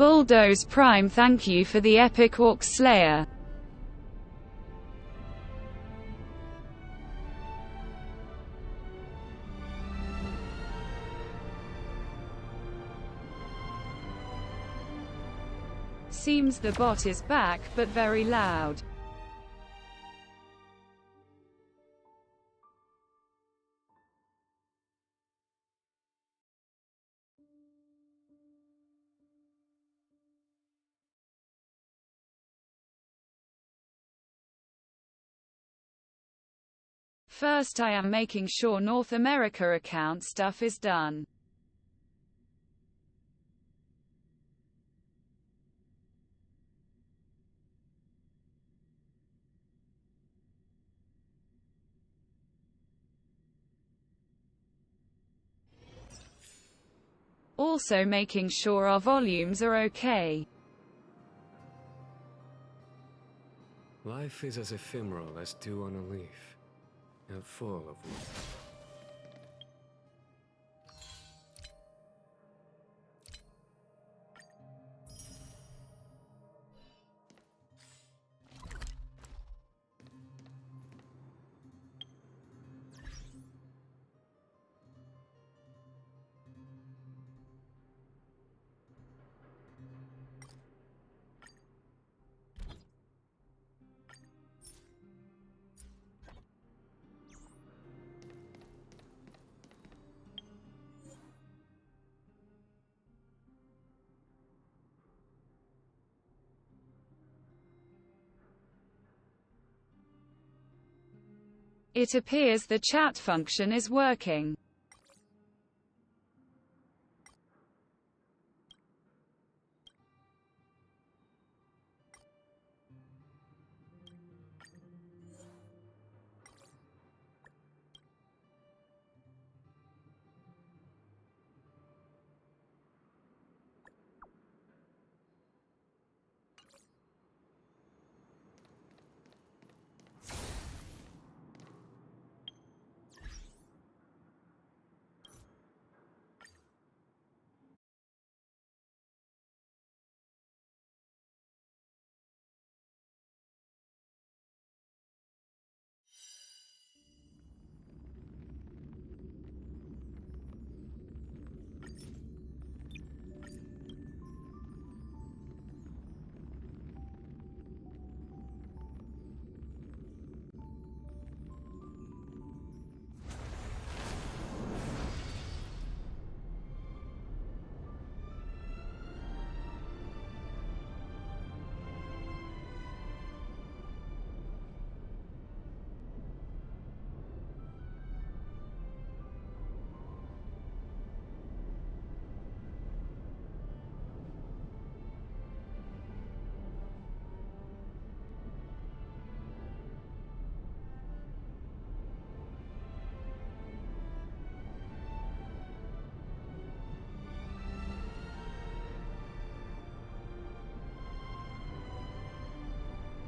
Bulldoze Prime, thank you for the epic Orc Slayer. Seems the bot is back, but very loud. First I am making sure North America account stuff is done. Also making sure our volumes are okay. Life is as ephemeral as dew on a leaf, and full of wonder. It appears the chat function is working.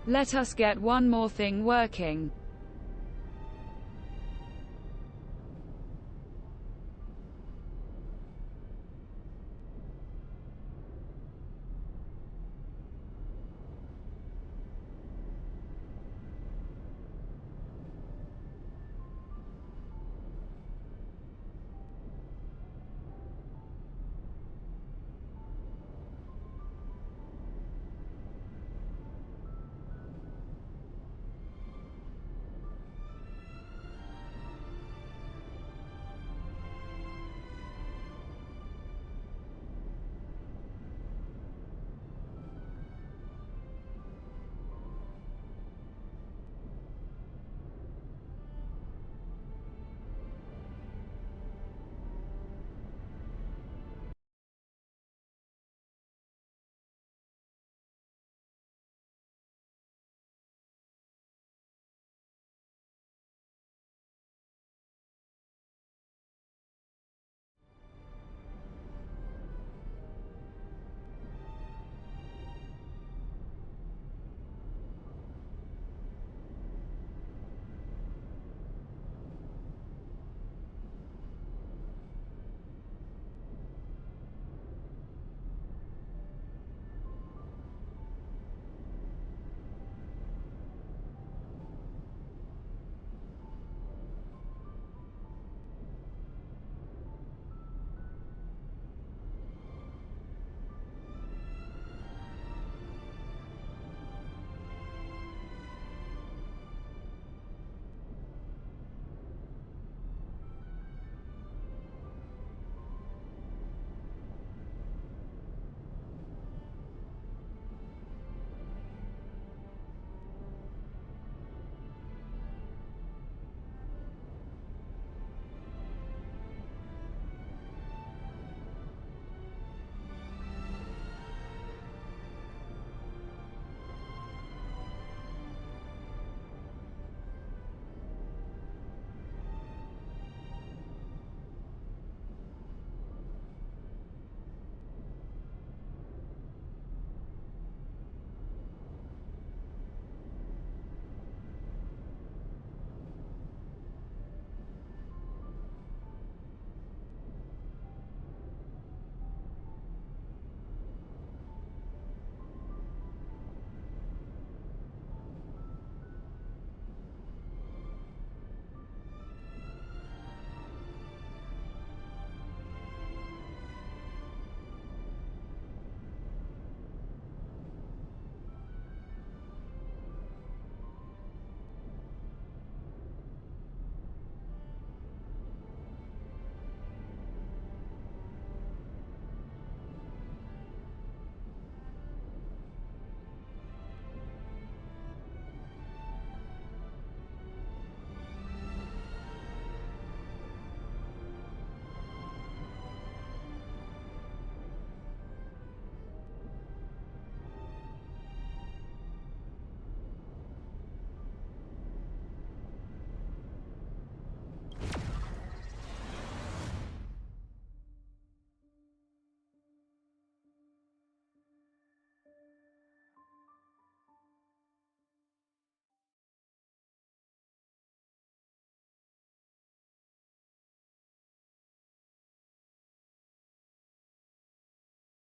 Let us get one more thing working.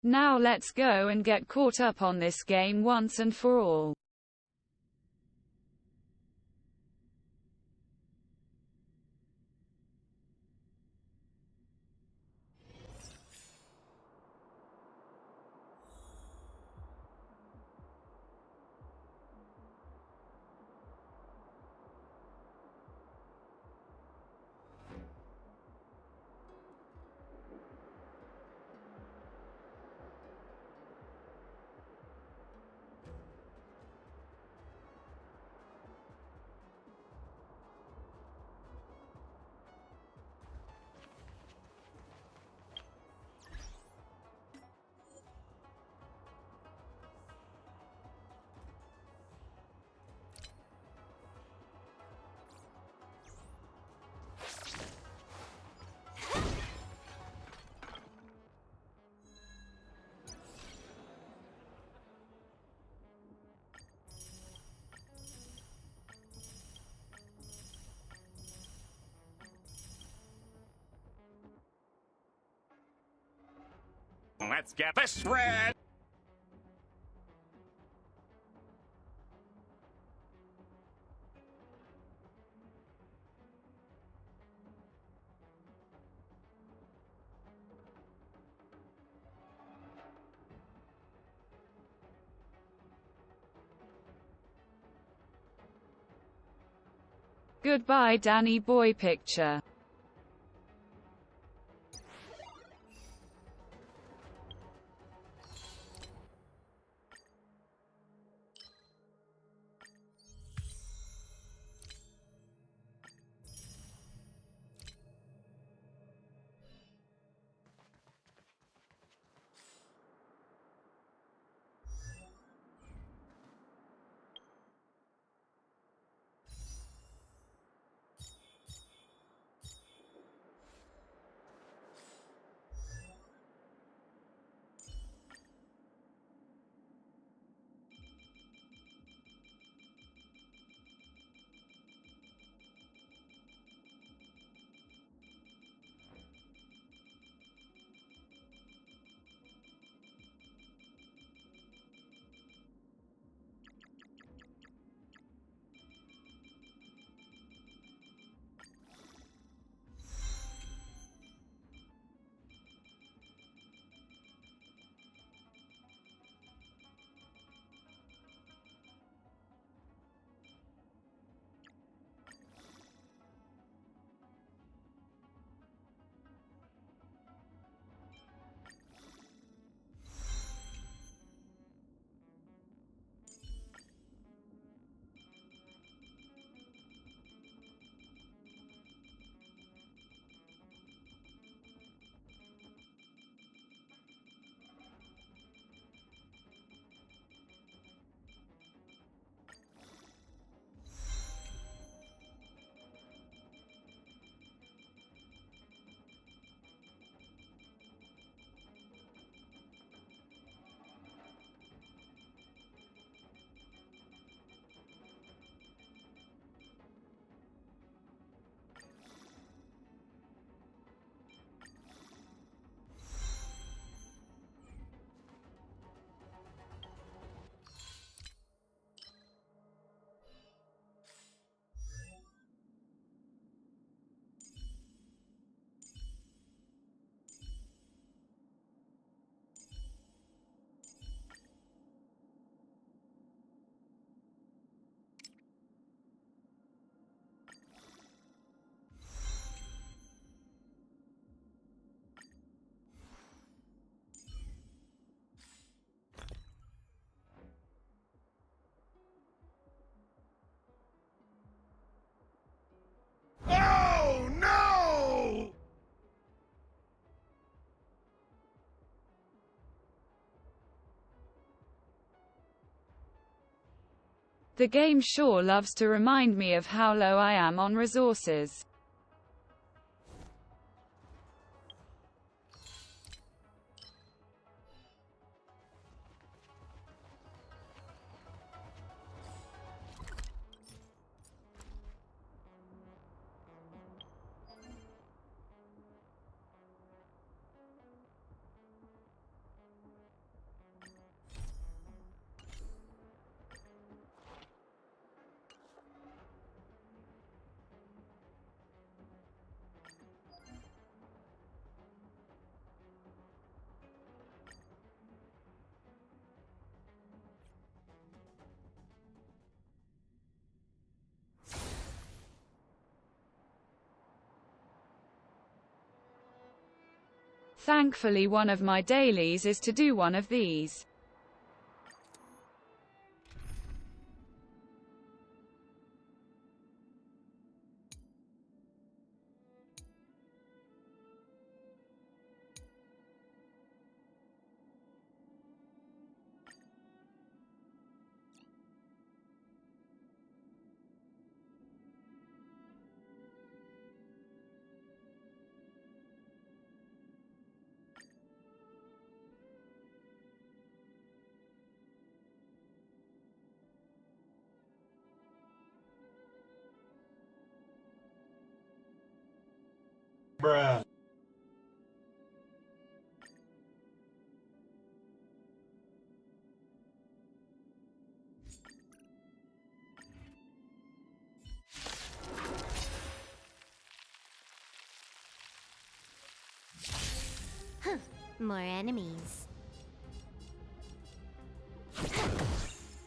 Now let's go and get caught up on this game once and for all. Let's get this red! Goodbye Danny boy picture. Oh no! The game sure loves to remind me of how low I am on resources. Thankfully, one of my dailies is to do one of these. Bruh. More enemies.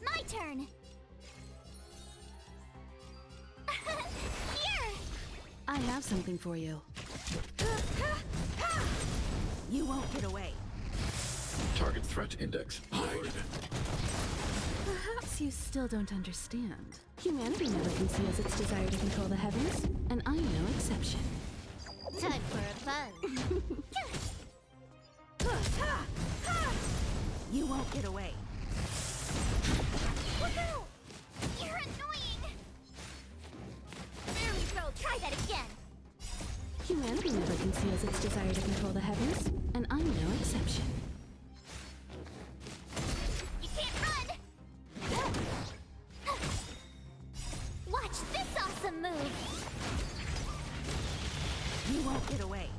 My turn! Here! I have something for you. You won't get away. Target threat index high. Perhaps you still don't understand. Humanity never conceals its desire to control the heavens, and I'm no exception. Time for a fun. You won't get away. Look out! You're annoying! There we go, try that again! Humanity never conceals its desire to control the heavens, and I'm no exception. You can't run! Watch this awesome move! You won't get away.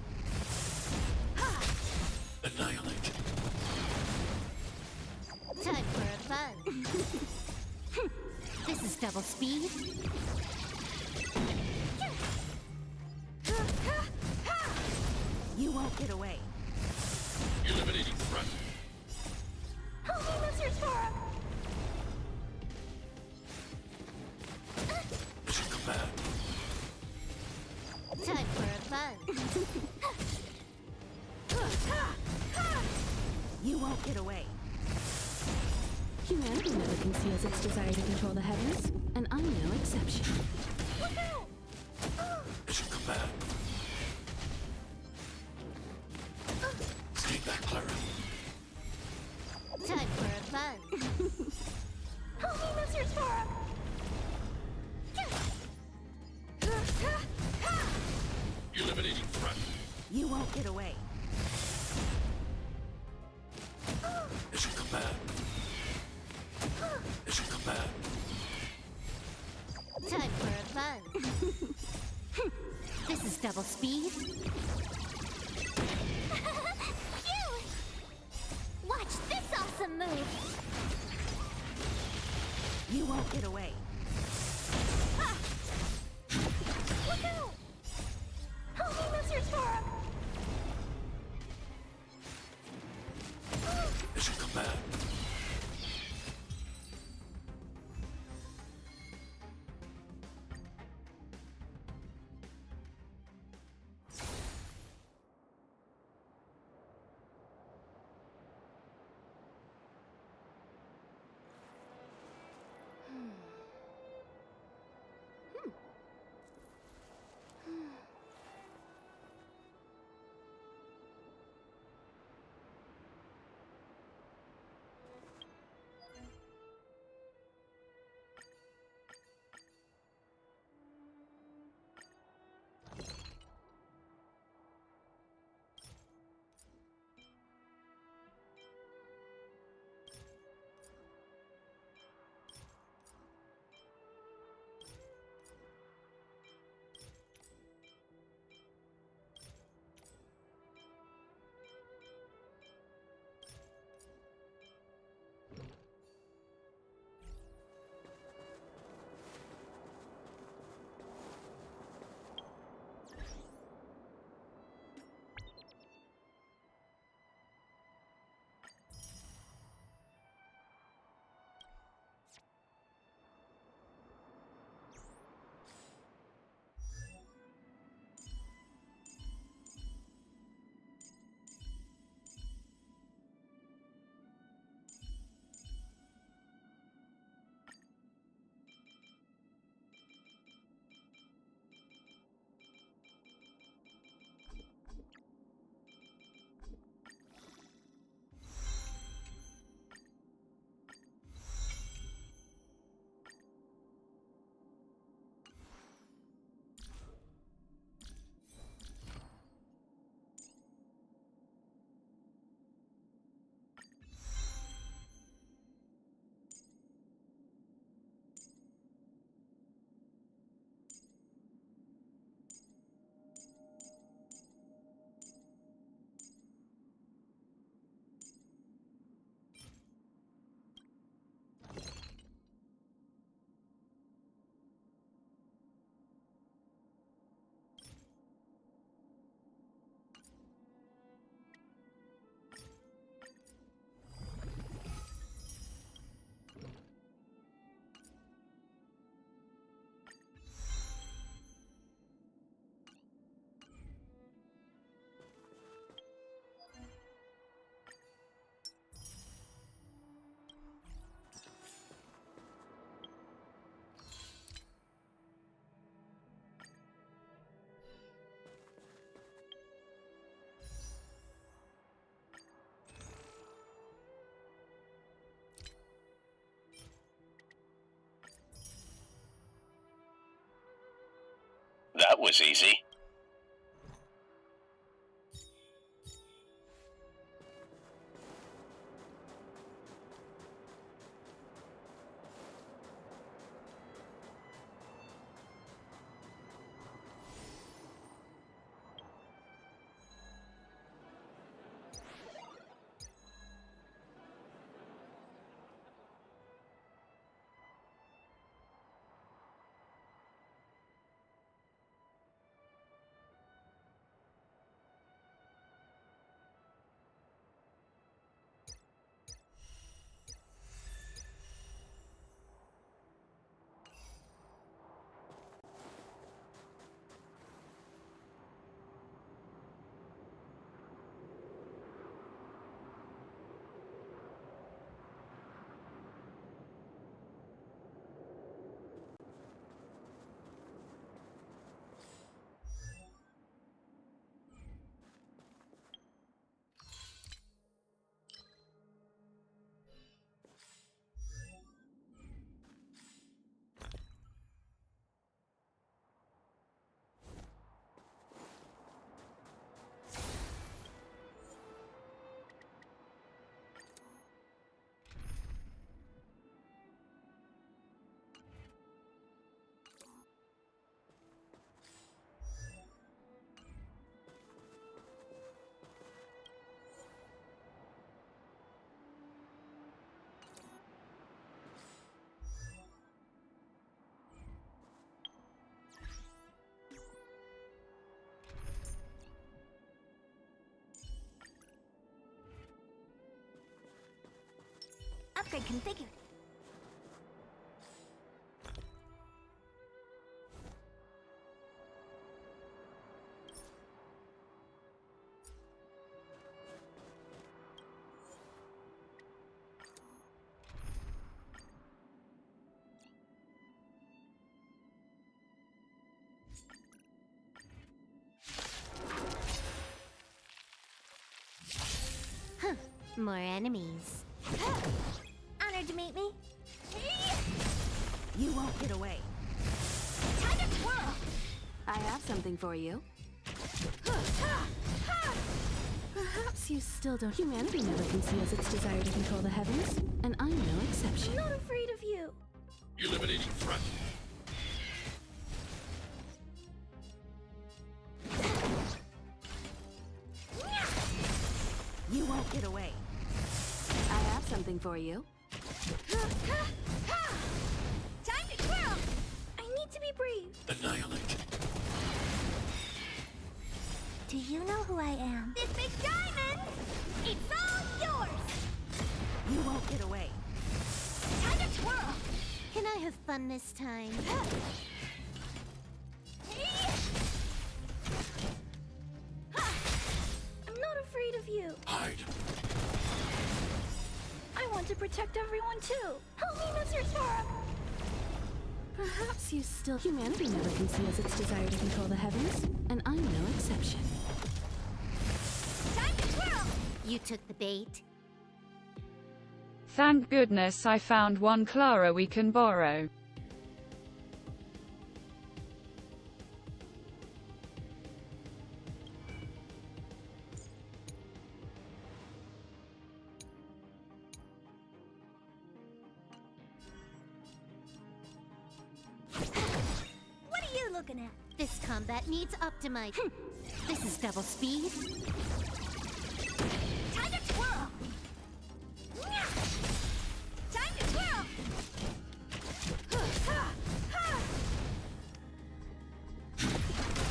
Annihilate. Time for a fun. This is double speed. You won't get away. Eliminating threat. Holy lizards for him! Mission command. Time for a fun. You won't get away. Humanity never conceals its desire to control the heavens, and I'm no exception. Look out! Mission command. Stay back, Clara. Time for a fun. Holy lizards for him! Eliminating threat. You won't get away. Mission command. Mission command. Time for a fun. This is double speed. Phew! Watch this awesome move! You won't get away. Look out! Holy lizards for him! Mission command. That was easy. Upgrade configured. Huh. More enemies. Honored to meet me. You won't get away. Time to twirl. I have something for you. Perhaps you still don't. Humanity never conceals its desire to control the heavens, and I'm no exception. I'm not afraid of you. Eliminating threat. You won't get away. I have something for you. Time to twirl. I need to be brave. Annihilate. Do you know who I am? This big diamond! It's all yours! You won't get away. Time to twirl! Can I have fun this time? I'm not afraid of you. Hide. I want to protect everyone too. Help me, Mr. Sora! Perhaps you still. Humanity never conceals its desire to control the heavens, and I'm no exception. Time to twirl! You took the bait. Thank goodness I found one Clara we can borrow. What are you looking at? This combat needs optimized. This is double speed. Time to twirl! Time to twirl!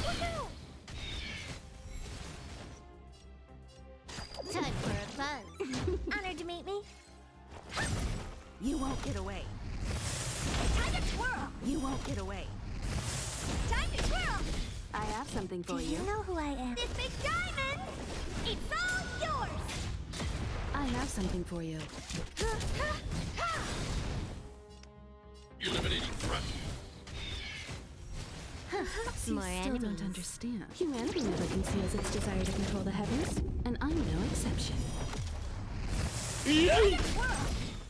Woohoo! Time for a buzz. Honored to meet me. You won't get away. Time to twirl! You won't get away. Time to twirl! I have something for Do you. you know who I am? This big diamond! It's all yours! I have something for you. Eliminating threat. Perhaps you More still don't enemies. understand. Humanity never conceals its desire to control the heavens, and I'm no exception. Time to twirl!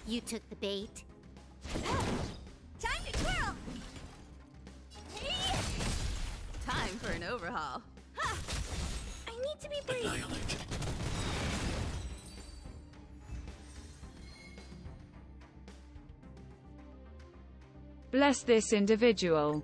You took the bait. Time to twirl! Time overhaul. Ha! I need to be brave. Annihilate. Bless this individual.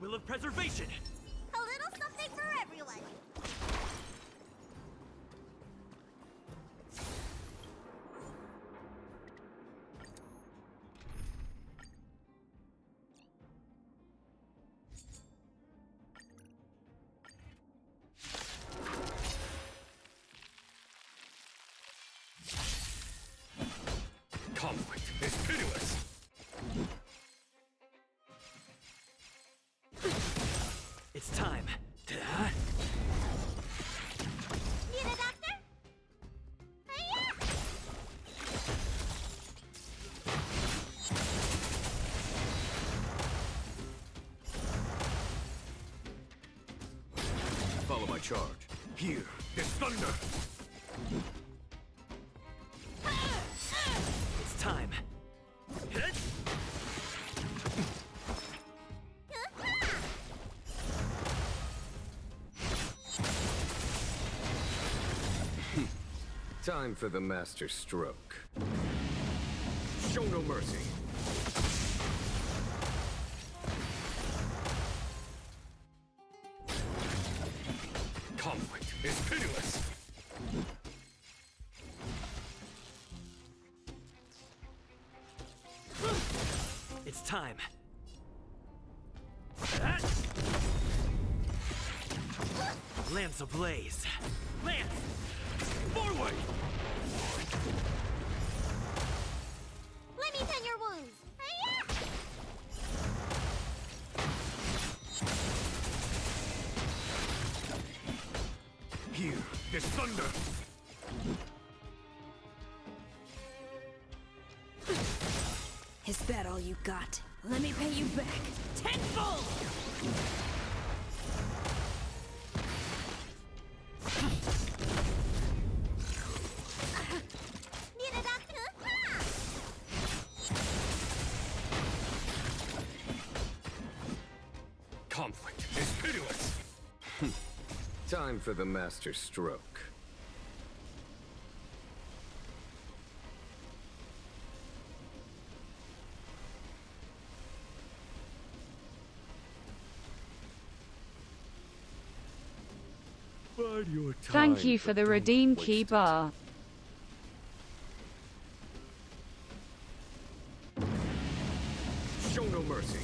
Will of preservation! A little something for everyone. Conflict is pitiless. It's time. Need a doctor? Hiya! Follow my charge. Here is thunder. It's time. Hit! Time for the master stroke. Show no mercy. Conflict is pitiless. It's time. Lance ablaze. Lance! Forward! Let me tend your wounds. Hiya! Here is thunder. Is that all you got? Let me pay you back. Tenfold! Need a doctor? Ha! Conflict is pitiless. Time for the master stroke. Bide your time. Thank you for but the don't redeem waste key it. bar. Show no mercy.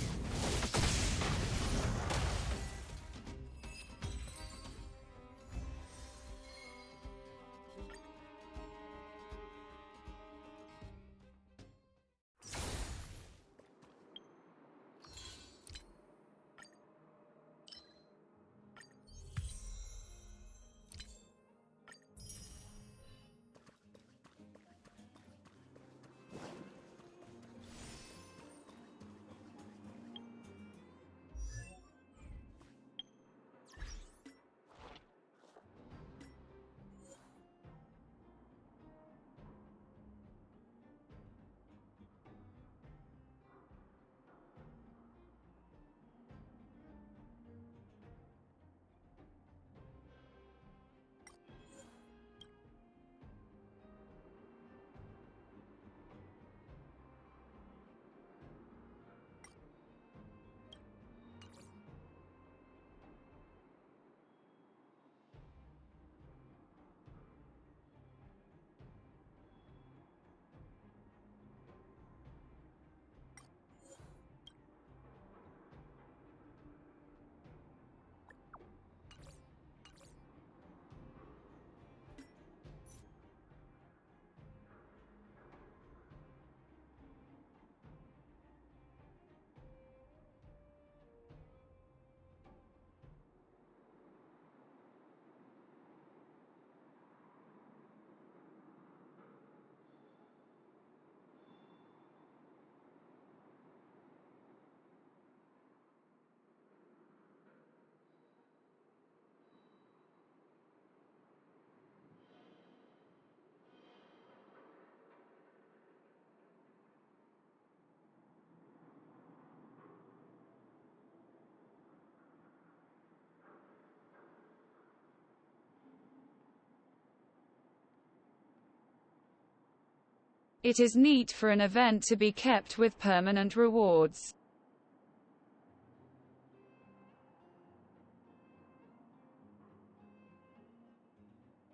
It is neat for an event to be kept with permanent rewards.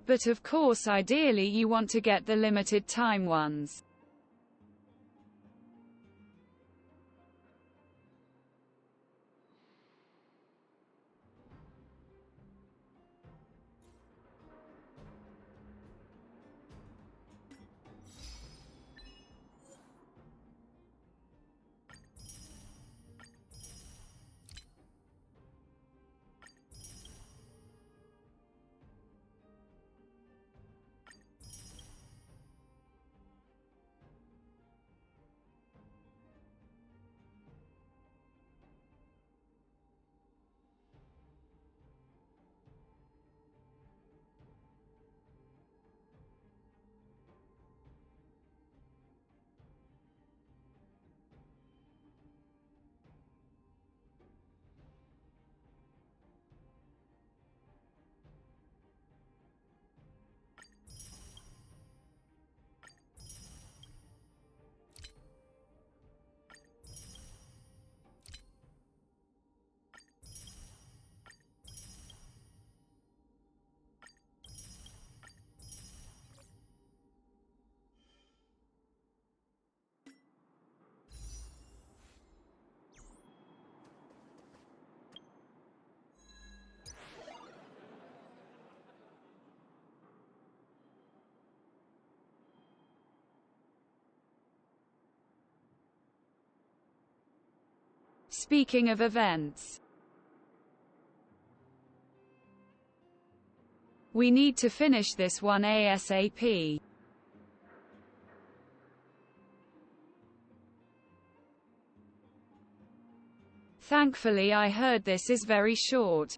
But of course ideally you want to get the limited time ones. Speaking of events, we need to finish this one ASAP. Thankfully I heard this is very short.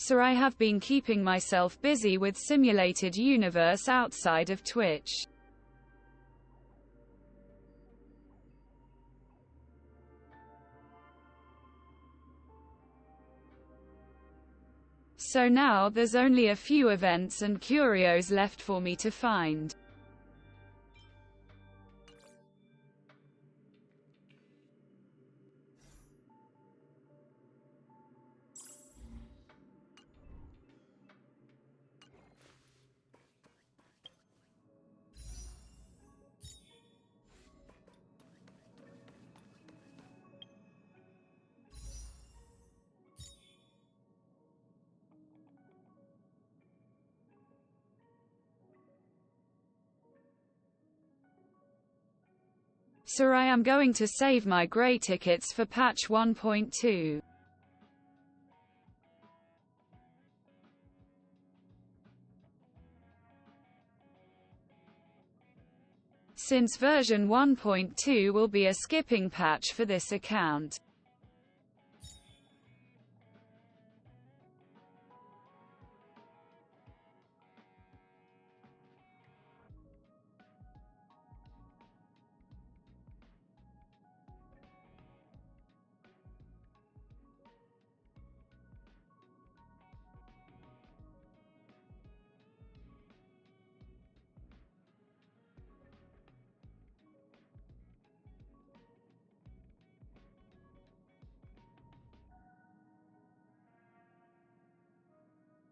So I have been keeping myself busy with simulated universe outside of Twitch. So now there's only a few events and curios left for me to find. So I am going to save my grey tickets for patch 1.2. Since version 1.2 will be a skipping patch for this account.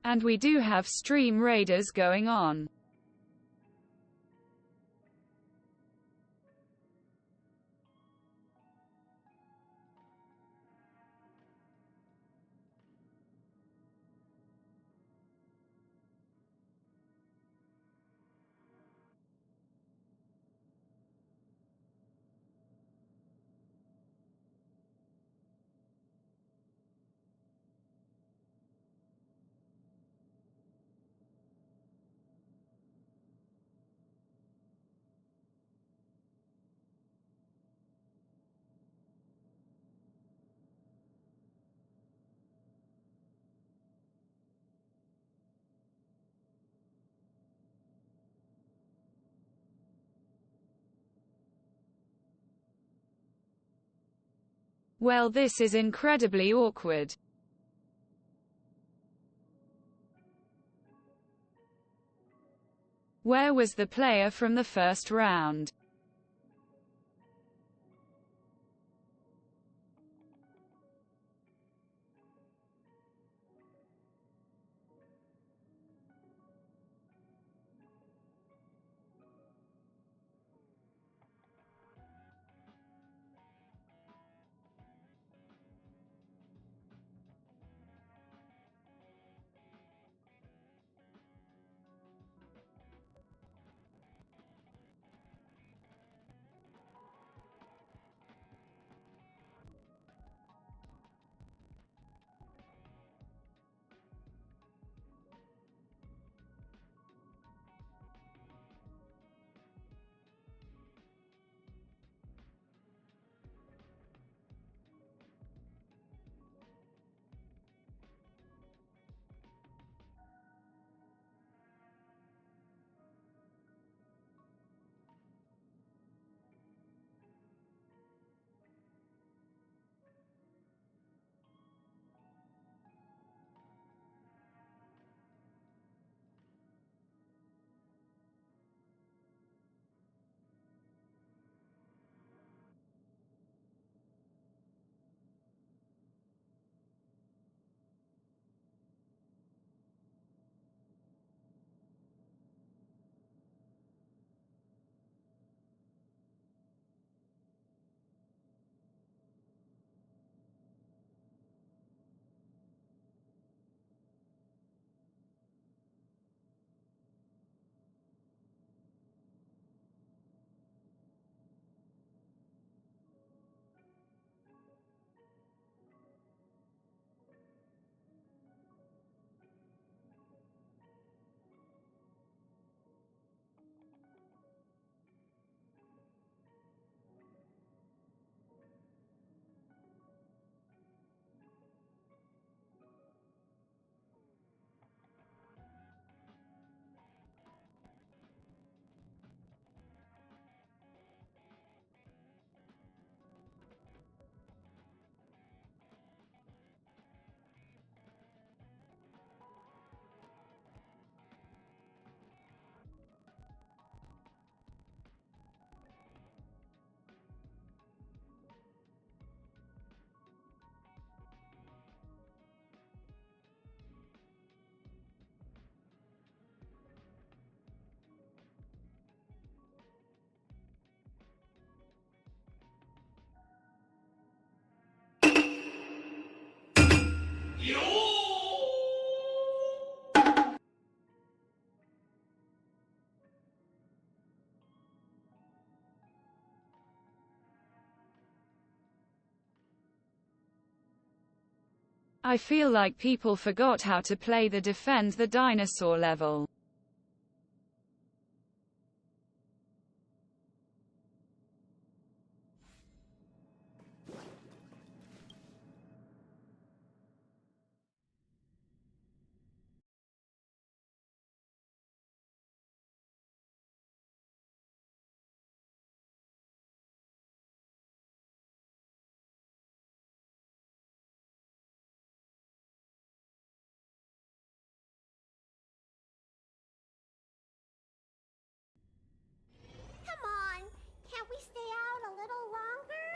And we do have stream raiders going on. Well, this is incredibly awkward. Where was the player from the first round? I feel like people forgot how to play the defend the dinosaur level. Come on, can't we stay out a little longer?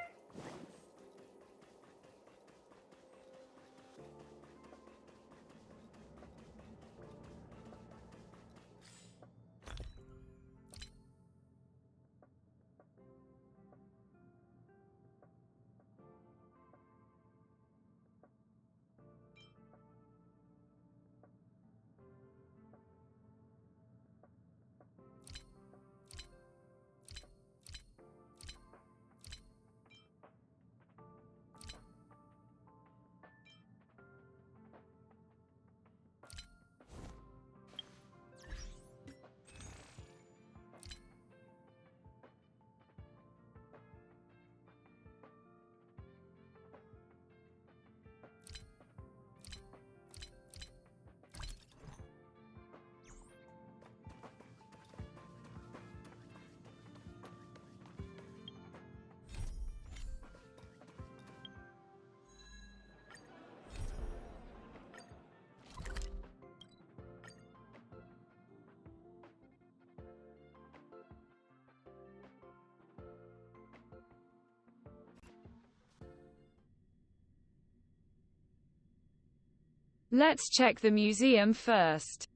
Let's check the museum first.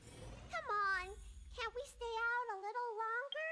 Come on, can't we stay out a little longer?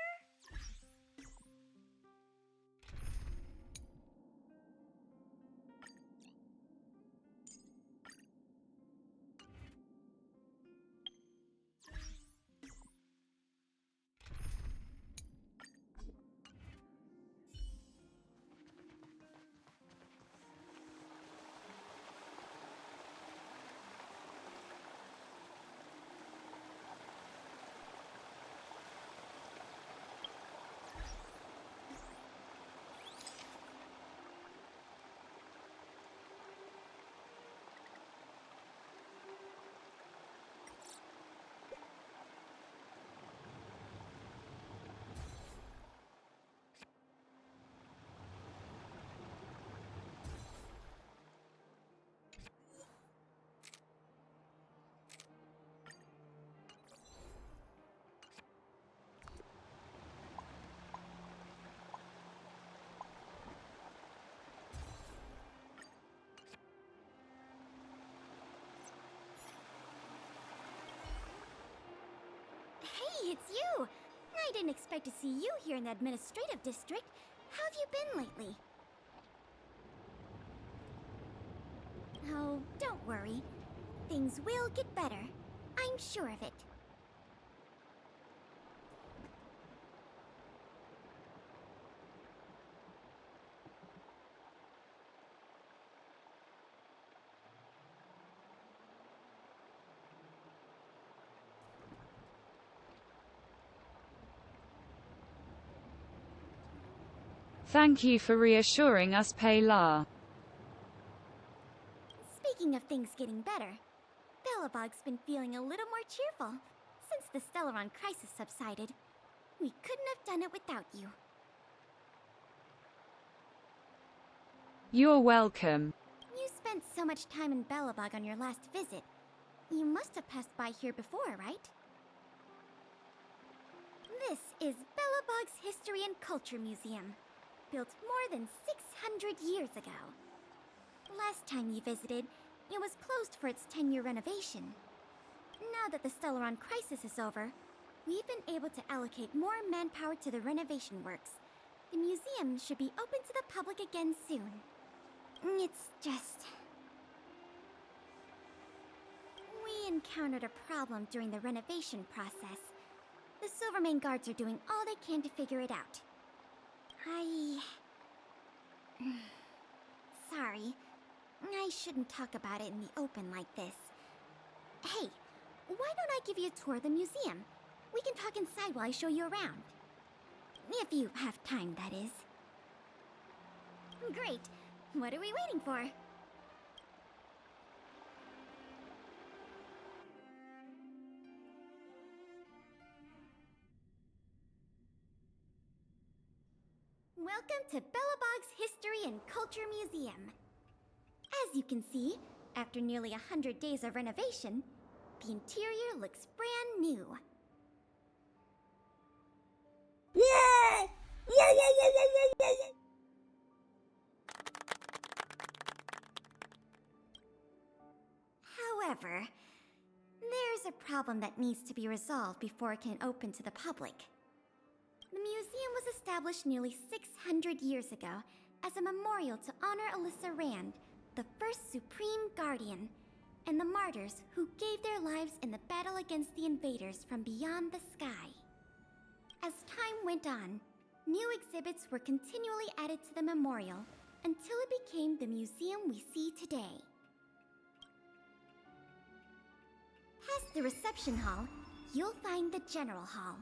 Hey, it's you! I didn't expect to see you here in the administrative district. How have you been lately? Oh, don't worry. Things will get better. I'm sure of it. Thank you for reassuring us, Payla. Speaking of things getting better, Belobog's been feeling a little more cheerful since the Stellaron crisis subsided. We couldn't have done it without you. You're welcome. You spent so much time in Belobog on your last visit. You must have passed by here before, right? This is Belobog's History and Culture Museum, built more than 600 years ago. Last time you visited, it was closed for its 10-year renovation. Now that the Stellaron crisis is over, we've been able to allocate more manpower to the renovation works. The museum should be open to the public again soon. It's just... we encountered a problem during the renovation process. The Silvermane guards are doing all they can to figure it out. Sorry. I shouldn't talk about it in the open like this. Hey, why don't I give you a tour of the museum? We can talk inside while I show you around. If you have time, that is. Great. What are we waiting for? Welcome to Belobog's History and Culture Museum. As you can see, after nearly 100 days of renovation, the interior looks brand new. However, there's a problem that needs to be resolved before it can open to the public. The museum was established nearly 600 years ago as a memorial to honor Alyssa Rand, the first Supreme Guardian, and the martyrs who gave their lives in the battle against the invaders from beyond the sky. As time went on, new exhibits were continually added to the memorial until it became the museum we see today. Past the reception hall, you'll find the General Hall,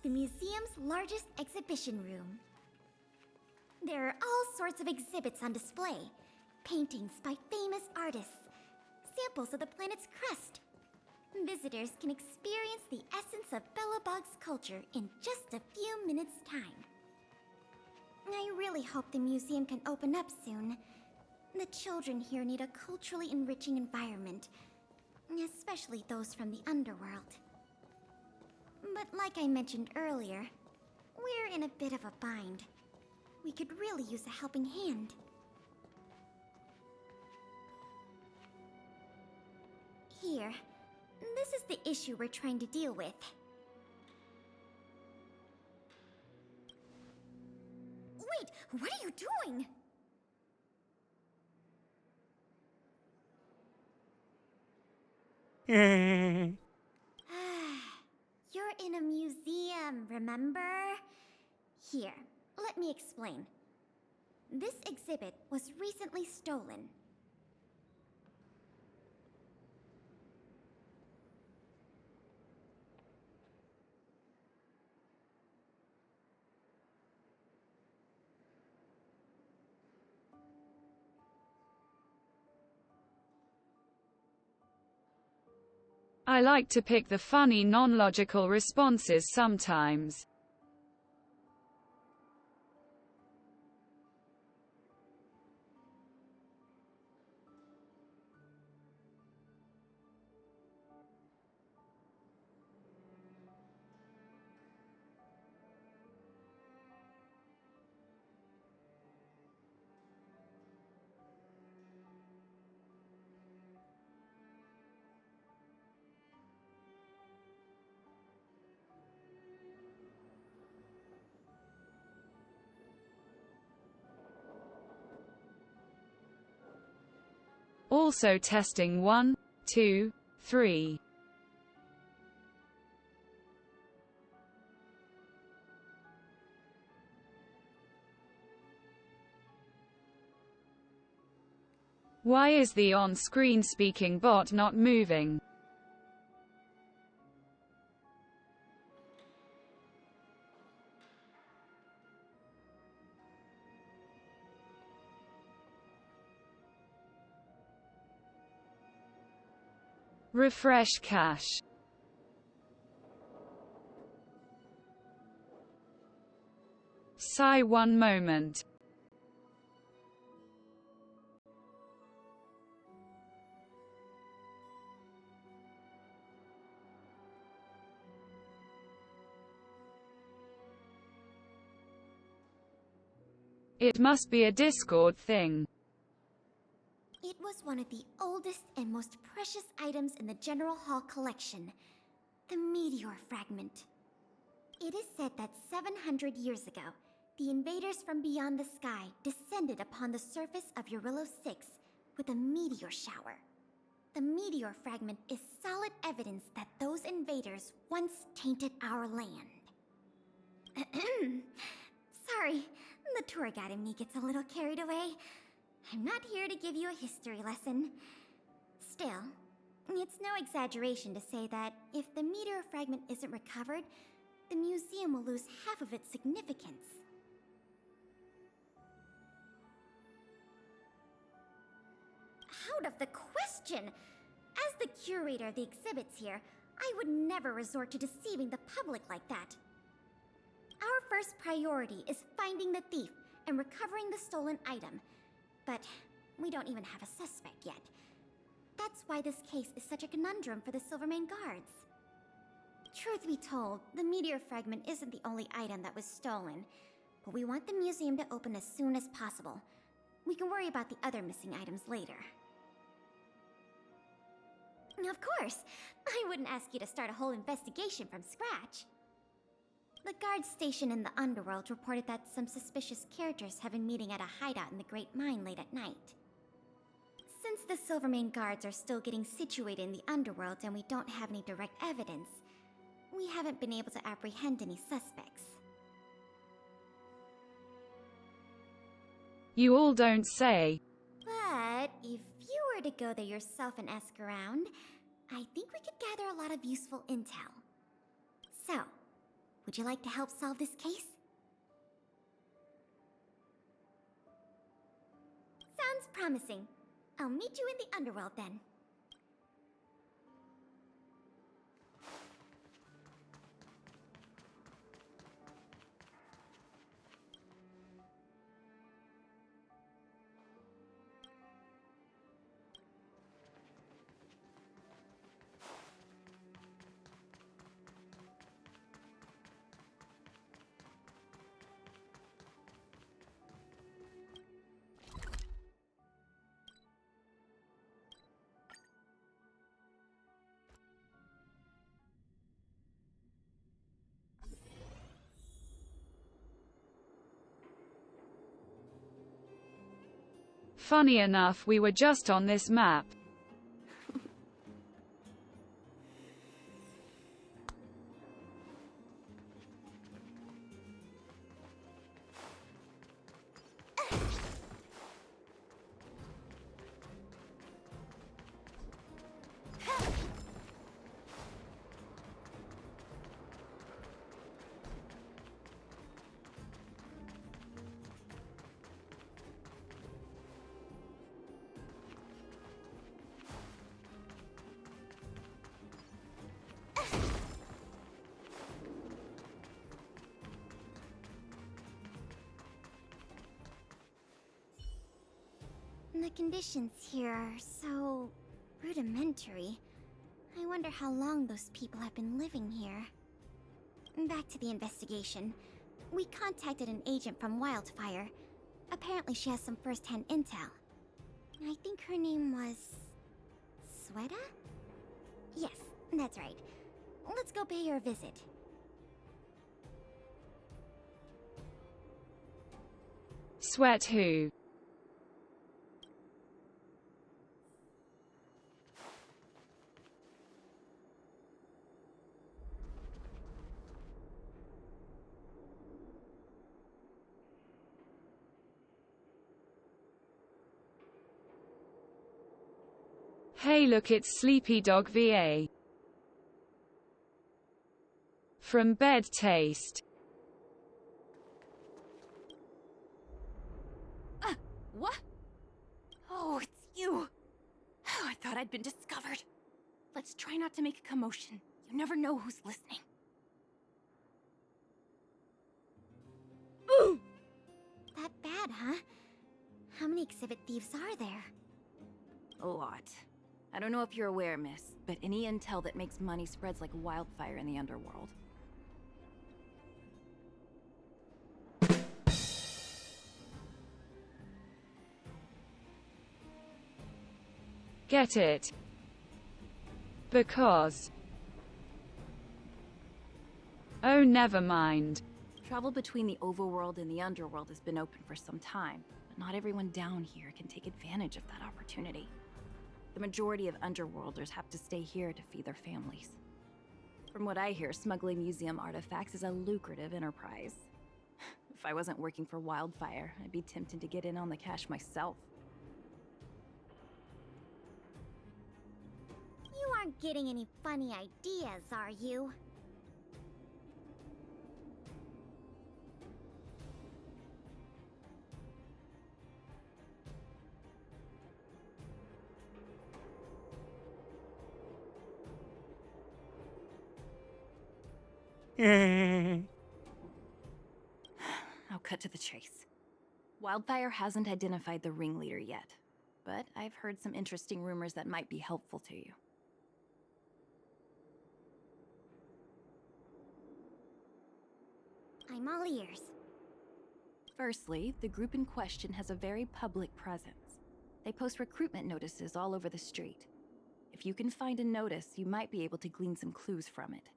the museum's largest exhibition room. There are all sorts of exhibits on display. Paintings by famous artists, samples of the planet's crust. Visitors can experience the essence of Belobog's culture in just a few minutes' time. I really hope the museum can open up soon. The children here need a culturally enriching environment, especially those from the underworld. But like I mentioned earlier, we're in a bit of a bind. We could really use a helping hand. here. This is the issue we're trying to deal with. Wait, what are you doing? You're in a museum, remember? Here, let me explain. This exhibit was recently stolen. I like to pick the funny non-logical responses sometimes. Also testing 1, 2, 3. Why is the on-screen speaking bot not moving? Refresh cache. Sigh one moment. It must be a Discord thing. It was one of the oldest and most precious items in the General Hall collection, the meteor fragment. It is said that 700 years ago, the invaders from beyond the sky descended upon the surface of Eurillo 6 with a meteor shower. The meteor fragment is solid evidence that those invaders once tainted our land. Sorry, the tour guide in me gets a little carried away. I'm not here to give you a history lesson. Still, it's no exaggeration to say that if the meteor fragment isn't recovered, the museum will lose half of its significance. Out of the question! As the curator of the exhibits here, I would never resort to deceiving the public like that. Our first priority is finding the thief and recovering the stolen item. But we don't even have a suspect yet. That's why this case is such a conundrum for the Silvermane guards. Truth be told, the meteor fragment isn't the only item that was stolen, but we want the museum to open as soon as possible. We can worry about the other missing items later. Of course, I wouldn't ask you to start a whole investigation from scratch. The guard station in the underworld reported that some suspicious characters have been meeting at a hideout in the Great Mine late at night. Since the Silvermane guards are still getting situated in the underworld and we don't have any direct evidence, we haven't been able to apprehend any suspects. You all don't say. But if you were to go there yourself and ask around, I think we could gather a lot of useful intel. So, would you like to help solve this case? Sounds promising. I'll meet you in the underworld then. Funny enough, we were just on this map. The conditions here are so rudimentary. I wonder how long those people have been living here. Back to the investigation. We contacted an agent from Wildfire. Apparently she has some first-hand intel. I think her name was... Sweta? Yes, that's right. Let's go pay her a visit. Sweat who? Hey look, it's Sleepy Dog VA. From Bed Taste. What? Oh, it's you. Oh, I thought I'd been discovered. Let's try not to make a commotion. You never know who's listening. Ooh! That bad, huh? How many exhibit thieves are there? A lot. I don't know if you're aware, miss, but any intel that makes money spreads like wildfire in the underworld. Get it? Because... Oh, never mind. Travel between the overworld and the underworld has been open for some time, but not everyone down here can take advantage of that opportunity. The majority of underworlders have to stay here to feed their families. From what I hear, smuggling museum artifacts is a lucrative enterprise. If I wasn't working for Wildfire, I'd be tempted to get in on the cash myself. You aren't getting any funny ideas, are you? I'll cut to the chase. Wildfire hasn't identified the ringleader yet, but I've heard some interesting rumors that might be helpful to you. I'm all ears. Firstly, the group in question has a very public presence. They post recruitment notices all over the street. If you can find a notice, you might be able to glean some clues from it.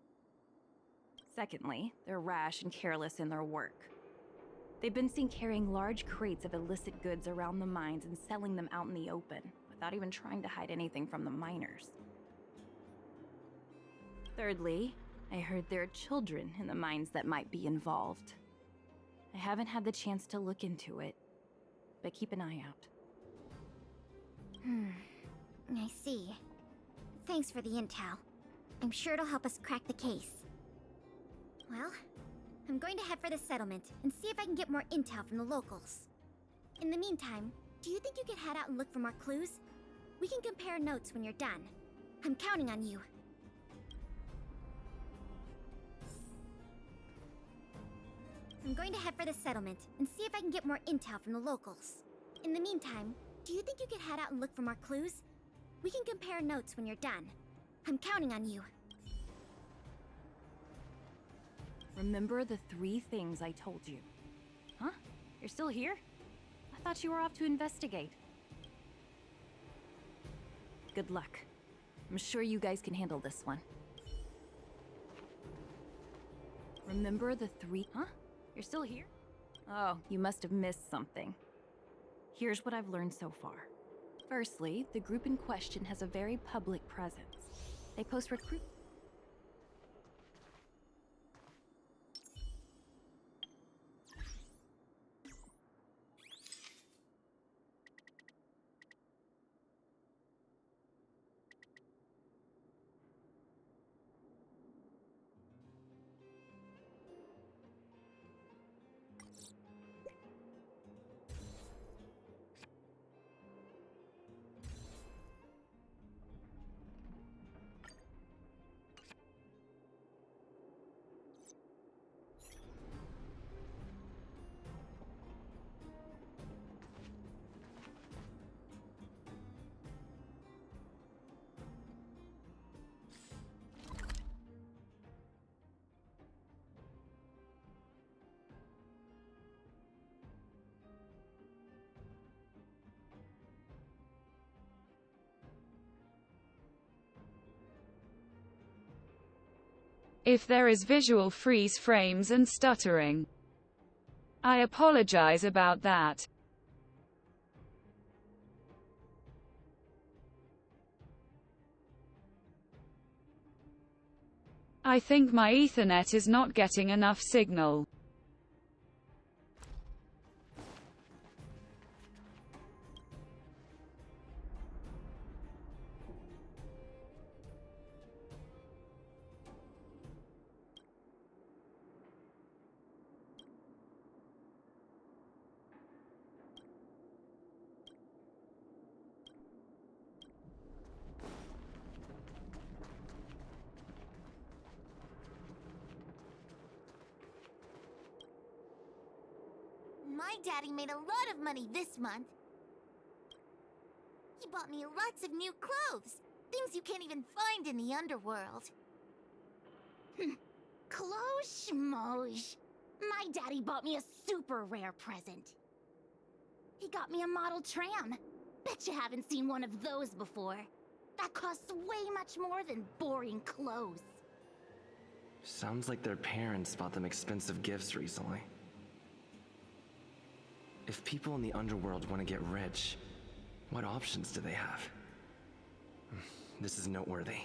Secondly, they're rash and careless in their work. They've been seen carrying large crates of illicit goods around the mines and selling them out in the open, without even trying to hide anything from the miners. Thirdly, I heard there are children in the mines that might be involved. I haven't had the chance to look into it, but keep an eye out. I see. Thanks for the intel. I'm sure it'll help us crack the case. Well, I'm going to head for the settlement and see if I can get more intel from the locals. In the meantime, do you think you could head out and look for more clues? We can compare notes when you're done. I'm counting on you. I'm going to head for the settlement and see if I can get more intel from the locals. In the meantime, do you think you could head out and look for more clues? We can compare notes when you're done. I'm counting on you. Remember the 3 things I told you. Huh? You're still here? I thought you were off to investigate. Good luck. I'm sure you guys can handle this one. Remember the 3... Huh? You're still here? Oh, you must have missed something. Here's what I've learned so far. Firstly, the group in question has a very public presence. They post recruit. If there is visual freeze frames and stuttering, I apologize about that. I think my Ethernet is not getting enough signal. My daddy made a lot of money this month. He bought me lots of new clothes. Things you can't even find in the underworld. Clothes schmoes. My daddy bought me a super rare present. He got me a model tram. Bet you haven't seen one of those before. That costs way much more than boring clothes. Sounds like their parents bought them expensive gifts recently. If people in the underworld want to get rich, what options do they have? This is noteworthy.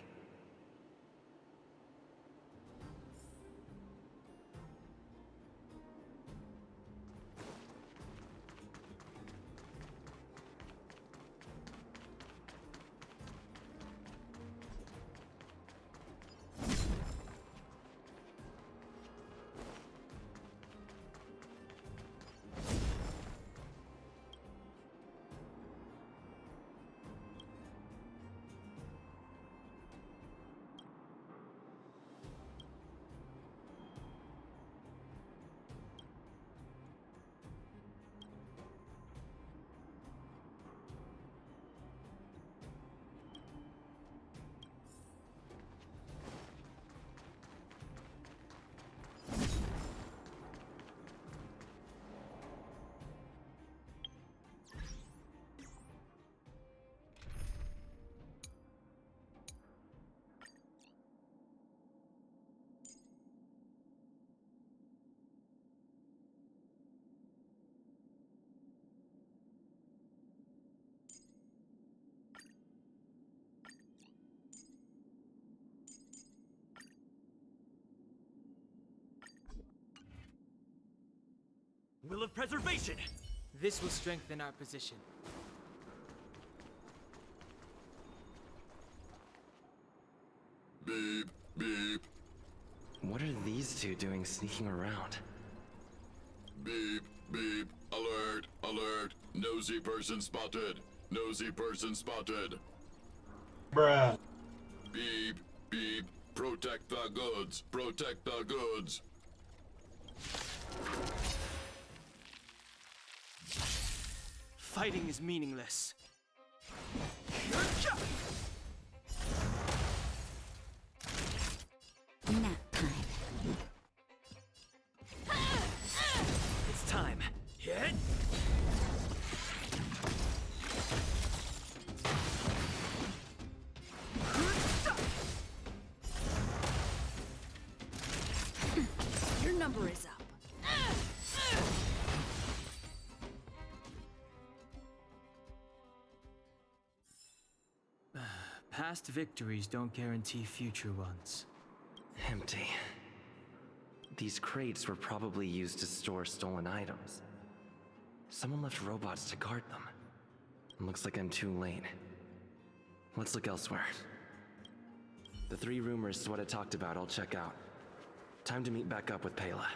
Will of Preservation! This will strengthen our position. Beep, beep, What are these two doing sneaking around? beep, beep. Alert, alert. Nosy person spotted. Nosy person spotted. Bruh. Beep, beep. Protect the goods. Protect the goods. Fighting is meaningless. Nap time. It's time. Hit! Your number is up. Past victories don't guarantee future ones. Empty. These crates were probably used to store stolen items. Someone left robots to guard them. Looks like I'm too late. Let's look elsewhere. The 3 rumors to what I talked about, I'll check out. Time to meet back up with Pela.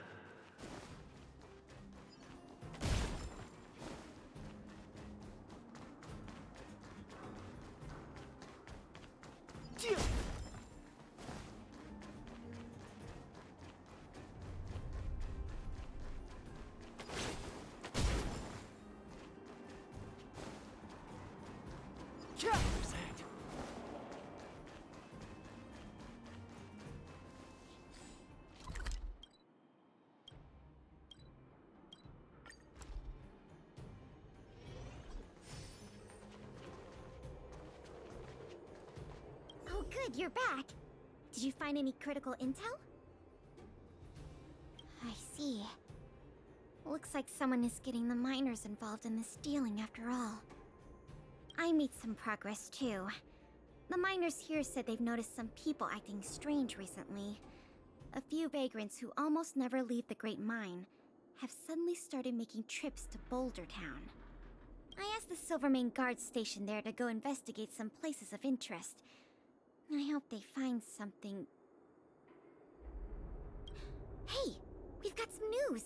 Oh good, you're back. Did you find any critical intel? I see. Looks like someone is getting the miners involved in the stealing after all. I made some progress too. The miners here said they've noticed some people acting strange recently. A few vagrants who almost never leave the Great Mine have suddenly started making trips to Boulder Town. I asked the Silvermane guard station there to go investigate some places of interest. I hope they find something. Hey, we've got some news!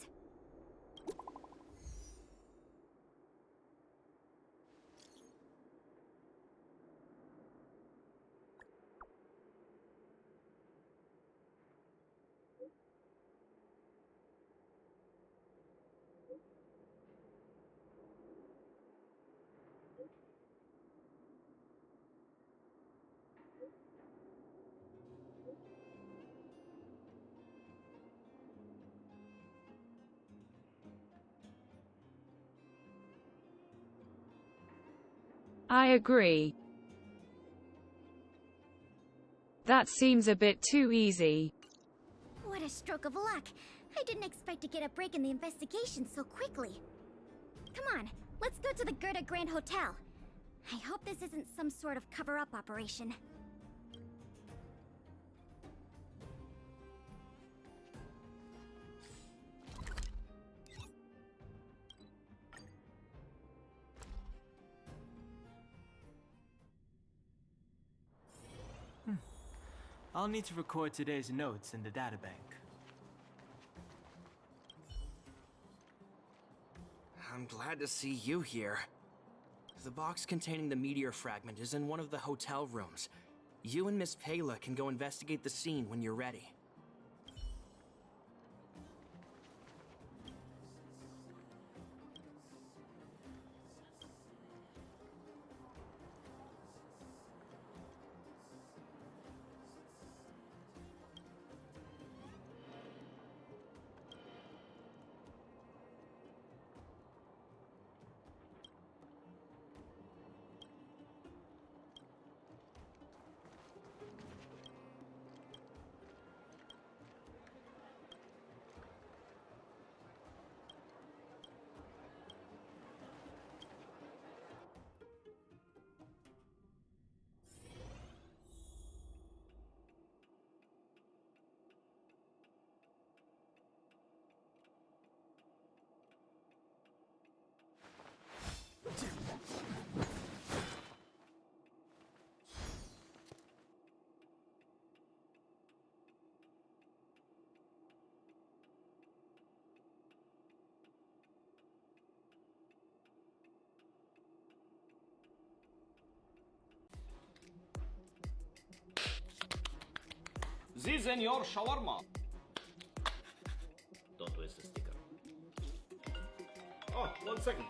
I agree. That seems a bit too easy. What a stroke of luck! I didn't expect to get a break in the investigation so quickly. Come on, let's go to the Gerda Grand Hotel. I hope this isn't some sort of cover-up operation. I'll need to record today's notes in the databank. I'm glad to see you here. The box containing the meteor fragment is in one of the hotel rooms. You and Miss Pela can go investigate the scene when you're ready. This in your shawarma. Don't waste the sticker. Oh, 1 second.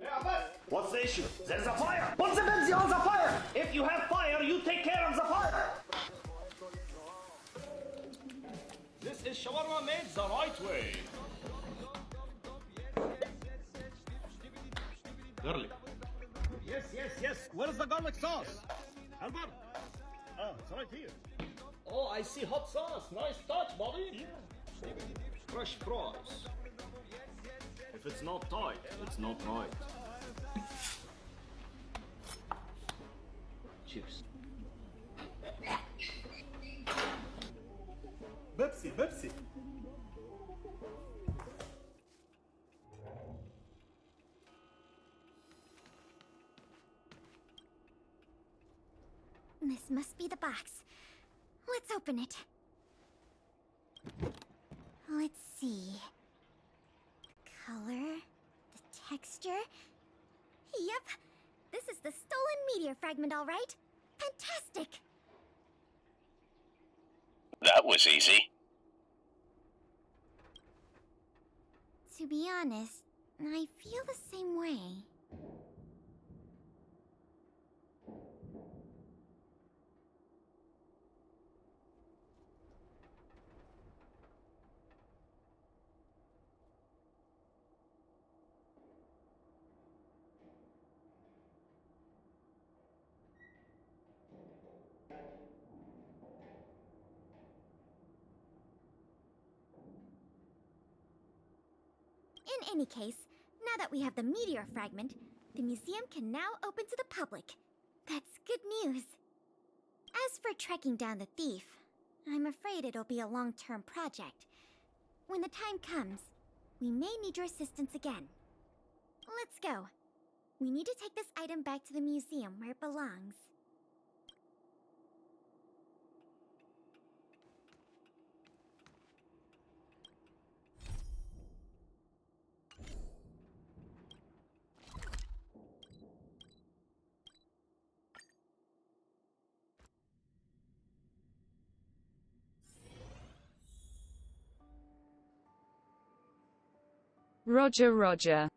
Hey, Abbas! What's the issue? There's a fire! What depends on the fire? If you have fire, you take care of the fire! This is shawarma made the right way. Garlic. Yes. Where's the garlic sauce? Albert? Oh, it's right here. Oh, I see hot sauce. Nice touch, buddy. Yeah. Fresh fries. If it's not tight, it's not right. Cheers. merci, merci. This must be the box. Let's open it. Let's see. The color, the texture. Yep, this is the stolen meteor fragment, all right. Fantastic! That was easy. To be honest, I feel the same way. In any case, now that we have the meteor fragment, the museum can now open to the public. That's good news. As for tracking down the thief, I'm afraid it'll be a long-term project. When the time comes, we may need your assistance again. Let's go. We need to take this item back to the museum where it belongs. Roger, Roger.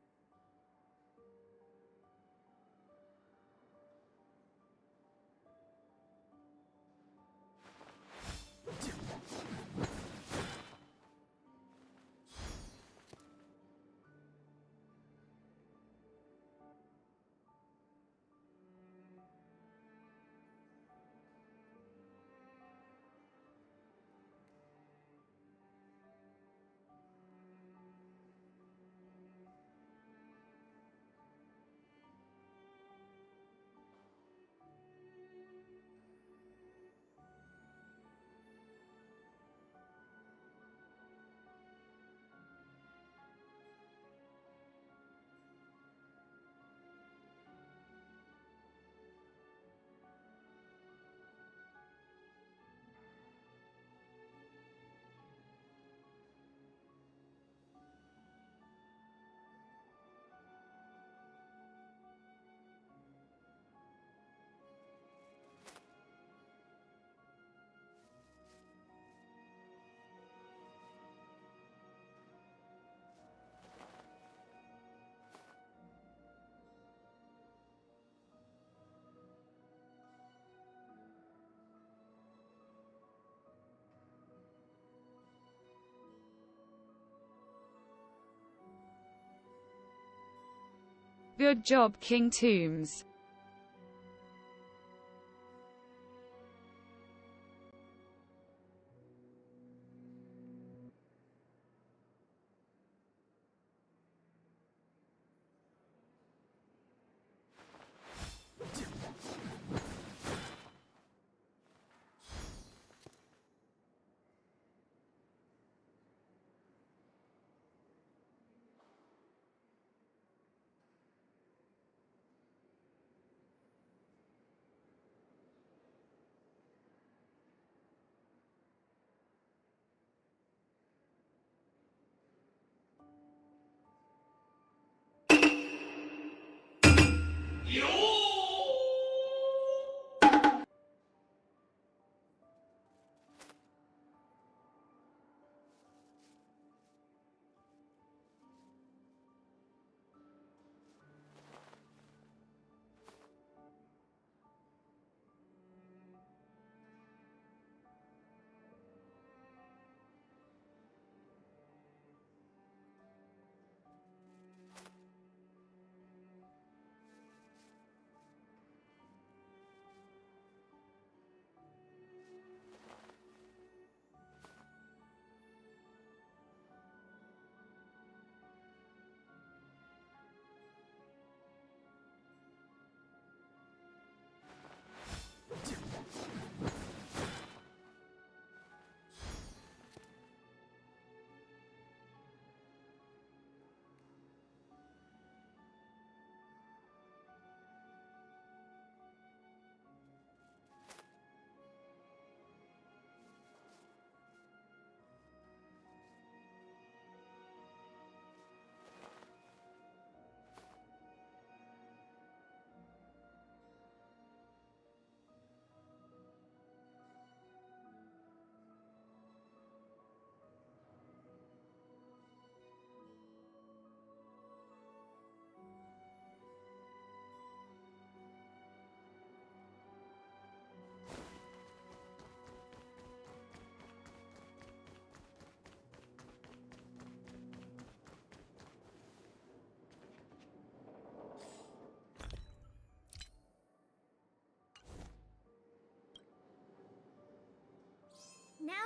Good job, King Tombs.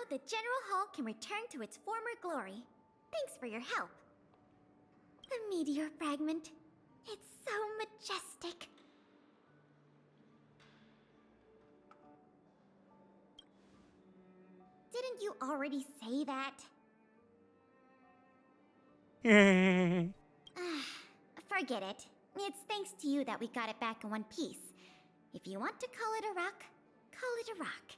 the General Hall can return to its former glory. Thanks for your help. The meteor fragment. It's so majestic. Didn't you already say that? Forget it. It's thanks to you that we got it back in one piece. If you want to call it a rock, call it a rock.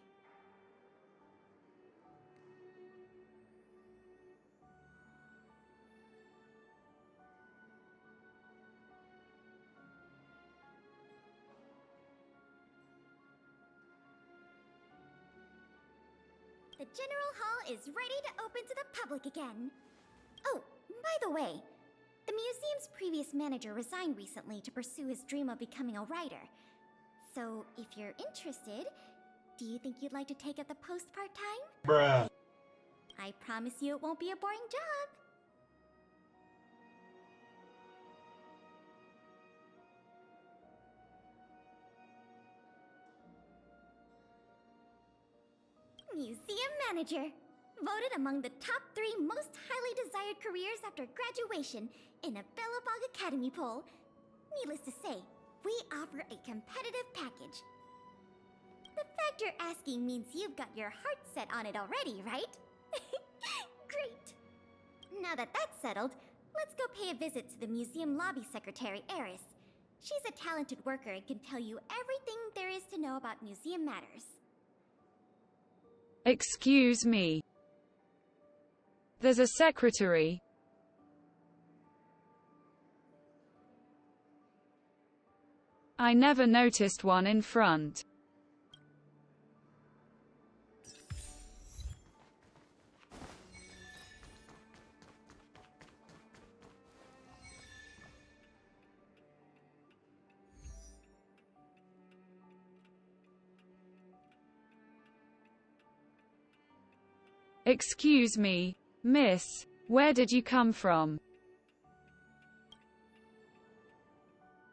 The General Hall is ready to open to the public again. Oh, by the way, the museum's previous manager resigned recently to pursue his dream of becoming a writer. So, if you're interested, do you think you'd like to take up the post part-time? Bruh. I promise you it won't be a boring job. Museum Manager. Voted among the top 3 most highly desired careers after graduation in a Bellabog Academy poll. Needless to say, we offer a competitive package. The fact you're asking means you've got your heart set on it already, right? Great! Now that that's settled, let's go pay a visit to the museum lobby secretary, Eris. She's a talented worker and can tell you everything there is to know about museum matters. Excuse me. There's a secretary. I never noticed one in front. Excuse me, miss, where did you come from?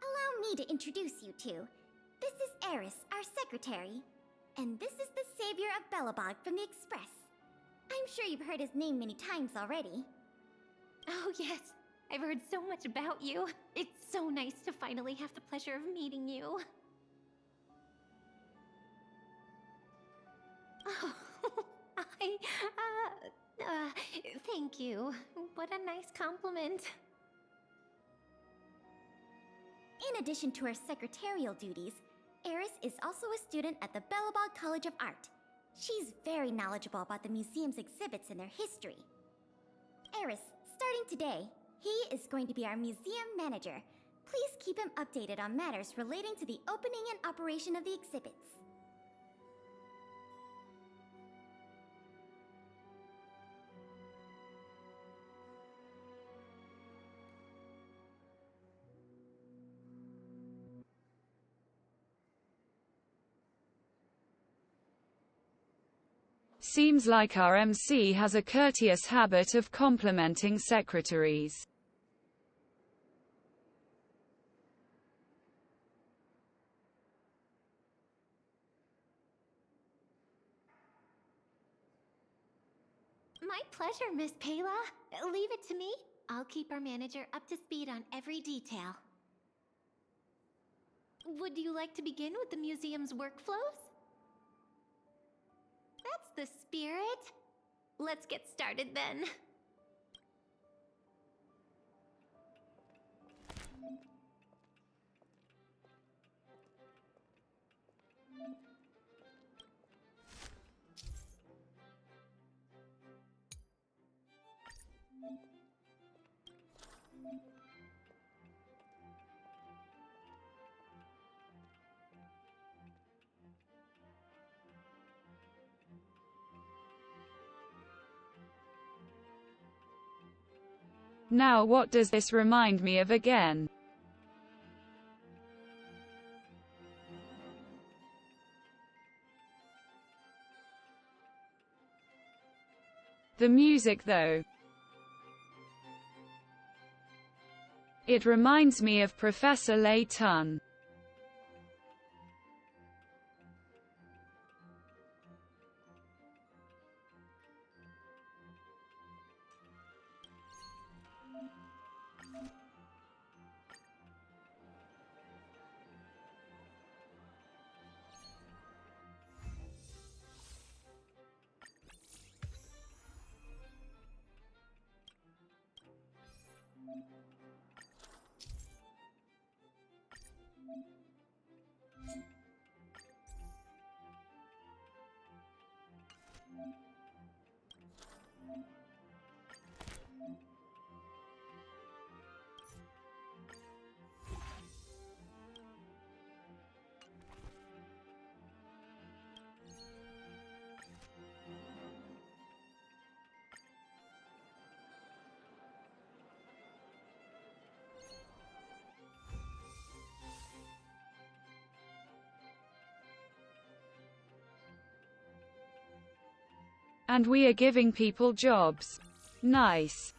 Allow me to introduce you two. This is Eris, our secretary. And this is the savior of Bellabog from the Express. I'm sure you've heard his name many times already. Oh yes, I've heard so much about you. It's so nice to finally have the pleasure of meeting you. Oh, thank you. What a nice compliment. In addition to her secretarial duties, Eris is also a student at the Bellabog College of Art. She's very knowledgeable about the museum's exhibits and their history. Eris, starting today, he is going to be our museum manager. Please keep him updated on matters relating to the opening and operation of the exhibits. Seems like our MC has a courteous habit of complimenting secretaries. My pleasure, Miss Payla. Leave it to me. I'll keep our manager up to speed on every detail. Would you like to begin with the museum's workflows? That's the spirit. Let's get started then. Now what does this remind me of again? The music though. It reminds me of Professor Layton. And we are giving people jobs. Nice.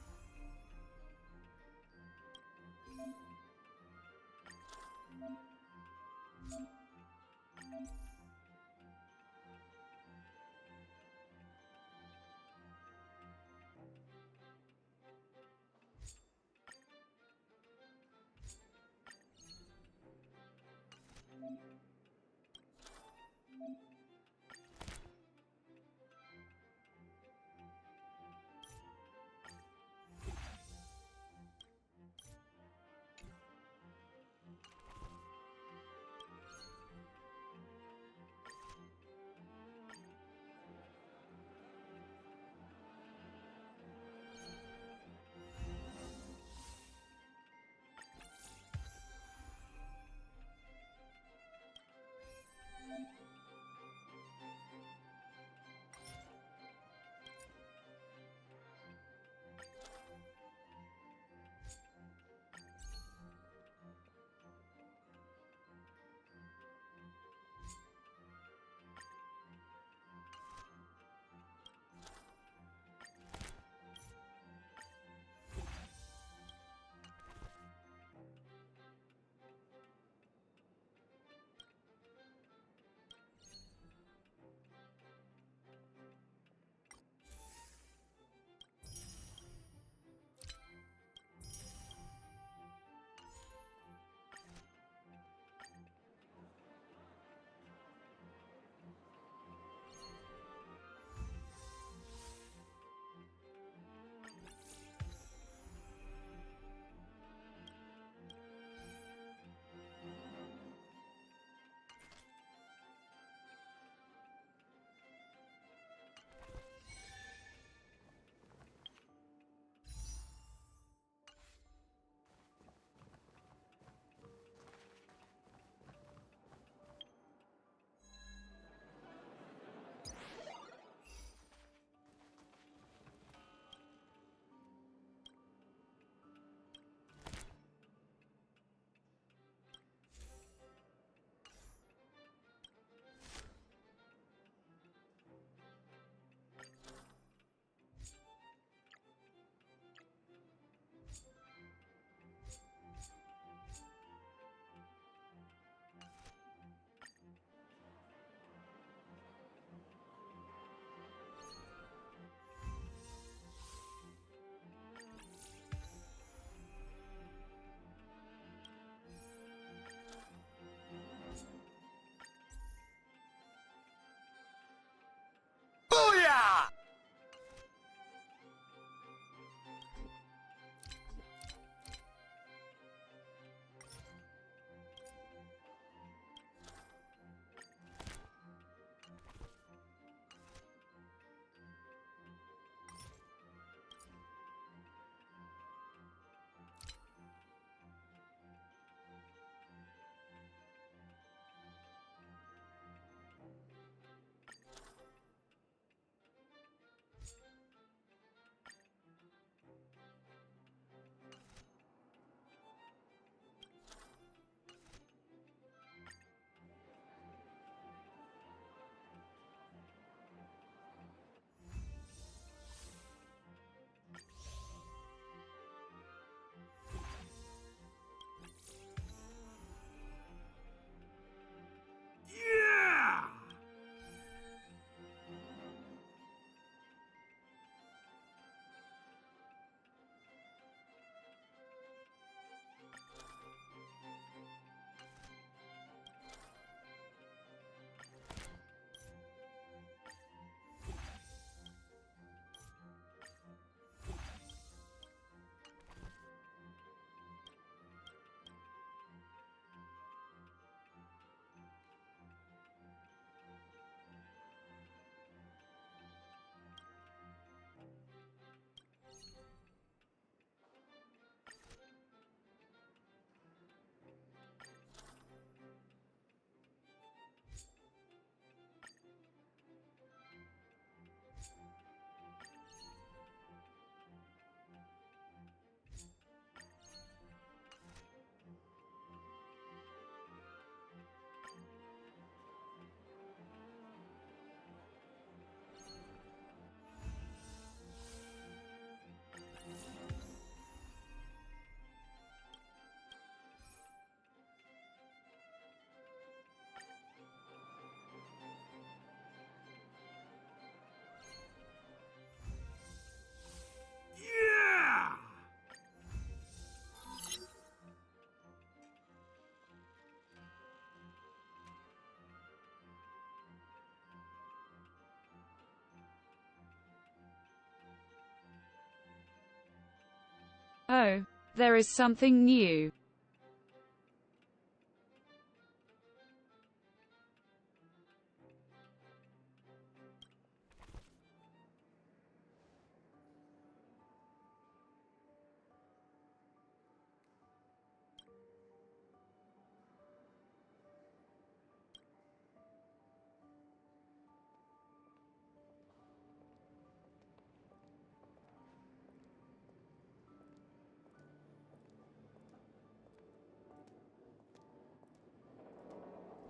Oh, there is something new.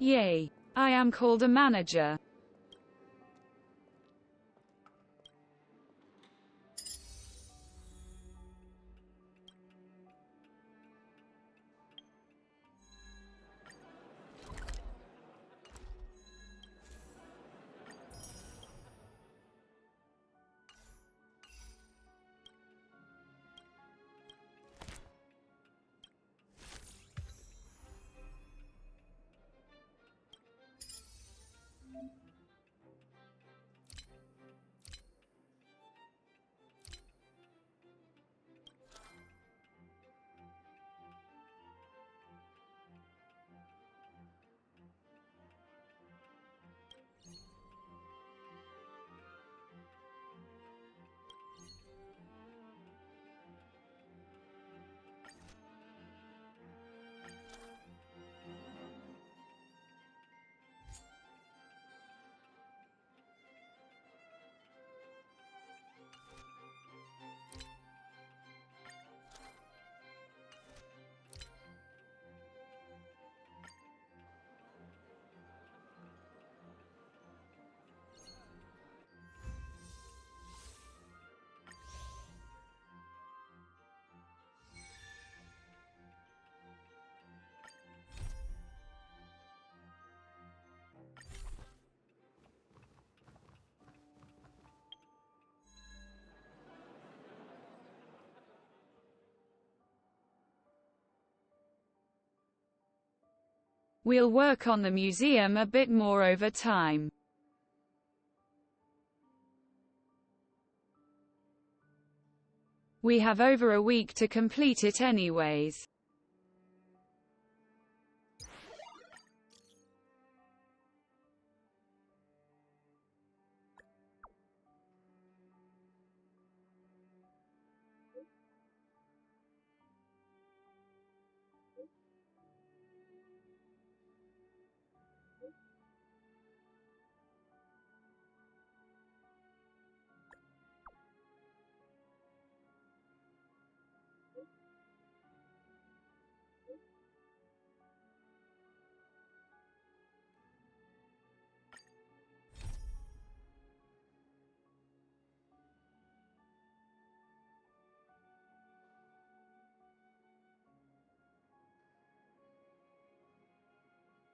Yay! I am called a manager. We'll work on the museum a bit more over time. We have over a week to complete it anyways.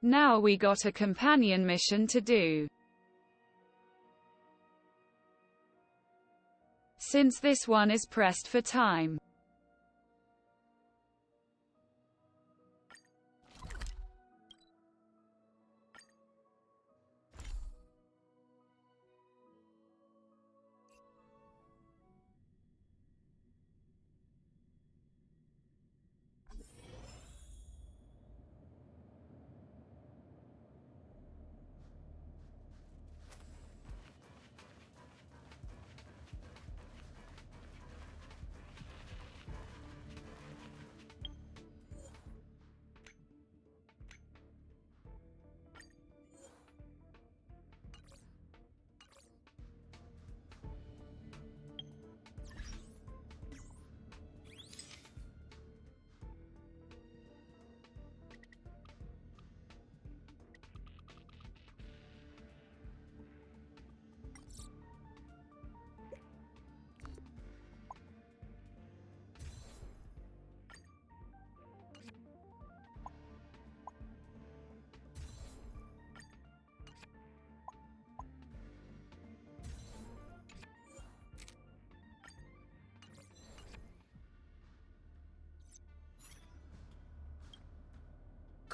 Now we got a companion mission to do. Since this one is pressed for time.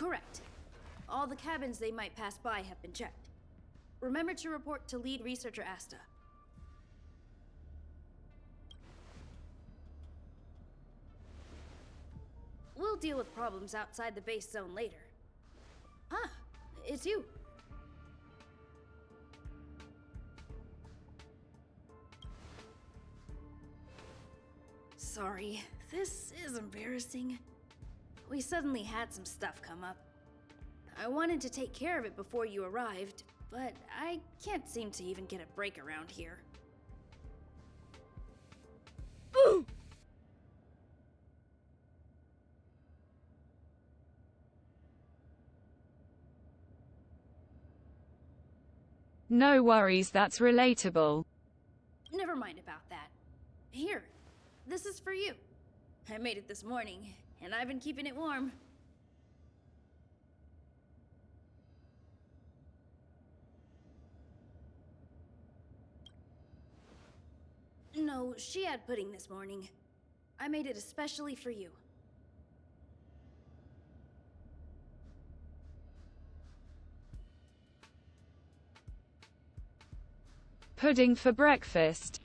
Correct. All the cabins they might pass by have been checked. Remember to report to lead researcher Asta. we'll deal with problems outside the base zone later. Ah, it's you. Sorry, this is embarrassing. We suddenly had some stuff come up. I wanted to take care of it before you arrived, but I can't seem to even get a break around here. Ooh! No worries, that's relatable. Never mind about that. Here, this is for you. I made it this morning, and I've been keeping it warm. No, she had pudding this morning. I made it especially for you. Pudding for breakfast.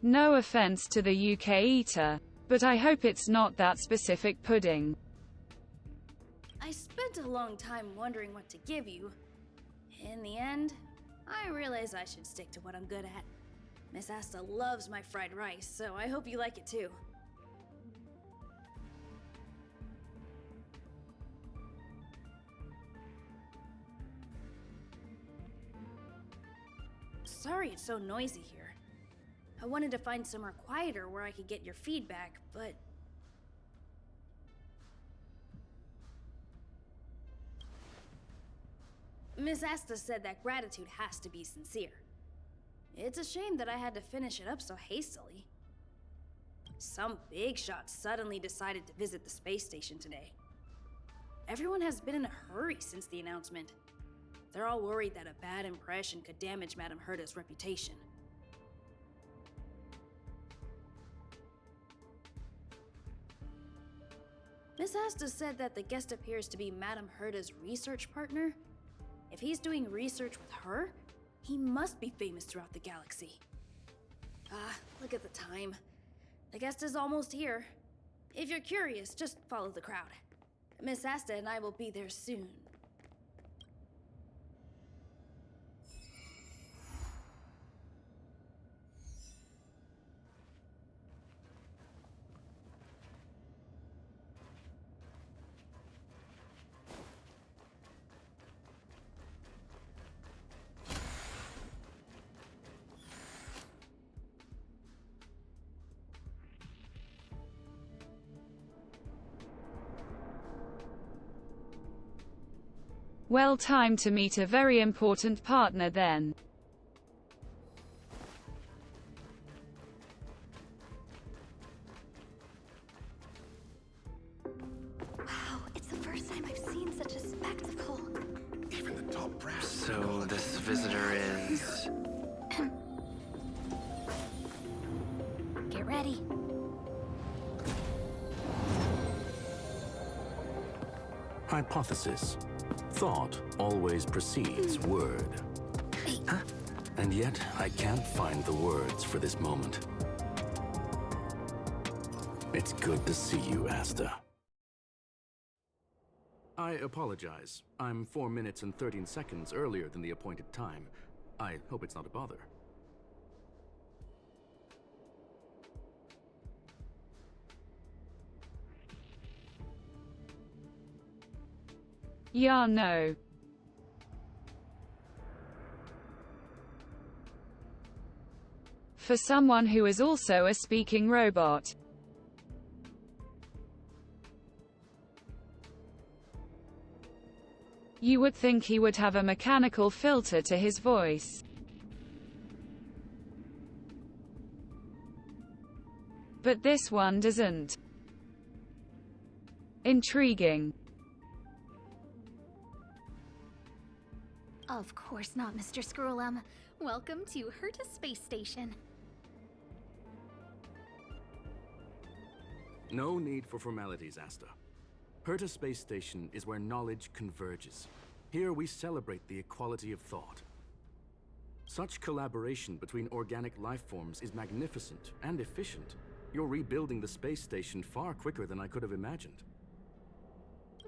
No offense to the UK eater, but I hope it's not that specific pudding. I spent a long time wondering what to give you. In the end, I realized I should stick to what I'm good at. Miss Asta loves my fried rice, so I hope you like it too. Sorry it's so noisy here. I wanted to find somewhere quieter where I could get your feedback, but... Miss Asta said that gratitude has to be sincere. It's a shame that I had to finish it up so hastily. Some big shot suddenly decided to visit the space station today. Everyone has been in a hurry since the announcement. They're all worried that a bad impression could damage Madame Herta's reputation. Miss Asta said that the guest appears to be Madame Herta's research partner. If he's doing research with her, he must be famous throughout the galaxy. Look at the time. The guest is almost here. If you're curious, just follow the crowd. Miss Asta and I will be there soon. Well, time to meet a very important partner then. Wow, it's the first time I've seen such a spectacle. Even the top brass. So this visitor is... Get ready. Hypothesis. Thought always precedes word. Huh? And yet, I can't find the words for this moment. It's good to see you, Asta. I apologize. I'm 4 minutes and 13 seconds earlier than the appointed time. I hope it's not a bother. Yeah, no. For someone who is also a speaking robot. You would think he would have a mechanical filter to his voice. But this one doesn't. Intriguing. Of course not, Mr. Scrollum. Welcome to Herta Space Station. No need for formalities, Asta. Herta Space Station is where knowledge converges. Here we celebrate the equality of thought. Such collaboration between organic life forms is magnificent and efficient. You're rebuilding the space station far quicker than I could have imagined.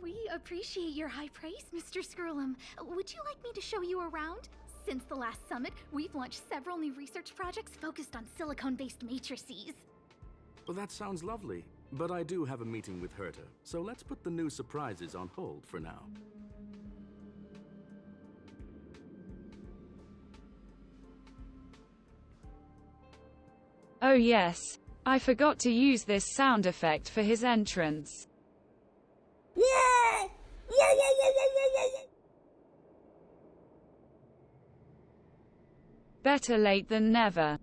We appreciate your high praise, Mr. Skrullum. Would you like me to show you around? Since the last summit, we've launched several new research projects focused on silicone-based matrices. Well, that sounds lovely, but I do have a meeting with Herta, so let's put the new surprises on hold for now. Oh yes, I forgot to use this sound effect for his entrance. Yeah! Yeah, yeah, yeah, yeah, yeah, yeah, yeah. Better late than never.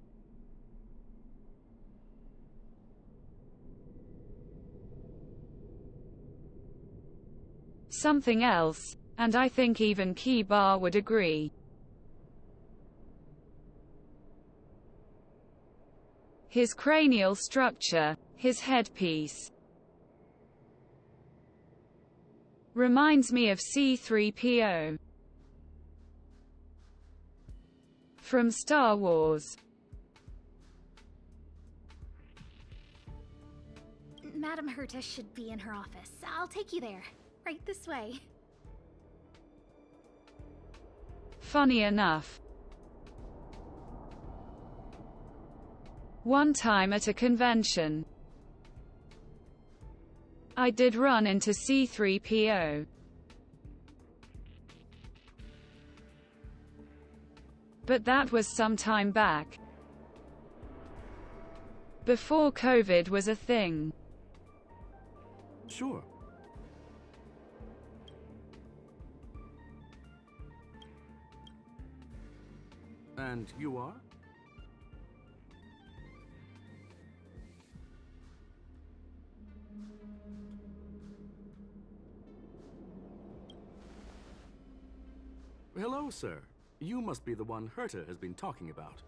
Something else, and I think even Keybar would agree. His cranial structure, his headpiece, reminds me of C-3PO from Star Wars. Madam Herta should be in her office. I'll take you there. Right this way. Funny enough, one time at a convention, I did run into C-3PO. But that was some time back. Before COVID was a thing. Sure. And you are? Hello, sir. You must be the one Herta has been talking about.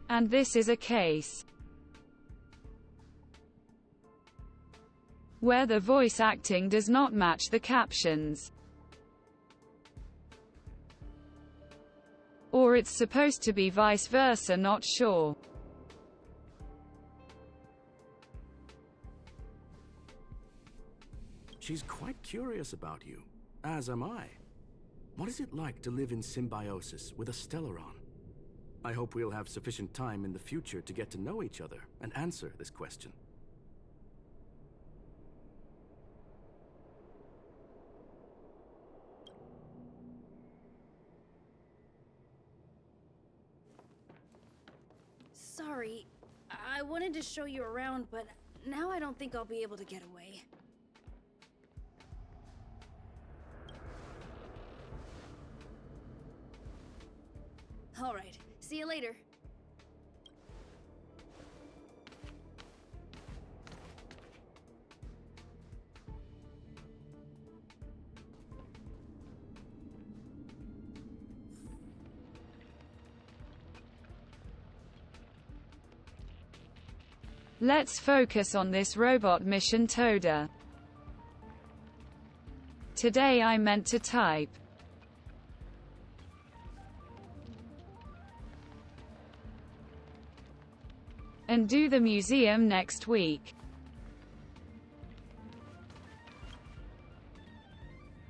And this is a case where the voice acting does not match the captions. Or it's supposed to be vice versa, not sure. She's quite curious about you, as am I. What is it like to live in symbiosis with a Stellaron? I hope we'll have sufficient time in the future to get to know each other and answer this question. Sorry, I wanted to show you around, but now I don't think I'll be able to get away. Alright, see you later. Let's focus on this robot mission, Toda. Today I meant to type and do the museum next week.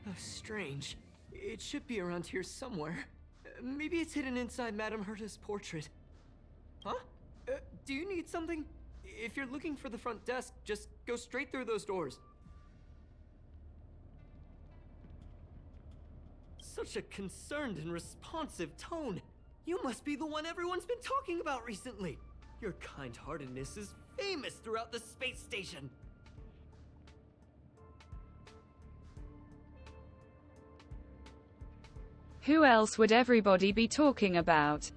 Oh, strange. It should be around here somewhere. Maybe it's hidden inside Madame Herta's portrait. Huh? Do you need something? If you're looking for the front desk, just go straight through those doors. Such a concerned and responsive tone. You must be the one everyone's been talking about recently. Your kind-heartedness is famous throughout the space station. Who else would everybody be talking about?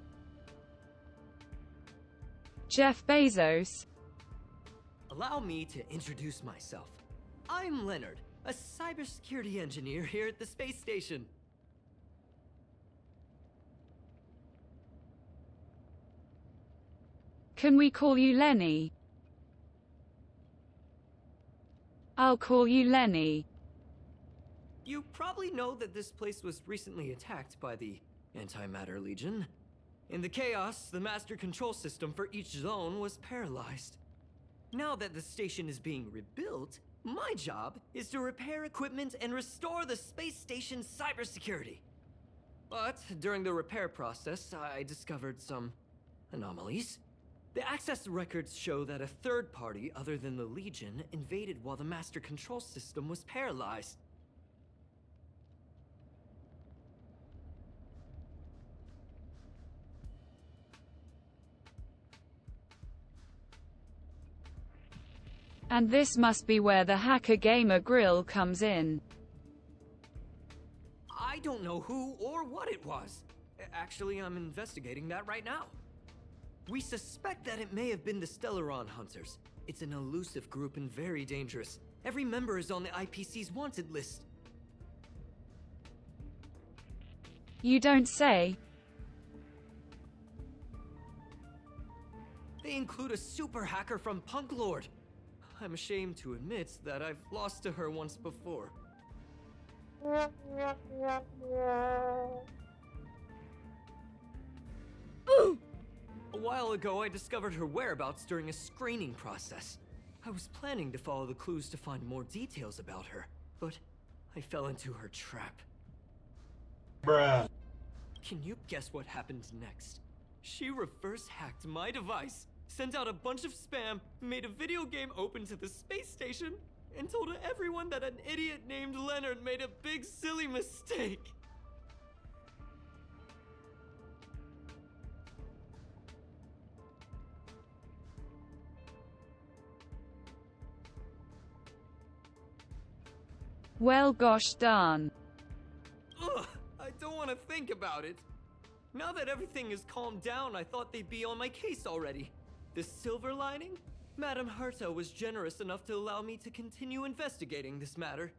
Jeff Bezos? Allow me to introduce myself. I'm Leonard, a cybersecurity engineer here at the space station. Can we call you Lenny? I'll call you Lenny. You probably know that this place was recently attacked by the Antimatter Legion. In the chaos, the master control system for each zone was paralyzed. Now that the station is being rebuilt, my job is to repair equipment and restore the space station's cybersecurity. But during the repair process, I discovered some anomalies. The access records show that a third party other than the Legion invaded while the master control system was paralyzed. And this must be where the Hacker Gamer Grill comes in. I don't know who or what it was. Actually, I'm investigating that right now. We suspect that it may have been the Stellaron Hunters. It's an elusive group and very dangerous. Every member is on the IPC's wanted list. You don't say. They include a super hacker from Punk Lord. I'm ashamed to admit that I've lost to her once before. A while ago, I discovered her whereabouts during a screening process. I was planning to follow the clues to find more details about her, but I fell into her trap. Bruh. Can you guess what happened next? She reverse hacked my device, sent out a bunch of spam, made a video game open to the space station, and told everyone that an idiot named Leonard made a big silly mistake. Well, gosh darn. Ugh, I don't want to think about it. Now that everything is calmed down, I thought they'd be on my case already. The silver lining? Madame Herta was generous enough to allow me to continue investigating this matter.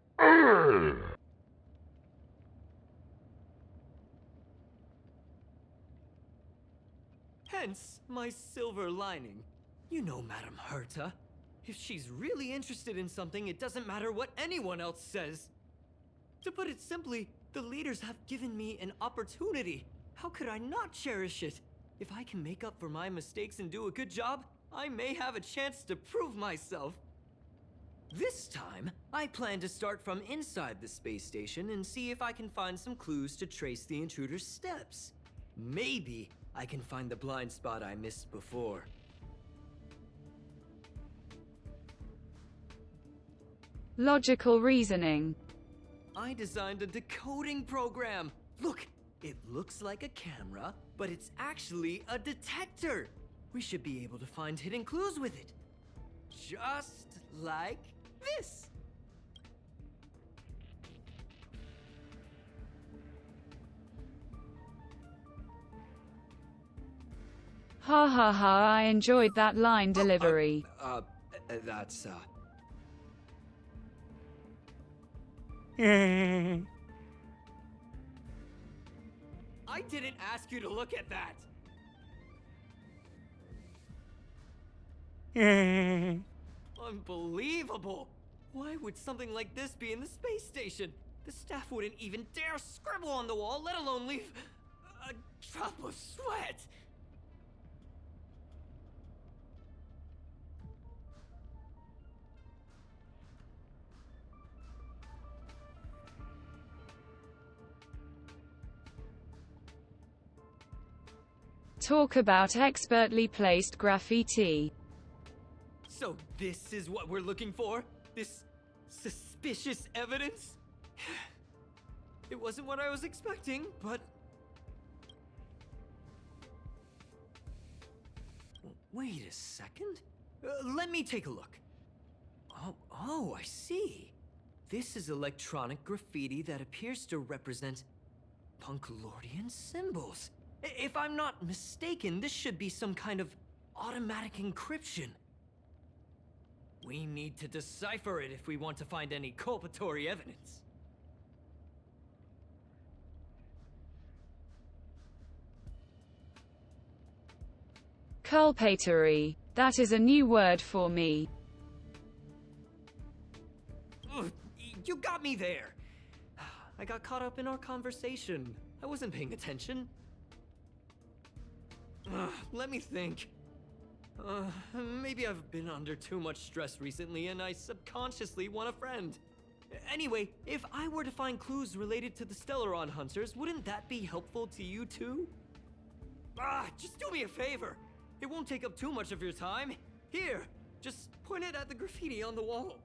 Hence, my silver lining. You know Madame Herta. If she's really interested in something, it doesn't matter what anyone else says. To put it simply, the leaders have given me an opportunity. How could I not cherish it? If I can make up for my mistakes and do a good job, I may have a chance to prove myself. This time, I plan to start from inside the space station and see if I can find some clues to trace the intruder's steps. Maybe I can find the blind spot I missed before. Logical reasoning. I designed a decoding program. Look, it looks like a camera, but it's actually a detector. We should be able to find hidden clues with it. Just like this. Ha ha ha, I enjoyed that line delivery. That's, I didn't ask you to look at that! Unbelievable! Why would something like this be in the space station? The staff wouldn't even dare scribble on the wall, let alone leave a drop of sweat! Talk about expertly placed graffiti. So this is what we're looking for? This suspicious evidence? It wasn't what I was expecting, but... Wait a second. Let me take a look. Oh, I see. This is electronic graffiti that appears to represent Punklordian symbols. If I'm not mistaken, this should be some kind of automatic encryption. We need to decipher it if we want to find any culpatory evidence. Inculpatory. That is a new word for me. Ugh, you got me there! I got caught up in our conversation. I wasn't paying attention. Let me think. Maybe I've been under too much stress recently and I subconsciously want a friend. Anyway, if I were to find clues related to the Stellaron Hunters, wouldn't that be helpful to you too? Just do me a favor. It won't take up too much of your time. Here, just point it at the graffiti on the wall.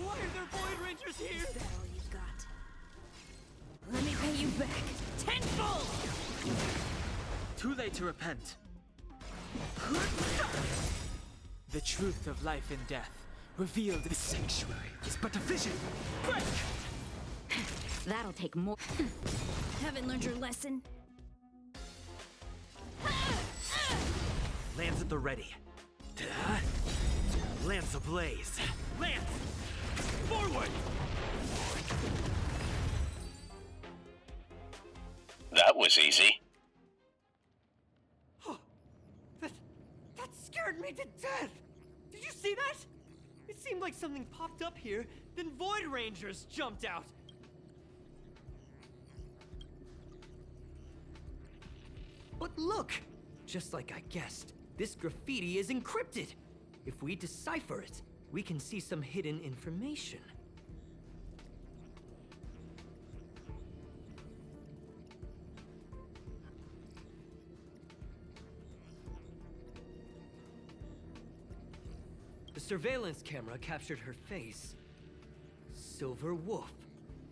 Why are there Void Rangers here? Is that all you've got? Let me pay you back tenfold! Too late to repent. The truth of life and death, revealed in the sanctuary, is but a vision. Break! That'll take more. Haven't learned your lesson? Lands at the ready. Lance ablaze. Lance! Forward! That was easy. That scared me to death! Did you see that? It seemed like something popped up here, then Void Rangers jumped out. But look! Just like I guessed, this graffiti is encrypted. If we decipher it, we can see some hidden information. The surveillance camera captured her face. Silver Wolf.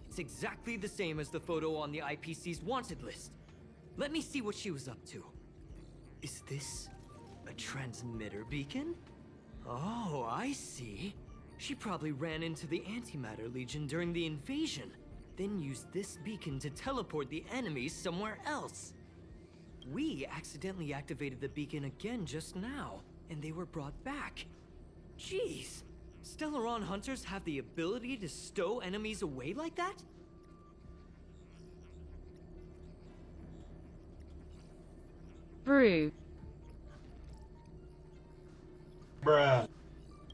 It's exactly the same as the photo on the IPC's wanted list. Let me see what she was up to. Is this a transmitter beacon? Oh, I see. She probably ran into the Antimatter Legion during the invasion, then used this beacon to teleport the enemies somewhere else. We accidentally activated the beacon again just now, and they were brought back. Jeez, Stellaron Hunters have the ability to stow enemies away like that? Brew. Bruh.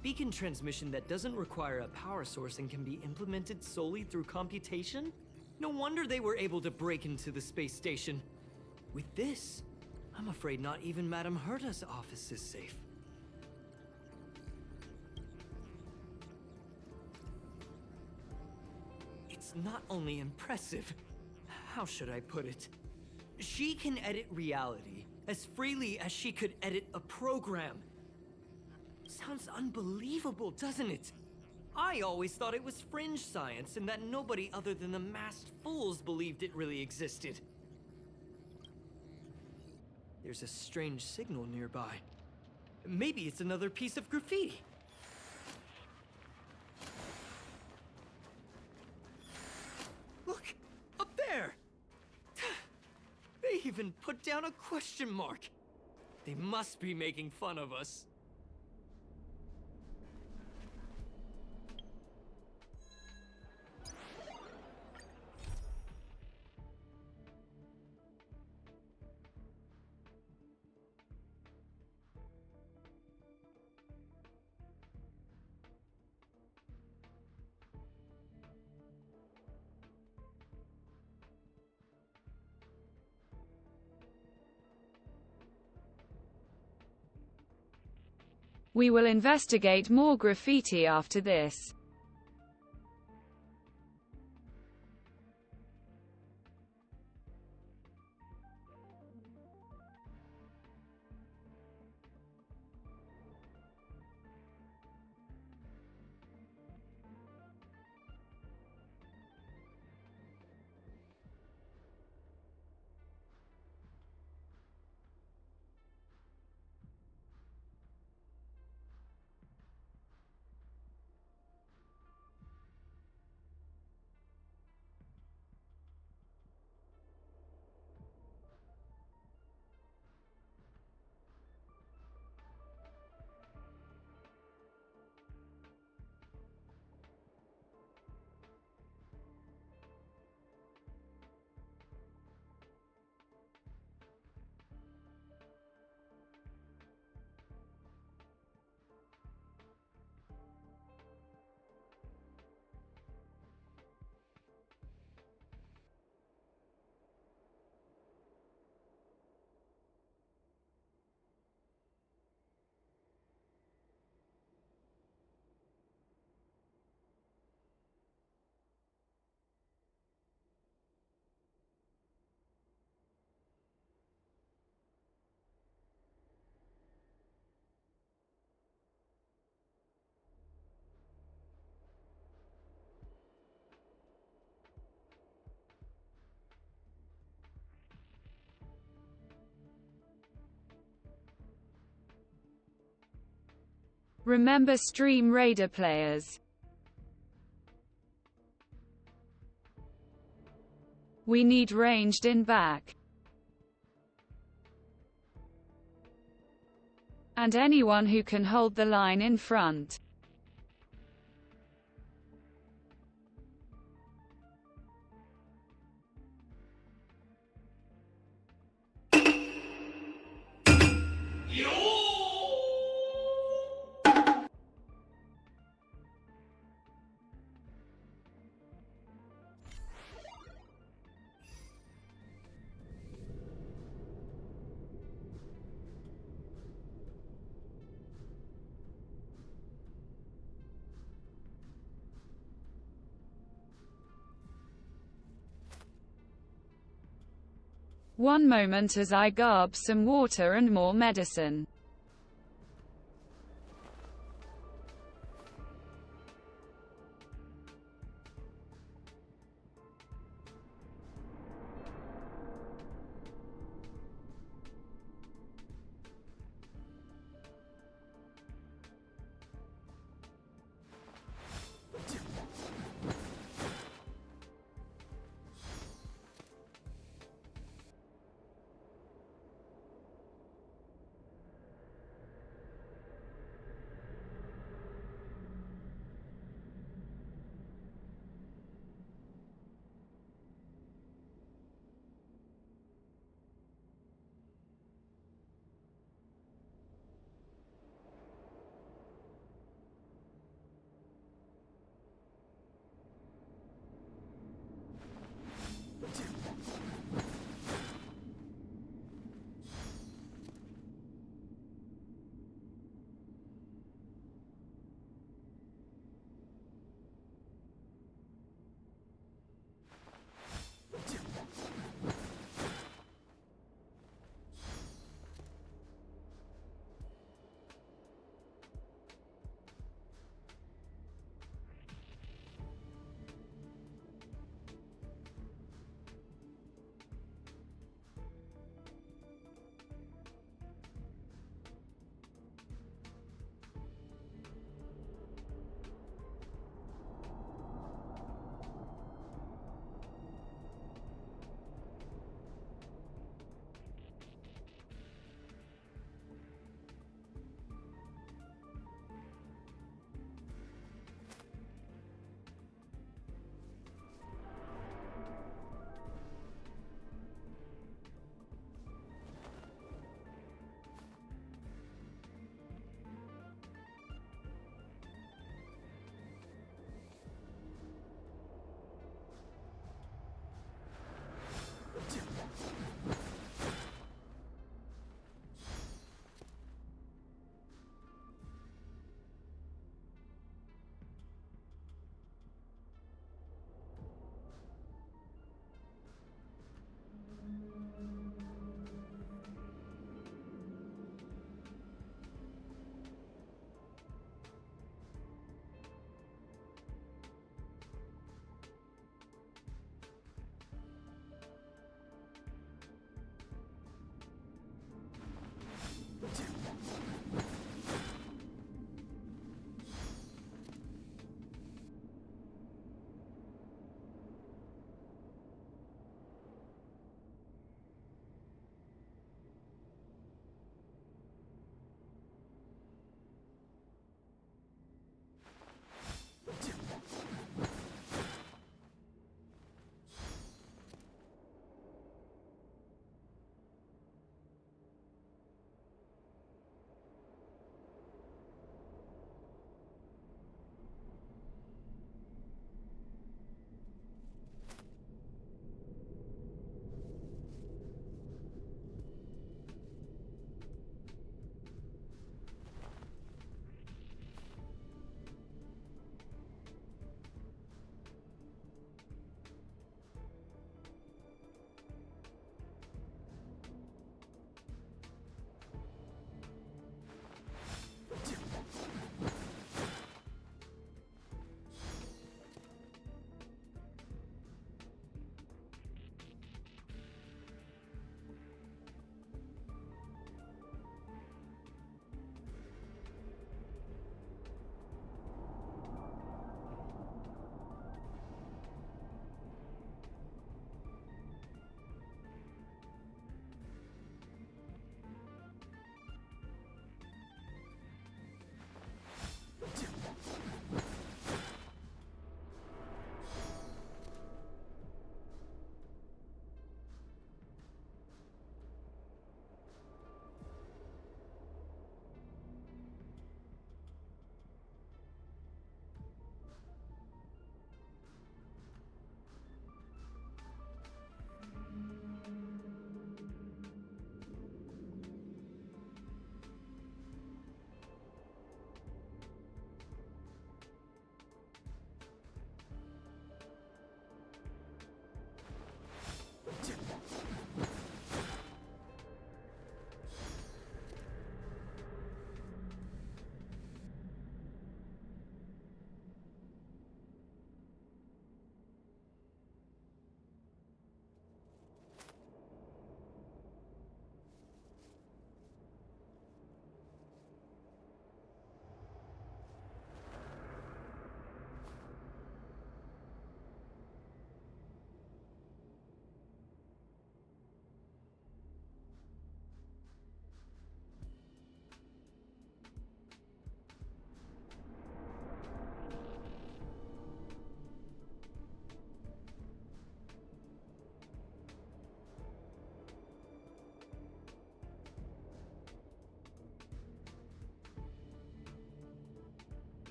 Beacon transmission that doesn't require a power source and can be implemented solely through computation? No wonder they were able to break into the space station. With this, I'm afraid not even Madame Herta's office is safe. It's not only impressive, how should I put it? She can edit reality as freely as she could edit a program. Sounds unbelievable, doesn't it? I always thought it was fringe science and that nobody other than the masked fools believed it really existed. There's a strange signal nearby. Maybe it's another piece of graffiti. Look, up there! They even put down a question mark. They must be making fun of us. We will investigate more graffiti after this. Remember Stream Raider players. We need ranged in back. And anyone who can hold the line in front. One moment as I garb some water and more medicine.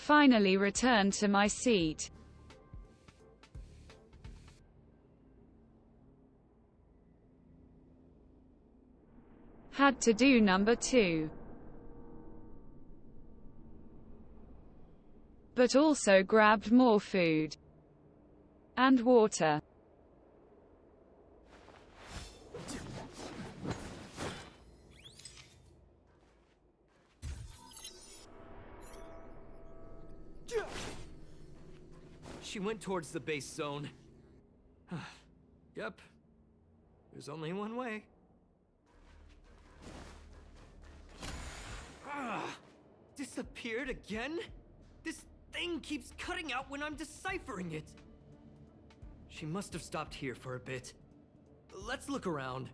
finally returned to my seat. Had to do number 2. But also grabbed more food. And water. She went towards the base zone. Yep. There's only one way. Disappeared again? This thing keeps cutting out when I'm deciphering it. She must have stopped here for a bit. Let's look around.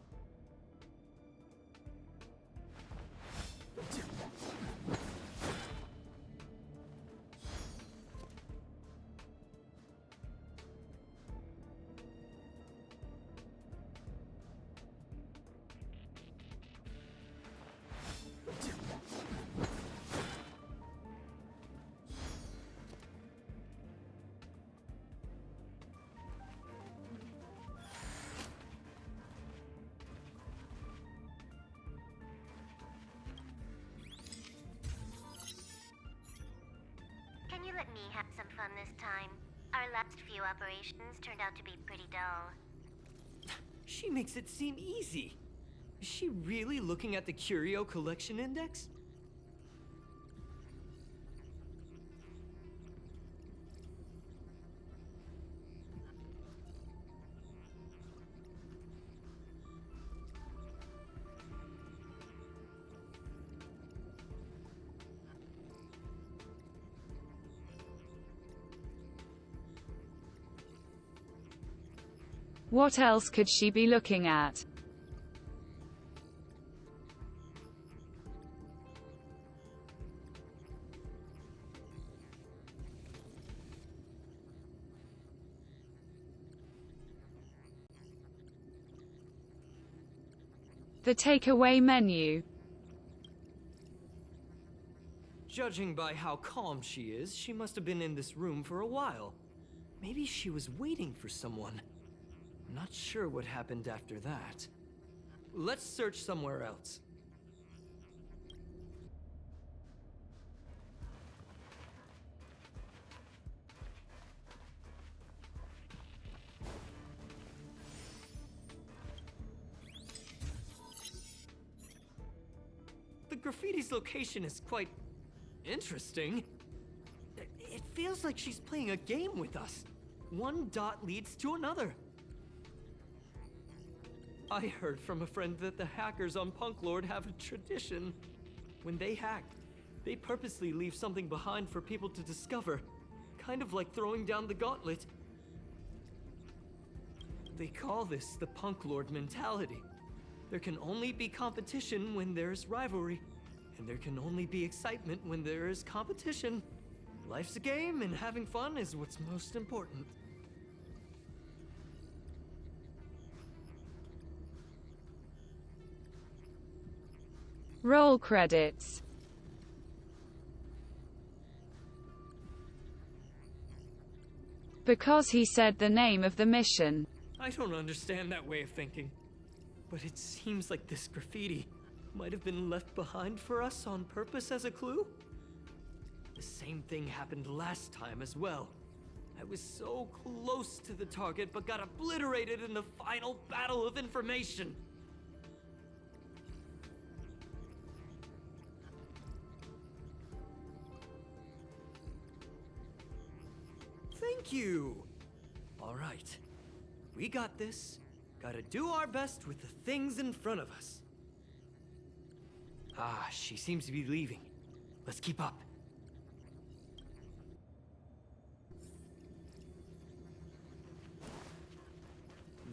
Can you let me have some fun this time? Our last few operations turned out to be pretty dull. She makes it seem easy. Is she really looking at the Curio Collection Index? What else could she be looking at? The takeaway menu. Judging by how calm she is, she must have been in this room for a while. Maybe she was waiting for someone. I'm not sure what happened after that. Let's search somewhere else. The graffiti's location is quite interesting. It feels like she's playing a game with us. One dot leads to another. I heard from a friend that the hackers on Punk Lord have a tradition. When they hack, they purposely leave something behind for people to discover. Kind of like throwing down the gauntlet. They call this the Punk Lord mentality. There can only be competition when there is rivalry. And there can only be excitement when there is competition. Life's a game, and having fun is what's most important. Roll credits. Because he said the name of the mission. I don't understand that way of thinking. But it seems like this graffiti might have been left behind for us on purpose as a clue? The same thing happened last time as well. I was so close to the target, but got obliterated in the final battle of information. Thank you! Alright. We got this. Gotta do our best with the things in front of us. Ah, she seems to be leaving. Let's keep up.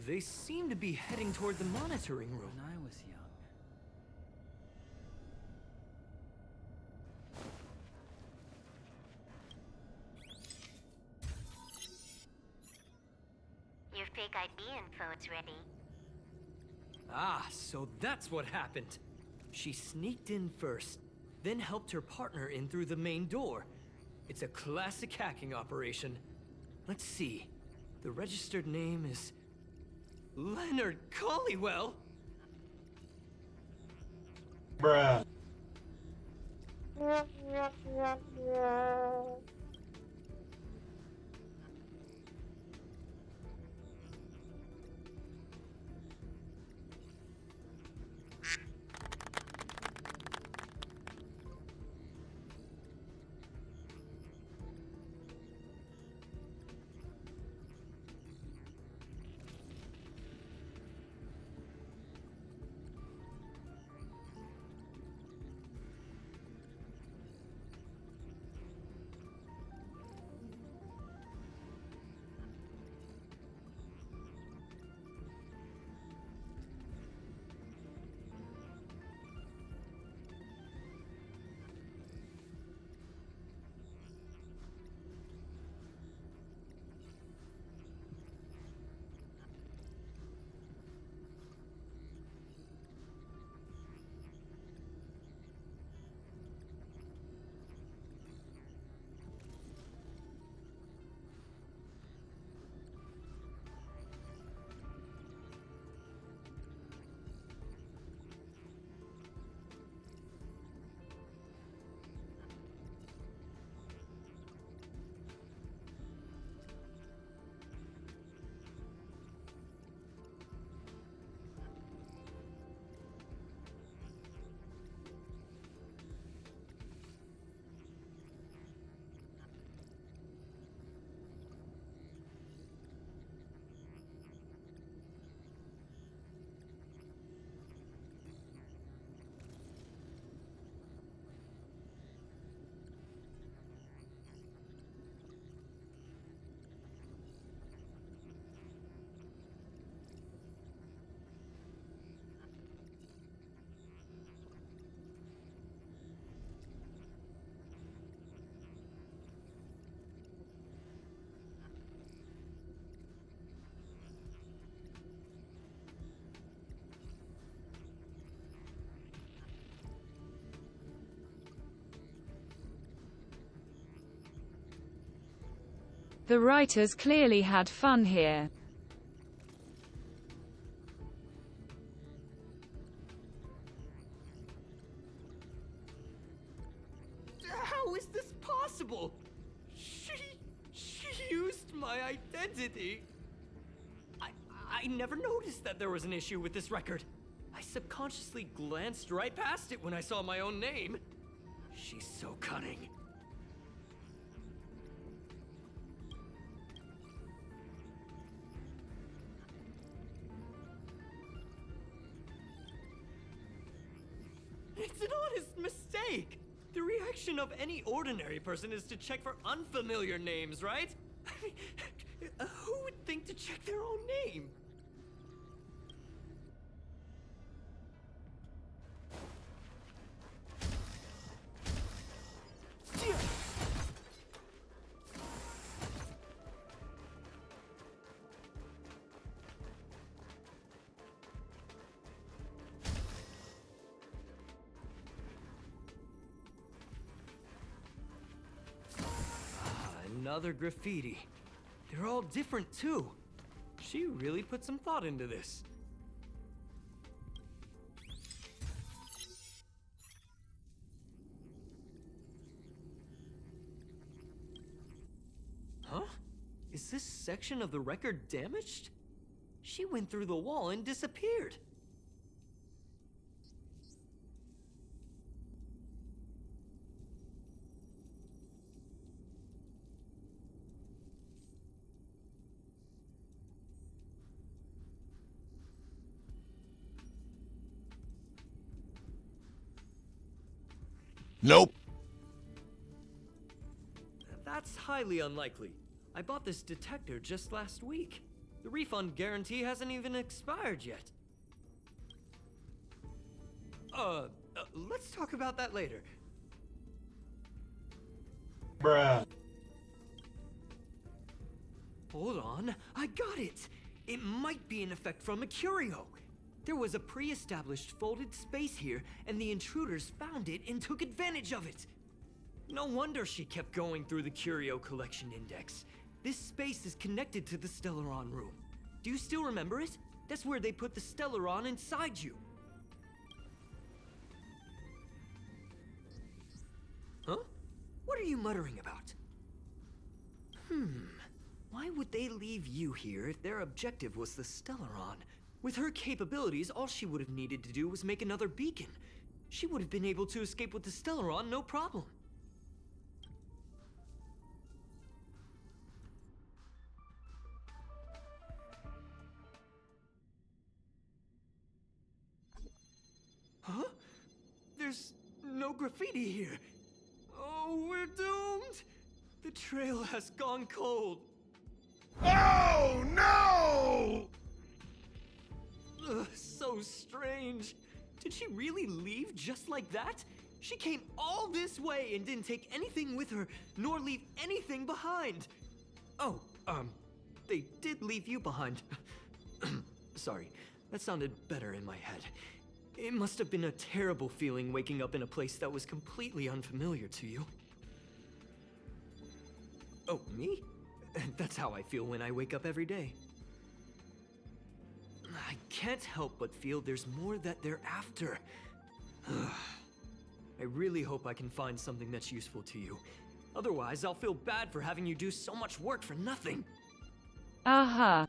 They seem to be heading toward the monitoring room. When I was young. Your fake ID info is ready. Ah, so that's what happened. She sneaked in first, then helped her partner in through the main door. It's a classic hacking operation. Let's see. The registered name is Leonard Collywell. Bruh. The writers clearly had fun here. How is this possible? She used my identity. I never noticed that there was an issue with this record. I subconsciously glanced right past it when I saw my own name. She's so cunning. It's an honest mistake! The reaction of any ordinary person is to check for unfamiliar names, right? I mean, who would think to check their own name? Another graffiti. They're all different too. She really put some thought into this. Huh? Is this section of the record damaged? She went through the wall and disappeared. Nope. That's highly unlikely. I bought this detector just last week. The refund guarantee hasn't even expired yet. Let's talk about that later. Bruh. Hold on, I got it! It might be an effect from a curio. There was a pre-established folded space here, and the intruders found it and took advantage of it. No wonder she kept going through the Curio Collection Index. This space is connected to the Stellaron room. Do you still remember it? That's where they put the Stellaron inside you. Huh? What are you muttering about? Why would they leave you here if their objective was the Stellaron? With her capabilities, all she would have needed to do was make another beacon. She would have been able to escape with the Stellaron, no problem. Huh? There's no graffiti here. Oh, we're doomed! The trail has gone cold. Oh, no! Ugh, so strange. Did she really leave just like that? She came all this way and didn't take anything with her, nor leave anything behind. Oh, they did leave you behind. Sorry, that sounded better in my head. It must have been a terrible feeling waking up in a place that was completely unfamiliar to you. Oh, me? That's how I feel when I wake up every day. I can't help but feel there's more that they're after. I really hope I can find something that's useful to you. Otherwise, I'll feel bad for having you do so much work for nothing. Aha.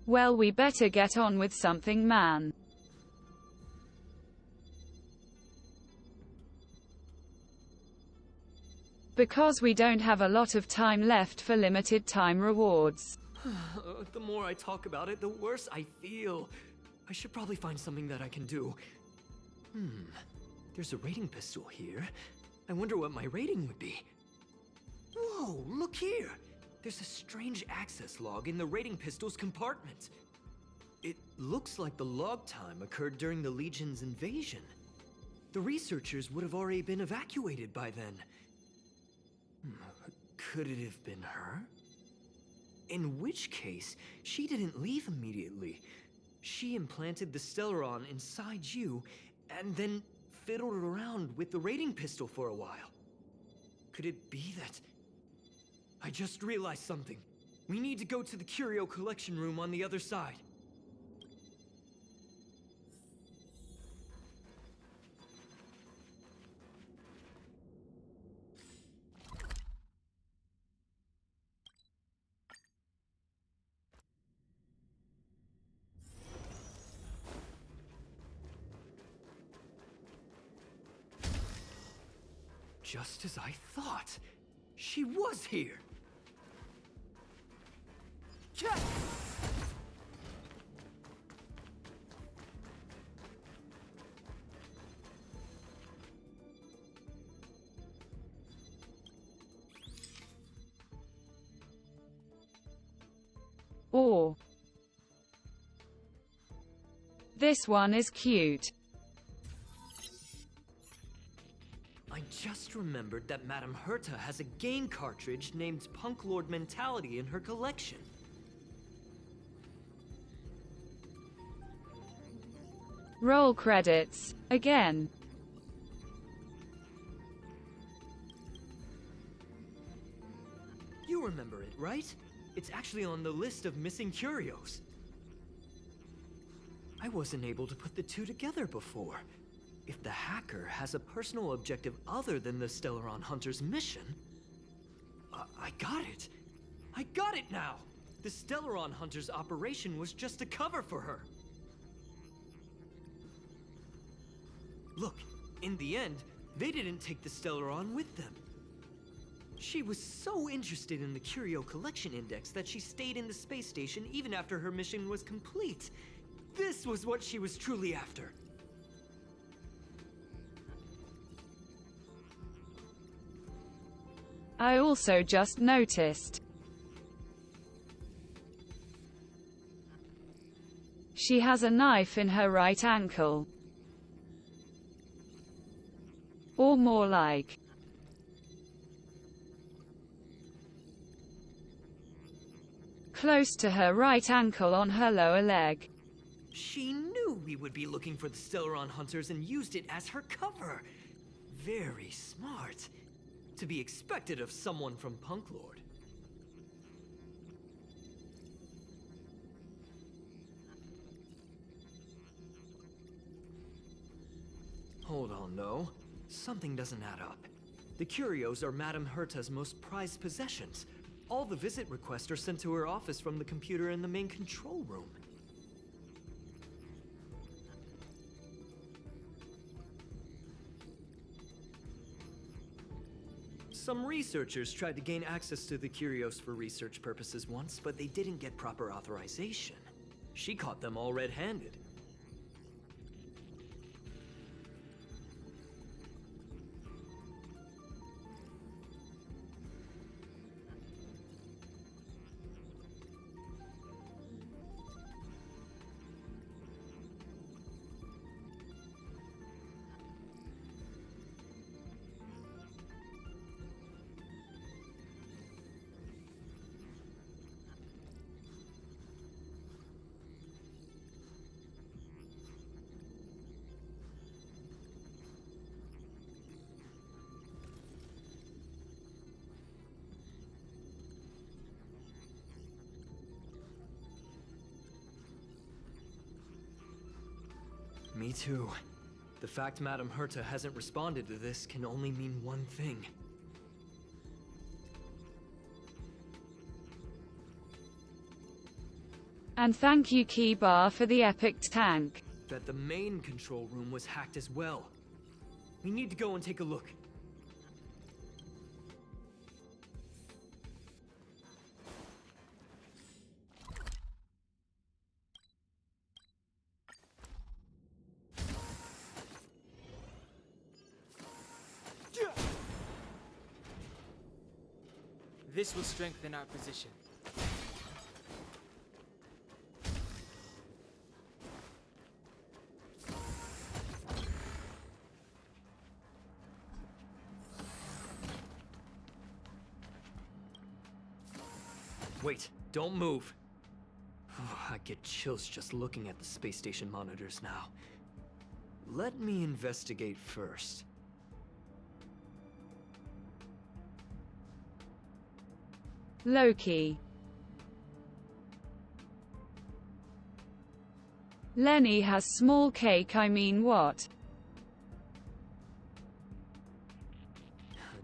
Well, we better get on with something, man. Because we don't have a lot of time left for limited time rewards. The more I talk about it, the worse I feel. I should probably find something that I can do. There's a rating pistol here. I wonder what my rating would be. Whoa, look here! There's a strange access log in the rating pistol's compartment. It looks like the log time occurred during the Legion's invasion. The researchers would have already been evacuated by then. Could it have been her? In which case, she didn't leave immediately. She implanted the Stellaron inside you, and then fiddled around with the rating pistol for a while. Could it be that... I just realized something. We need to go to the Curio Collection Room on the other side. Just as I thought. She was here. Check! Or this one is cute. I just remembered that Madame Herta has a game cartridge named Punk Lord Mentality in her collection. Roll credits. Again. You remember it, right? It's actually on the list of missing curios. I wasn't able to put the two together before. If the hacker has a personal objective other than the Stellaron Hunter's mission... I got it! I got it now! The Stellaron Hunter's operation was just a cover for her. Look, in the end, they didn't take the Stellaron with them. She was so interested in the Curio Collection Index that she stayed in the space station even after her mission was complete. This was what she was truly after. I also just noticed. She has a knife in her right ankle. Or more like... close to her right ankle on her lower leg. She knew we would be looking for the Stellaron hunters and used it as her cover. Very smart. To be expected of someone from Punklord. Hold on, though. Something doesn't add up. The curios are Madame Herta's most prized possessions. All the visit requests are sent to her office from the computer in the main control room. Some researchers tried to gain access to the curios for research purposes once, but they didn't get proper authorization. She caught them all red-handed. Me too. The fact Madame Herta hasn't responded to this can only mean one thing. And thank you, Keybar, for the epic tank. That the main control room was hacked as well. We need to go and take a look. This will strengthen our position. Wait, don't move. I get chills just looking at the space station monitors now. Let me investigate first. Loki. Lenny has small cake, I mean what?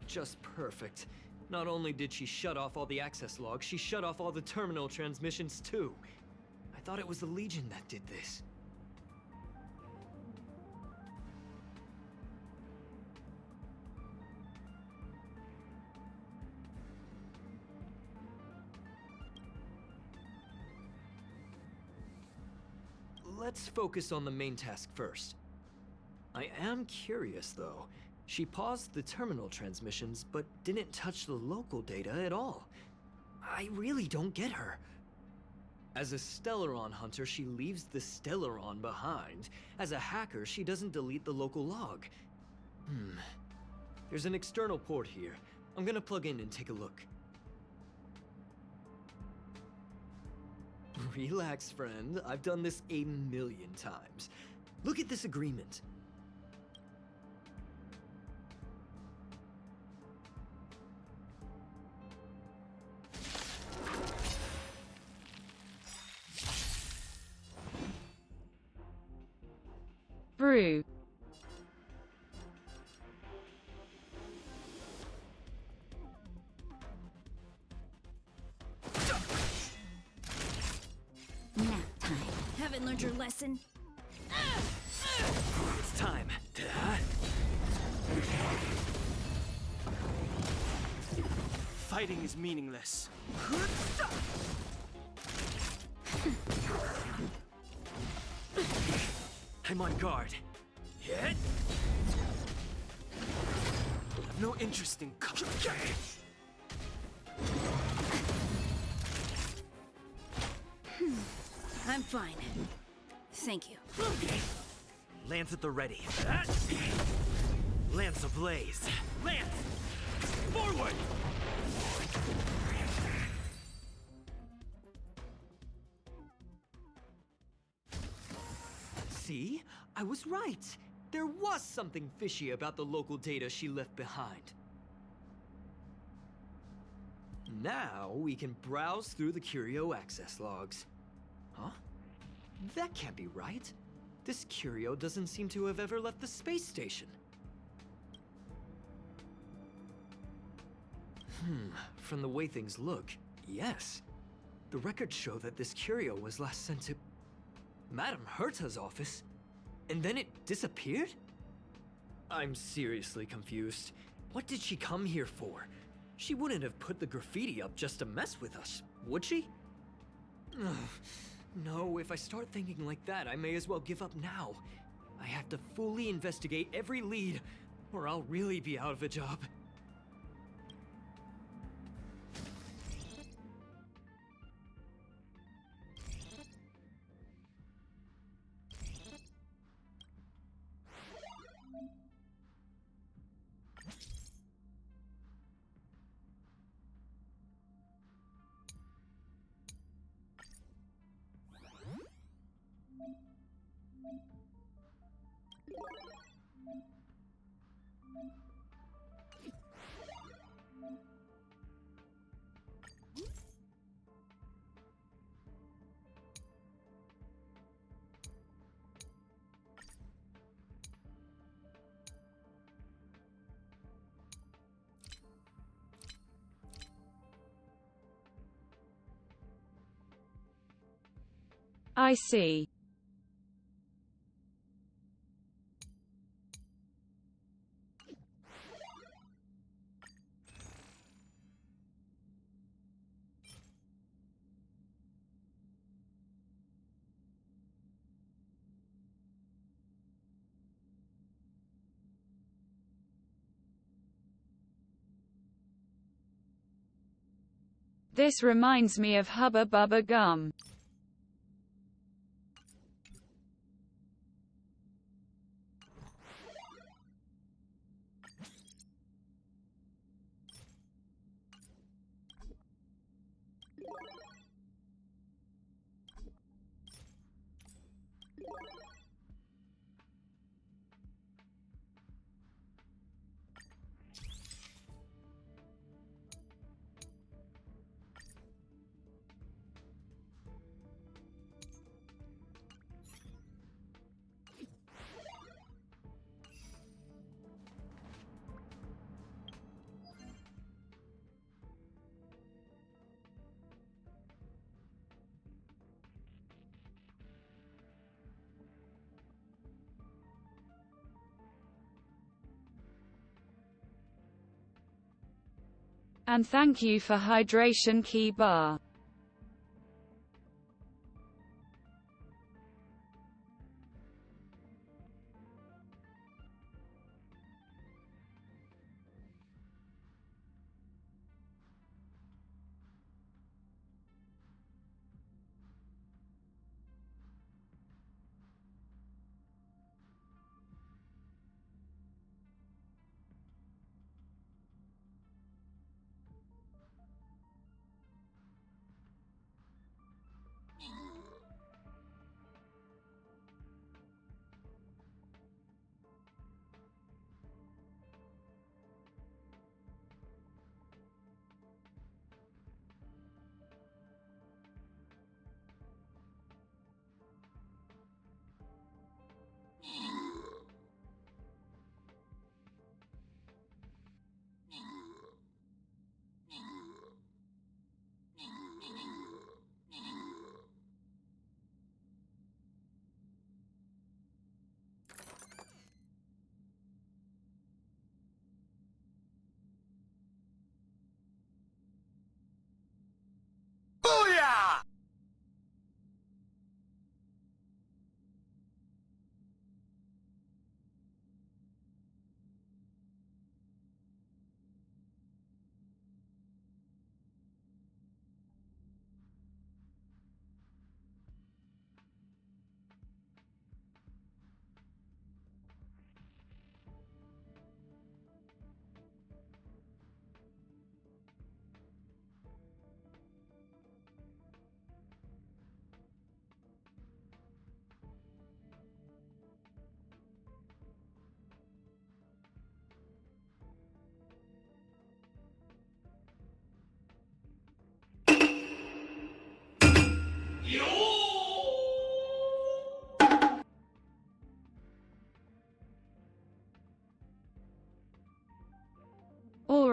Just perfect. Not only did she shut off all the access logs, she shut off all the terminal transmissions too. I thought it was the Legion that did this. Let's focus on the main task first. I am curious, though. She paused the terminal transmissions, but didn't touch the local data at all. I really don't get her. As a Stellaron hunter, she leaves the Stellaron behind. As a hacker, she doesn't delete the local log. There's an external port here. I'm gonna plug in and take a look. Relax, friend. I've done this 1,000,000 times. Look at this agreement. Brew. Nap time. Haven't learned your lesson? It's time. Fighting is meaningless. I'm on guard. Hit. I've no interest in I'm fine. Thank you. Lance at the ready. Lance ablaze. Lance! Forward! See? I was right. There was something fishy about the local data she left behind. Now we can browse through the Curio access logs. Huh? That can't be right. This Curio doesn't seem to have ever left the space station. From the way things look, yes. The records show that this Curio was last sent to Madame Herta's office, and then it disappeared? I'm seriously confused. What did she come here for? She wouldn't have put the graffiti up just to mess with us, would she? No, if I start thinking like that, I may as well give up now. I have to fully investigate every lead, or I'll really be out of a job. I see. This reminds me of Hubba Bubba Gum. And thank you for hydration key bar.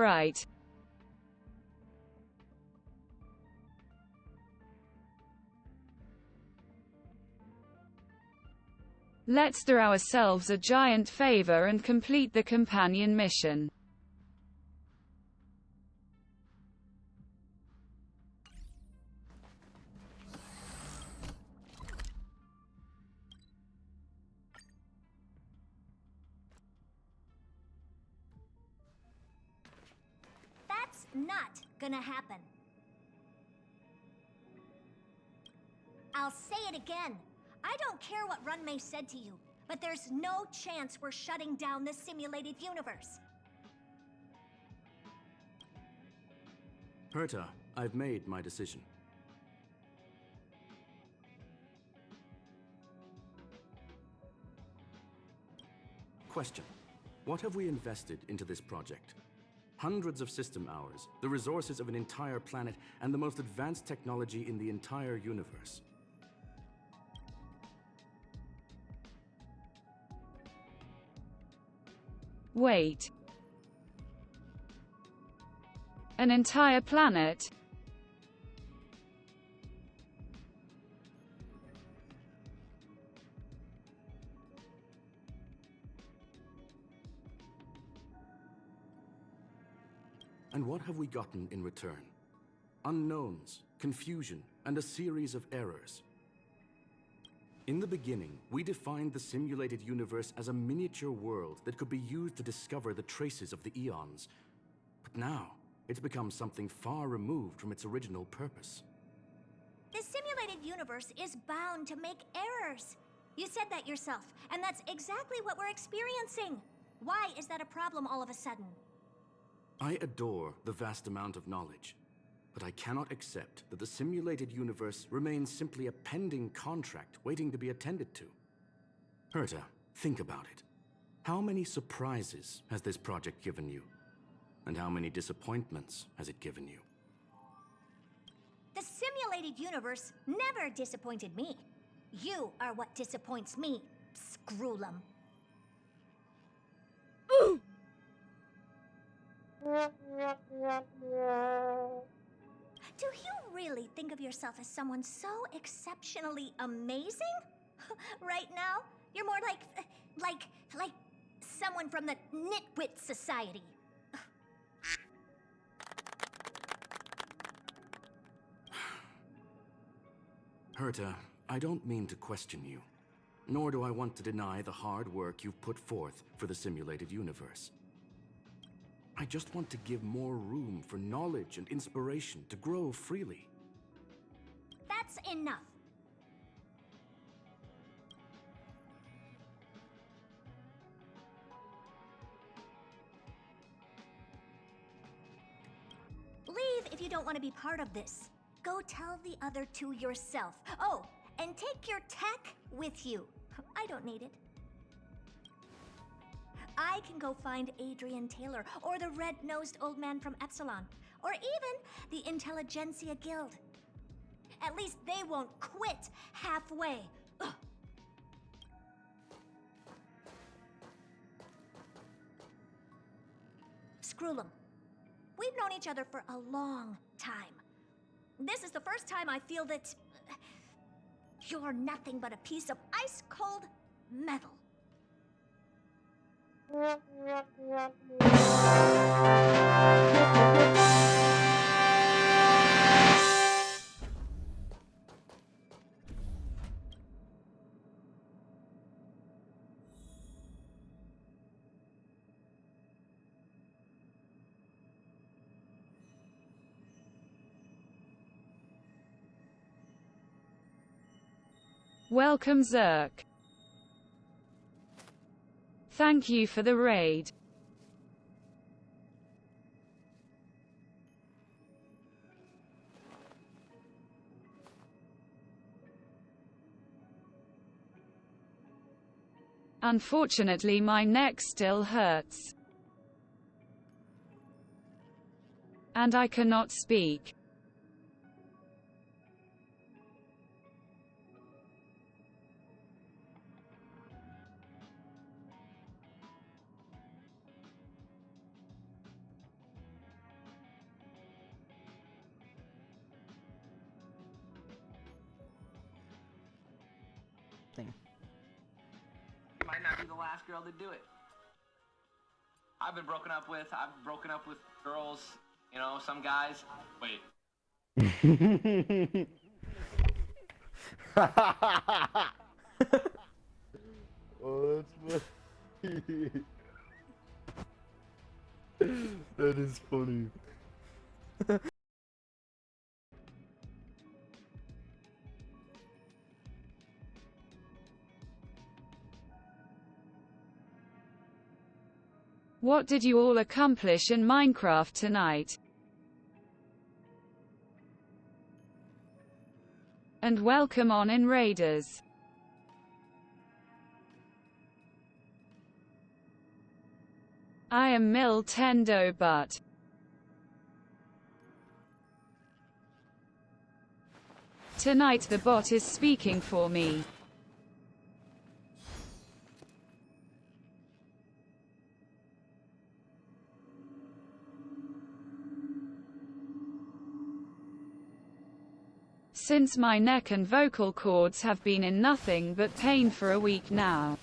right. Let's do ourselves a giant favor and complete the companion mission. That's not gonna happen. I'll say it again. I don't care what Runmei said to you, but there's no chance we're shutting down the simulated universe. Herta, I've made my decision. Question. What have we invested into this project? Hundreds of system hours, the resources of an entire planet, and the most advanced technology in the entire universe. Wait. An entire planet? And what have we gotten in return? Unknowns, confusion, and a series of errors. In the beginning, we defined the simulated universe as a miniature world that could be used to discover the traces of the eons. But now, it's become something far removed from its original purpose. The simulated universe is bound to make errors. You said that yourself, and that's exactly what we're experiencing. Why is that a problem all of a sudden? I adore the vast amount of knowledge, but I cannot accept that the simulated universe remains simply a pending contract waiting to be attended to. Herta, think about it. How many surprises has this project given you? And how many disappointments has it given you? The simulated universe never disappointed me. You are what disappoints me, Scroolum. Ooh! Do you really think of yourself as someone so exceptionally amazing? Right now, you're more like someone from the Nitwit Society. Herta, I don't mean to question you, nor do I want to deny the hard work you've put forth for the simulated universe. I just want to give more room for knowledge and inspiration to grow freely. That's enough. Leave if you don't want to be part of this. Go tell the other two yourself. Oh, and take your tech with you. I don't need it. I can go find Adrian Taylor, or the red-nosed old man from Epsilon, or even the Intelligentsia Guild. At least they won't quit halfway. Ugh. Scroolum, we've known each other for a long time. This is the first time I feel that you're nothing but a piece of ice-cold metal. Welcome, Zerk. Thank you for the raid. Unfortunately, my neck still hurts. And I cannot speak. last girl to do it. I've broken up with girls, you know, some guys. Wait. Oh, that's funny. That is funny. What did you all accomplish in Minecraft tonight? And welcome on in Raiders. I am Nintendo, but tonight the bot is speaking for me. Since my neck and vocal cords have been in nothing but pain for a week now.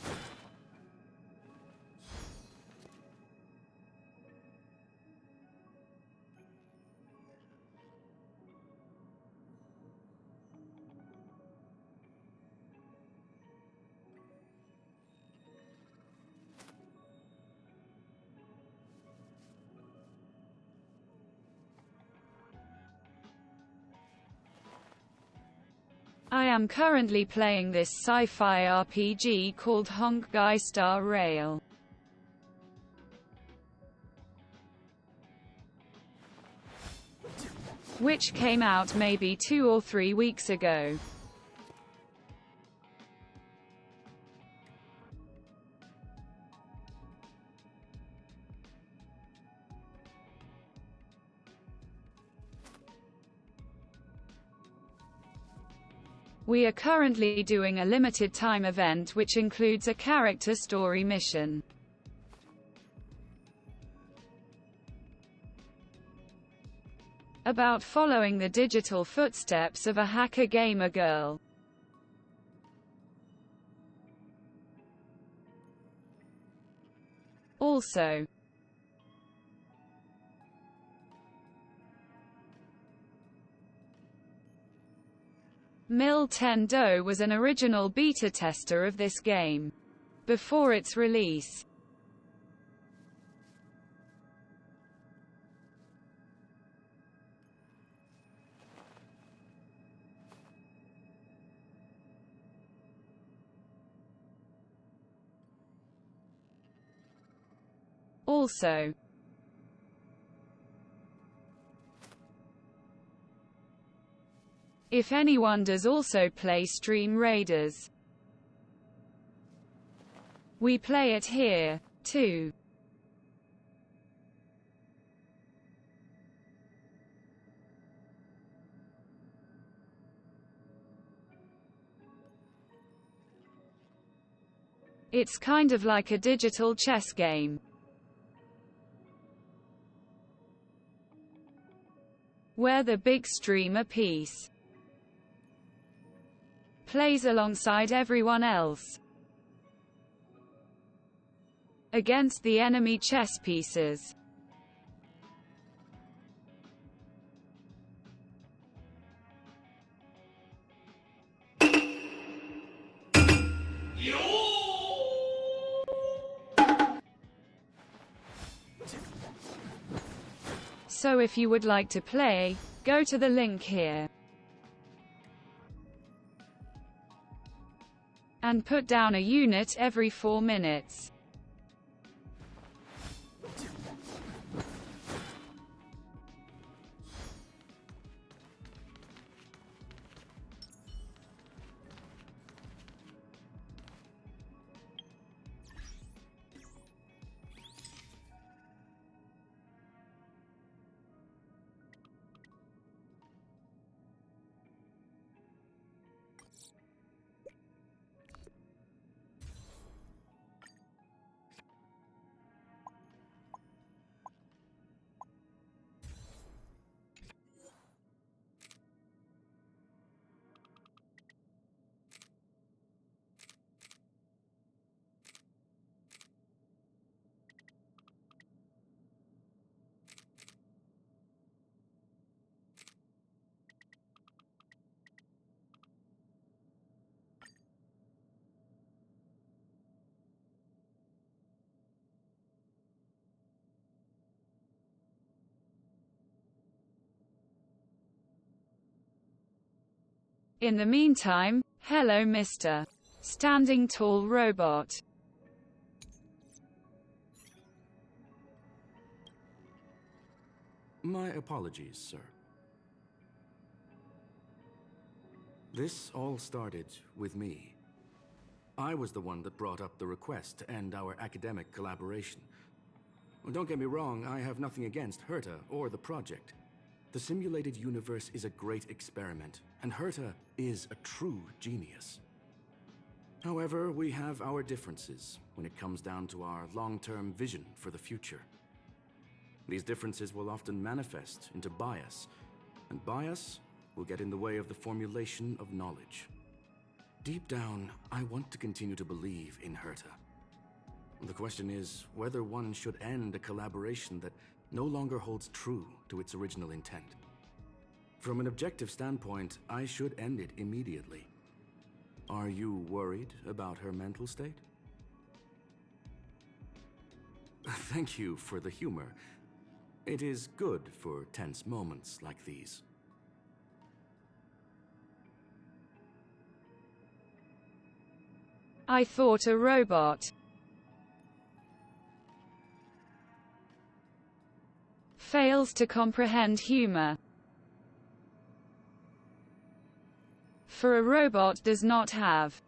I am currently playing this sci-fi RPG called Honkai Star Rail, which came out maybe 2 or 3 weeks ago. We are currently doing a limited time event which includes a character story mission. About following the digital footsteps of a hacker gamer girl. Also, Nintendo was an original beta tester of this game before its release. Also, if anyone does also play Stream Raiders, we play it here, too. It's kind of like a digital chess game, where the big streamer piece plays alongside everyone else against the enemy chess pieces. So if you would like to play, go to the link here and put down a unit every 4 minutes. In the meantime, hello Mr. Standing Tall Robot. My apologies, sir. This all started with me. I was the one that brought up the request to end our academic collaboration. Don't get me wrong, I have nothing against Herta or the project. The simulated universe is a great experiment, and Herta is a true genius. However, we have our differences when it comes down to our long-term vision for the future. These differences will often manifest into bias, and bias will get in the way of the formulation of knowledge. Deep down, I want to continue to believe in Herta. The question is whether one should end a collaboration that no longer holds true to its original intent. From an objective standpoint, I should end it immediately. Are you worried about her mental state? Thank you for the humor. It is good for tense moments like these. I thought a robot fails to comprehend humor. For a robot does not have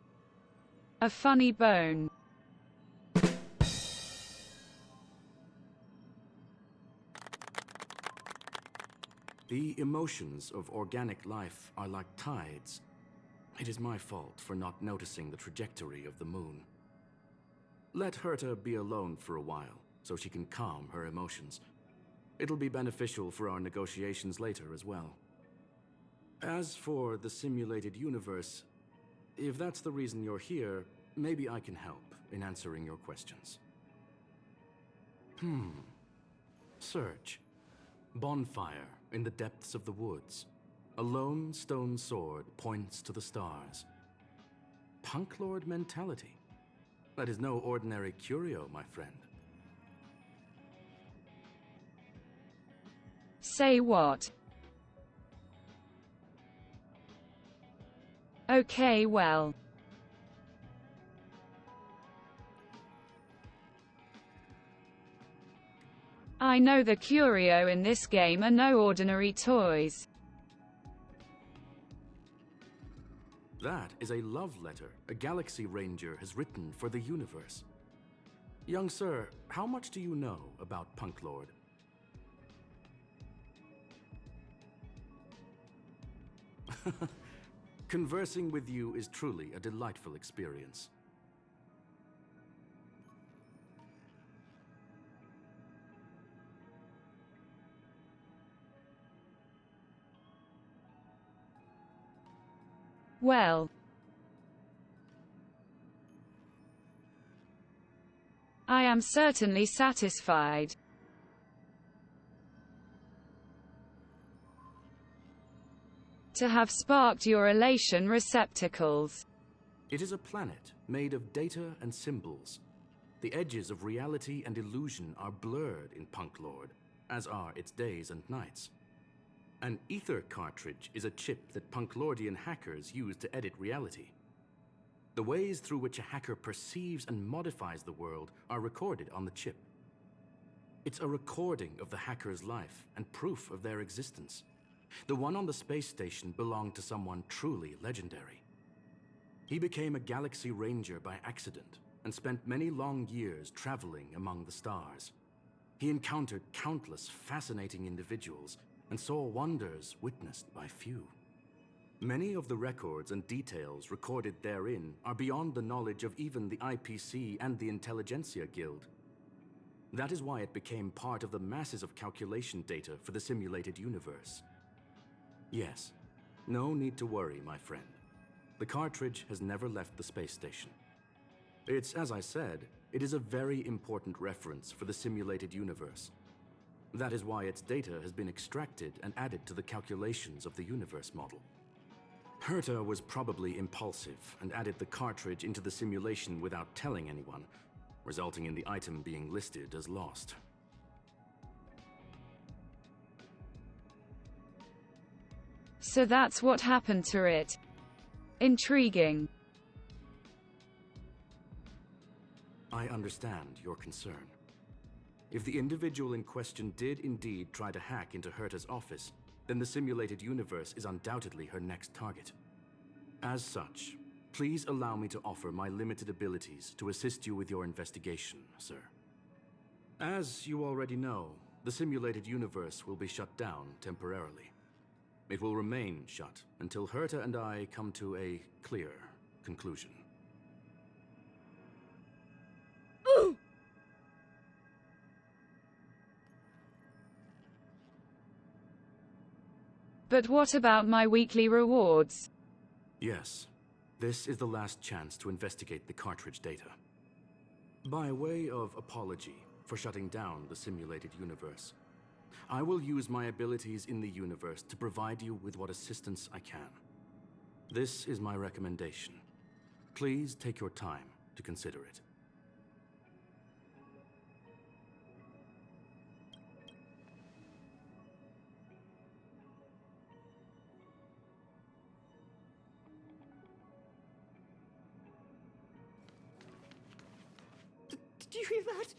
a funny bone. The emotions of organic life are like tides. It is my fault for not noticing the trajectory of the moon. Let Herta be alone for a while, so she can calm her emotions. It'll be beneficial for our negotiations later as well. As for the simulated universe, if that's the reason you're here, maybe I can help in answering your questions. Search. Bonfire in the depths of the woods. A lone stone sword points to the stars. Punk Lord mentality. That is no ordinary curio, my friend. Say what? Okay, well. I know the curio in this game are no ordinary toys. That is a love letter a Galaxy Ranger has written for the universe. Young sir, how much do you know about Punk Lord? Conversing with you is truly a delightful experience. Well, I am certainly satisfied. To have sparked your elation receptacles. It is a planet made of data and symbols. The edges of reality and illusion are blurred in Punk Lord, as are its days and nights. An ether cartridge is a chip that Punklordian hackers use to edit reality. The ways through which a hacker perceives and modifies the world are recorded on the chip. It's a recording of the hacker's life and proof of their existence. The one on the space station belonged to someone truly legendary. He became a Galaxy Ranger by accident and spent many long years traveling among the stars. He encountered countless fascinating individuals and saw wonders witnessed by few. Many of the records and details recorded therein are beyond the knowledge of even the IPC and the Intelligentsia Guild. That is why it became part of the masses of calculation data for the simulated universe. Yes, no need to worry, my friend. The cartridge has never left the space station. It's, as I said, it is a very important reference for the simulated universe. That is why its data has been extracted and added to the calculations of the universe model. Herta was probably impulsive and added the cartridge into the simulation without telling anyone, resulting in the item being listed as lost. So that's what happened to it. Intriguing. I understand your concern. If the individual in question did indeed try to hack into Herta's office, then the simulated universe is undoubtedly her next target. As such, please allow me to offer my limited abilities to assist you with your investigation, sir. As you already know, the simulated universe will be shut down temporarily. It will remain shut until Herta and I come to a clear conclusion. But what about my weekly rewards? Yes, this is the last chance to investigate the cartridge data. By way of apology for shutting down the simulated universe, I will use my abilities in the universe to provide you with what assistance I can. This is my recommendation. Please take your time to consider it. Did you hear that?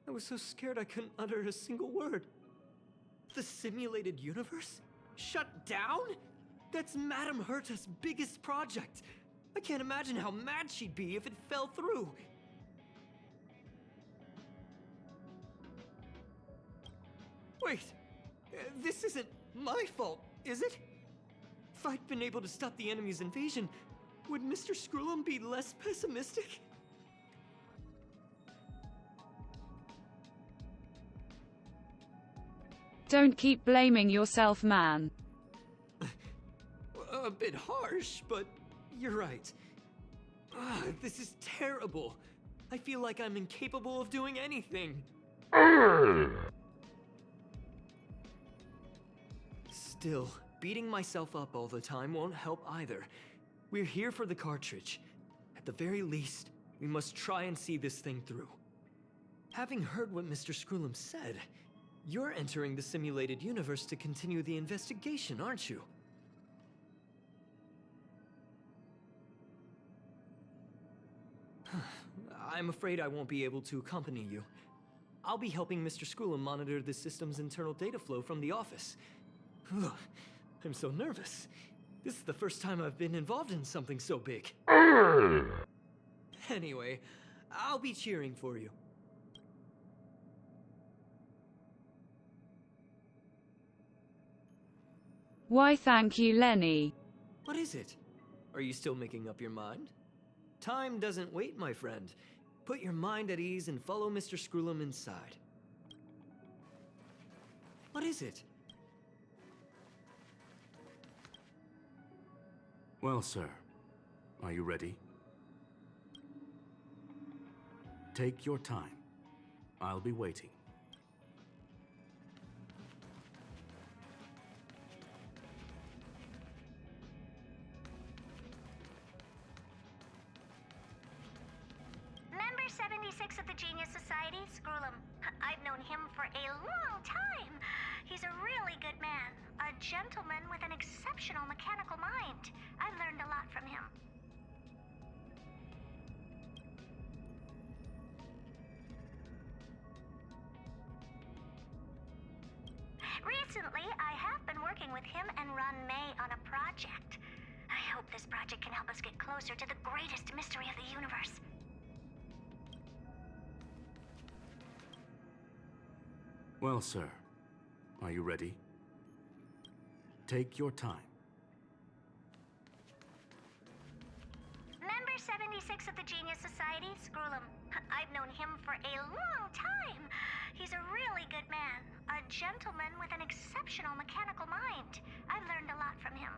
I was so scared I couldn't utter a single word. The simulated universe? Shut down? That's Madame Herta's biggest project. I can't imagine how mad she'd be if it fell through. Wait, this isn't my fault, is it? If I'd been able to stop the enemy's invasion, would Mr. Screw'em be less pessimistic? Don't keep blaming yourself, man. A bit harsh, but you're right. This is terrible. I feel like I'm incapable of doing anything. Still, beating myself up all the time won't help either. We're here for the cartridge. At the very least, we must try and see this thing through. Having heard what Mr. Screw'em said, you're entering the simulated universe to continue the investigation, aren't you? I'm afraid I won't be able to accompany you. I'll be helping Mr. Screw'em monitor the system's internal data flow from the office. I'm so nervous. This is the first time I've been involved in something so big. Anyway, I'll be cheering for you. Why, thank you, Lenny. What is it? Are you still making up your mind? Time doesn't wait, my friend. Put your mind at ease and follow Mr. Screw'em inside. What is it? Well, sir, are you ready? Take your time. I'll be waiting. Member 76 of the Genius Society, Screw'em. I've known him for a long time. He's a really good man, a gentleman with an exceptional mechanical mind. I've learned a lot from him. Recently, I have been working with him and Ron May on a project. I hope this project can help us get closer to the greatest mystery of the universe. Well, sir, are you ready? Take your time. Member 76 of the Genius Society, Screw'em. I've known him for a long time. He's a really good man, a gentleman with an exceptional mechanical mind. I've learned a lot from him.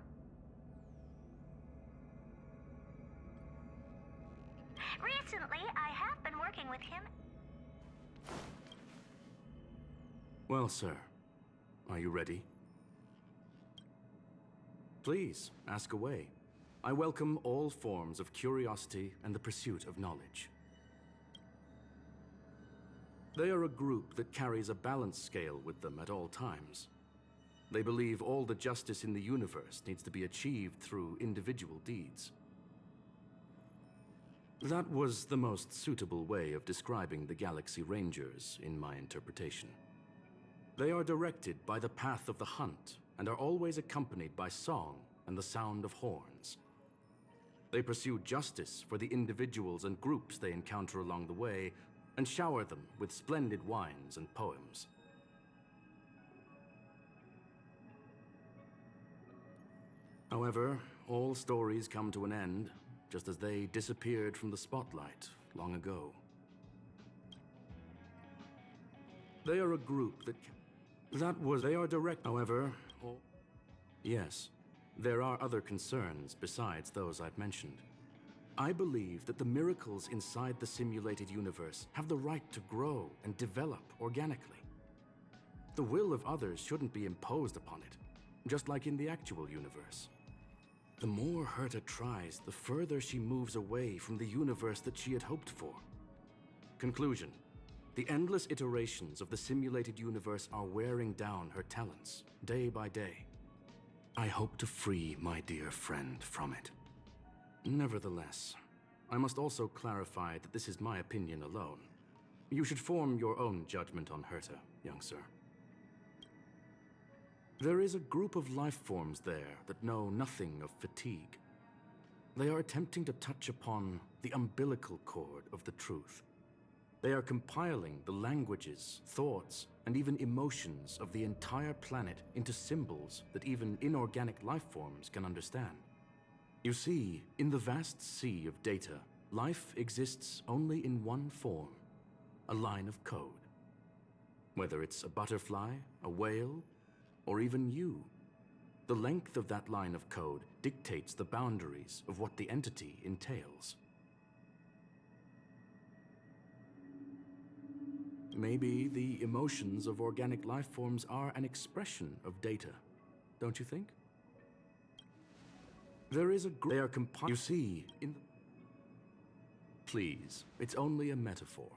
Recently, I have been working with him. Well, sir, are you ready? Please, ask away. I welcome all forms of curiosity and the pursuit of knowledge. They are a group that carries a balance scale with them at all times. They believe all the justice in the universe needs to be achieved through individual deeds. That was the most suitable way of describing the Galaxy Rangers, in my interpretation. They are directed by the path of the hunt, and are always accompanied by song and the sound of horns. They pursue justice for the individuals and groups they encounter along the way, and shower them with splendid wines and poems. However, all stories come to an end, just as they disappeared from the spotlight long ago. They are a group they are direct, however, yes, there are other concerns besides those I've mentioned. I believe that the miracles inside the simulated universe have the right to grow and develop organically. The will of others shouldn't be imposed upon it, just like in the actual universe. The more Herta tries, the further she moves away from the universe that she had hoped for. Conclusion. The endless iterations of the simulated universe are wearing down her talents, day by day. I hope to free my dear friend from it. Nevertheless, I must also clarify that this is my opinion alone. You should form your own judgment on Herta, young sir. There is a group of life forms there that know nothing of fatigue. They are attempting to touch upon the umbilical cord of the truth. They are compiling the languages, thoughts, and even emotions of the entire planet into symbols that even inorganic life forms can understand. You see, in the vast sea of data, life exists only in one form, a line of code. Whether it's a butterfly, a whale, or even you, the length of that line of code dictates the boundaries of what the entity entails. Maybe the emotions of organic life forms are an expression of data, don't you think? There is a they are you see, in the please, it's only a metaphor.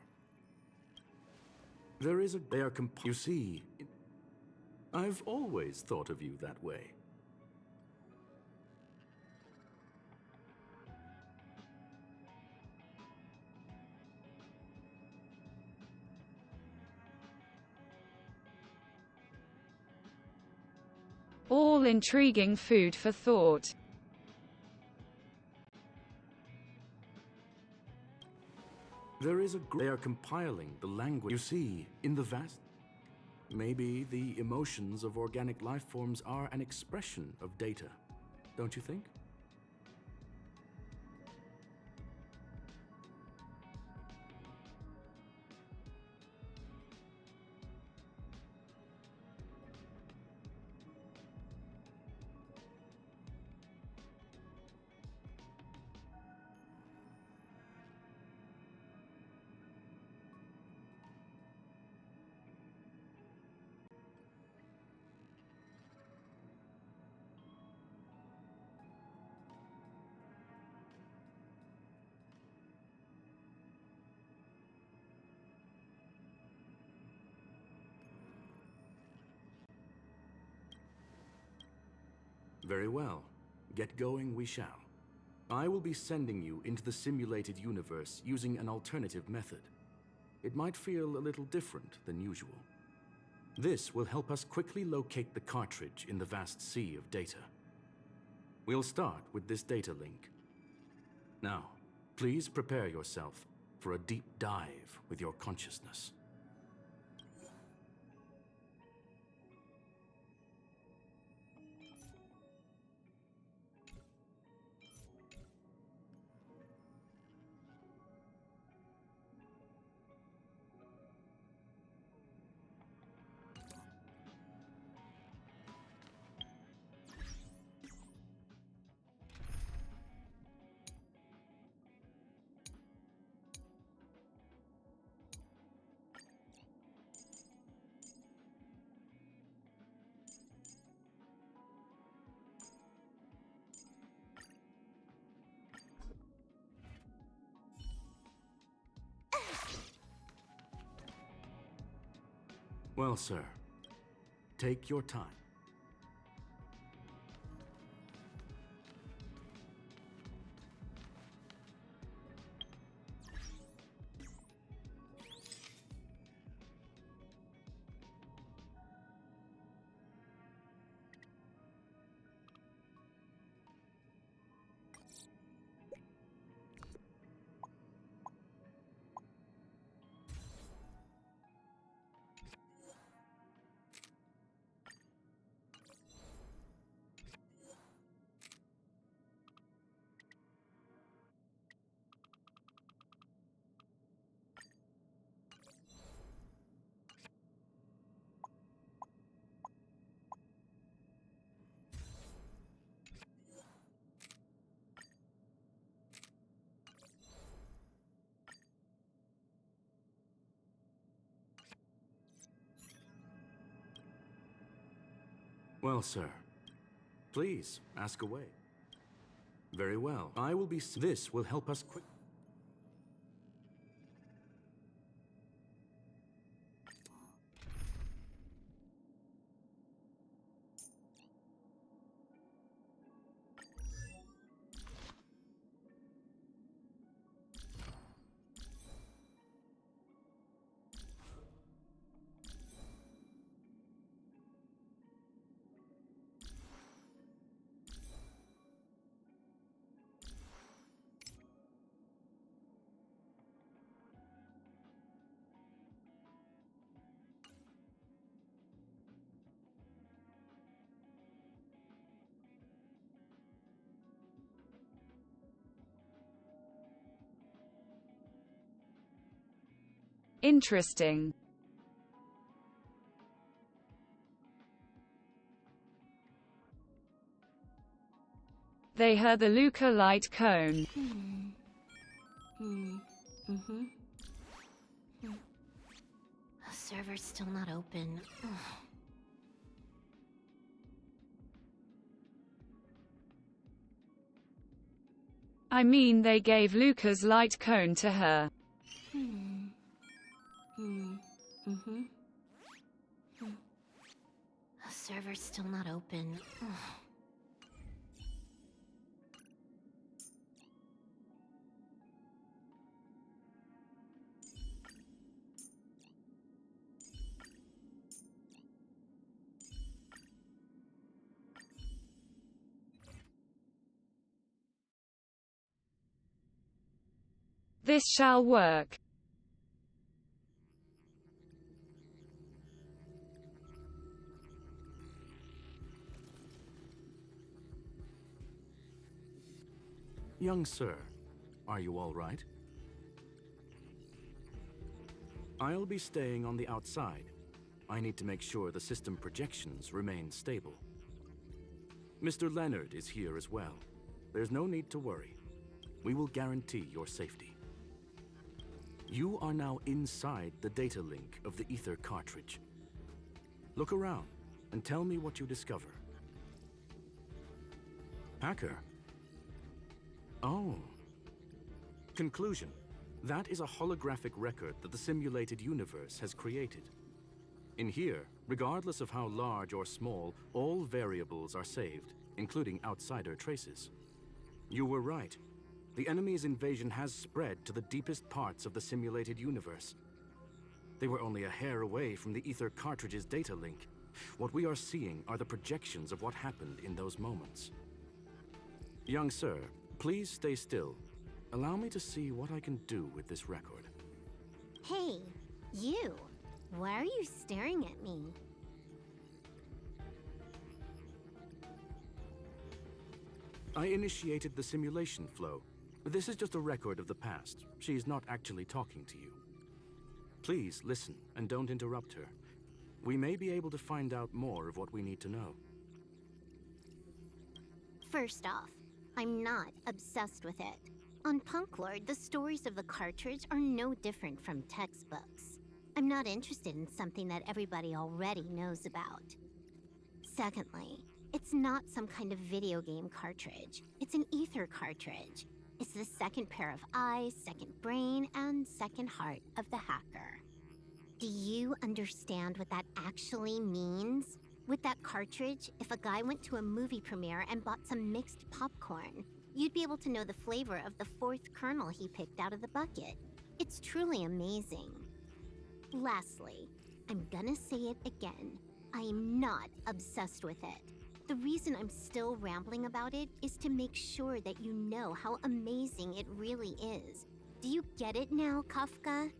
There is a they are you see, I've always thought of you that way. All intriguing food for thought. There is a they are compiling the language you see in the vast. Maybe the emotions of organic life forms are an expression of data, don't you think? Very well. Get going we shall. I will be sending you into the simulated universe using an alternative method. It might feel a little different than usual. This will help us quickly locate the cartridge in the vast sea of data. We'll start with this data link. Now, please prepare yourself for a deep dive with your consciousness. Well, sir, take your time. Well, sir, please ask away. Very well. I will be. This will help us quick. Interesting. They heard the Luca light cone. The server's still not open. Ugh. I mean, they gave Luca's light cone to her. The server's still not open. Ugh. This shall work. Young sir, are you all right? I'll be staying on the outside. I need to make sure the system projections remain stable. Mr. Leonard is here as well. There's no need to worry. We will guarantee your safety. You are now inside the data link of the Ether cartridge. Look around and tell me what you discover. Hacker? Oh. Conclusion. That is a holographic record that the simulated universe has created. In here, regardless of how large or small, all variables are saved, including outsider traces. You were right. The enemy's invasion has spread to the deepest parts of the simulated universe. They were only a hair away from the Ether cartridge's data link. What we are seeing are the projections of what happened in those moments. Young sir, please stay still. Allow me to see what I can do with this record. Hey, you! Why are you staring at me? I initiated the simulation flow. This is just a record of the past. She's not actually talking to you. Please listen and don't interrupt her. We may be able to find out more of what we need to know. First off, I'm not obsessed with it. On Punklord, the stories of the cartridge are no different from textbooks. I'm not interested in something that everybody already knows about. Secondly, it's not some kind of video game cartridge. It's an Ether cartridge. It's the second pair of eyes, second brain, and second heart of the hacker. Do you understand what that actually means? With that cartridge, if a guy went to a movie premiere and bought some mixed popcorn, you'd be able to know the flavor of the fourth kernel he picked out of the bucket. It's truly amazing. Lastly, I'm gonna say it again. I am not obsessed with it. The reason I'm still rambling about it is to make sure that you know how amazing it really is. Do you get it now, Kafka?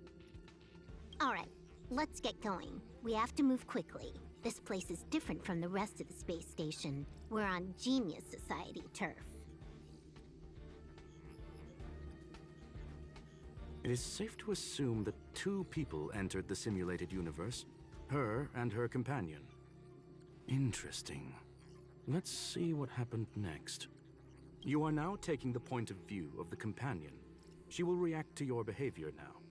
Alright, let's get going. We have to move quickly. This place is different from the rest of the space station. We're on Genius Society turf. It is safe to assume that two people entered the simulated universe. Her and her companion. Interesting. Let's see what happened next. You are now taking the point of view of the companion. She will react to your behavior now.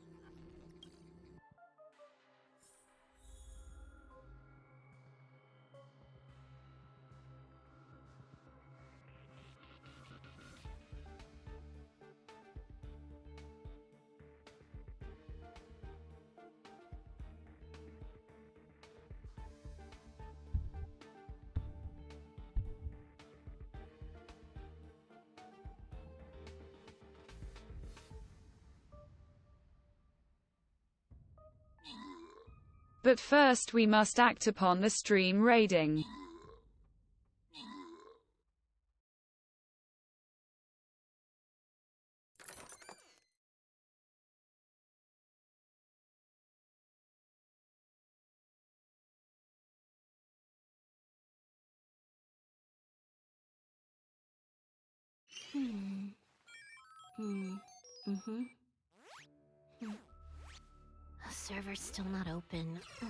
But first we must act upon the stream raiding. The server's still not open. Ugh.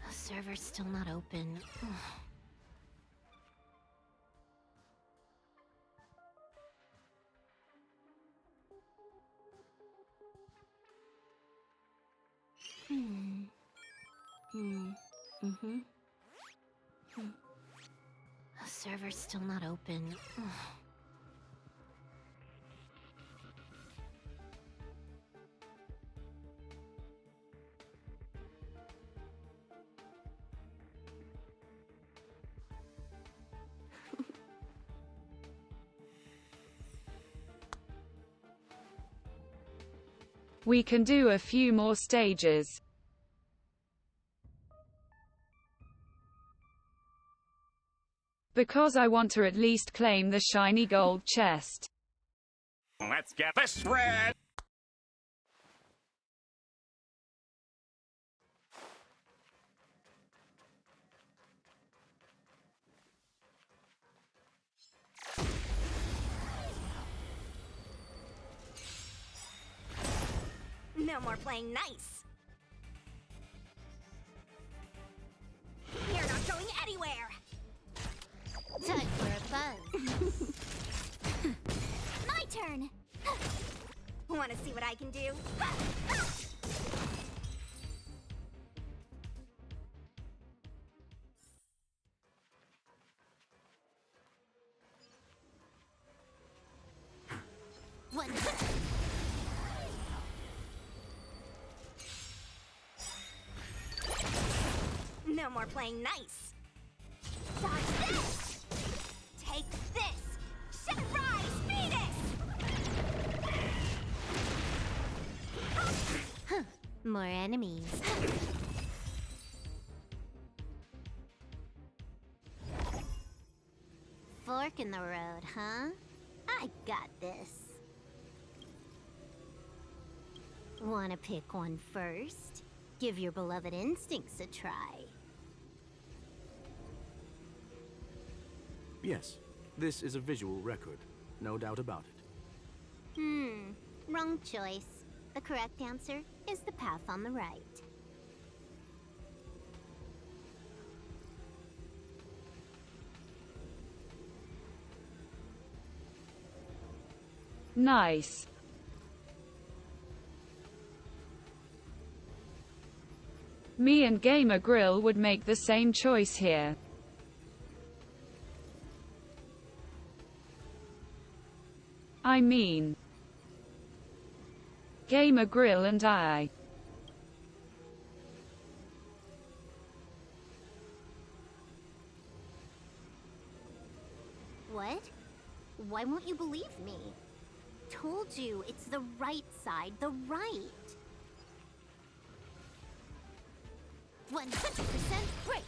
The server's still not open. Ugh. The server's still not open. Ugh. We can do a few more stages. Because I want to at least claim the shiny gold chest. Let's get this red! No more playing nice. You're not going anywhere. Time for a buzz. My turn. Want to see what I can do? One. No more playing nice. Dodge this! Take this! Sunrise Venus! More enemies. Fork in the road, huh? I got this. Wanna pick one first? Give your beloved instincts a try. Yes, this is a visual record. No doubt about it. Wrong choice. The correct answer is the path on the right. Nice. Me and Gamer Grill would make the same choice here. I mean, Gamer Grill and I. What? Why won't you believe me? Told you, it's the right side, the right. 100% break.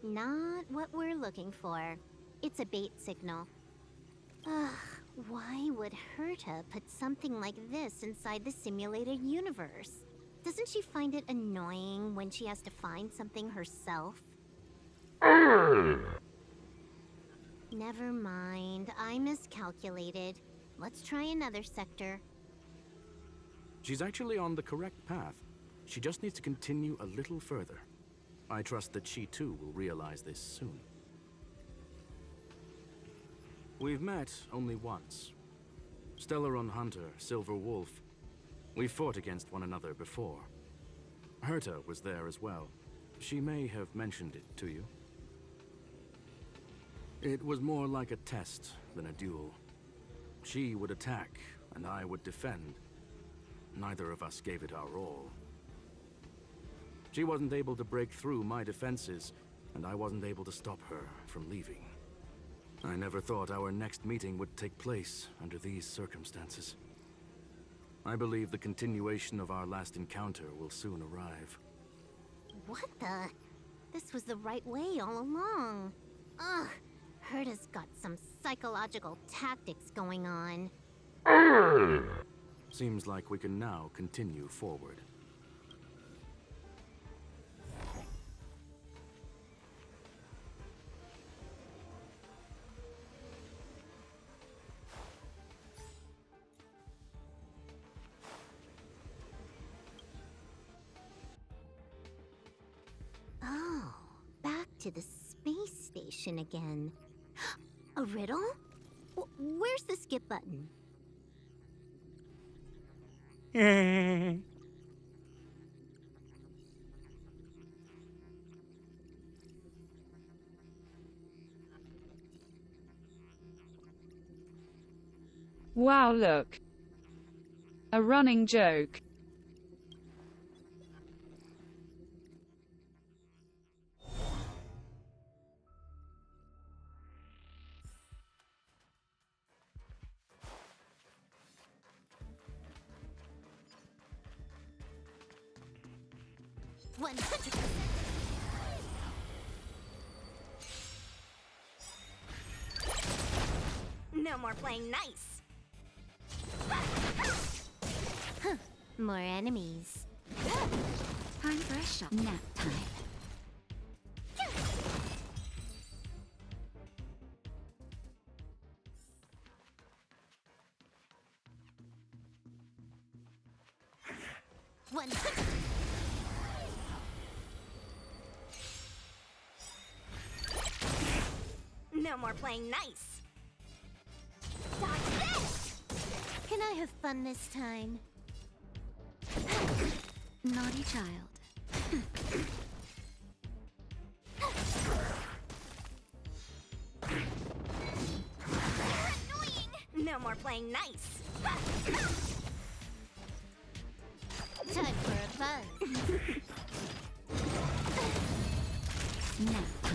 Not what we're looking for. It's a bait signal. Ugh, why would Herta put something like this inside the simulated universe? Doesn't she find it annoying when she has to find something herself? Never mind, I miscalculated. Let's try another sector. She's actually on the correct path. She just needs to continue a little further. I trust that she too will realize this soon. We've met only once. Stellaron Hunter, Silver Wolf. We fought against one another before. Herta was there as well. She may have mentioned it to you. It was more like a test than a duel. She would attack, and I would defend. Neither of us gave it our all. She wasn't able to break through my defenses, and I wasn't able to stop her from leaving. I never thought our next meeting would take place under these circumstances. I believe the continuation of our last encounter will soon arrive. What the? This was the right way all along. Ugh, Herta's got some psychological tactics going on. Seems like we can now continue forward. Oh, back to the space station again. A riddle? Where's the skip button? Wow, look. A running joke. No more playing nice. Huh, more enemies. Time for a shot. Nap time. One. No more playing nice. Dodge this! Can I have fun this time? Naughty child. No more playing nice. Time for a buzz. Nap time.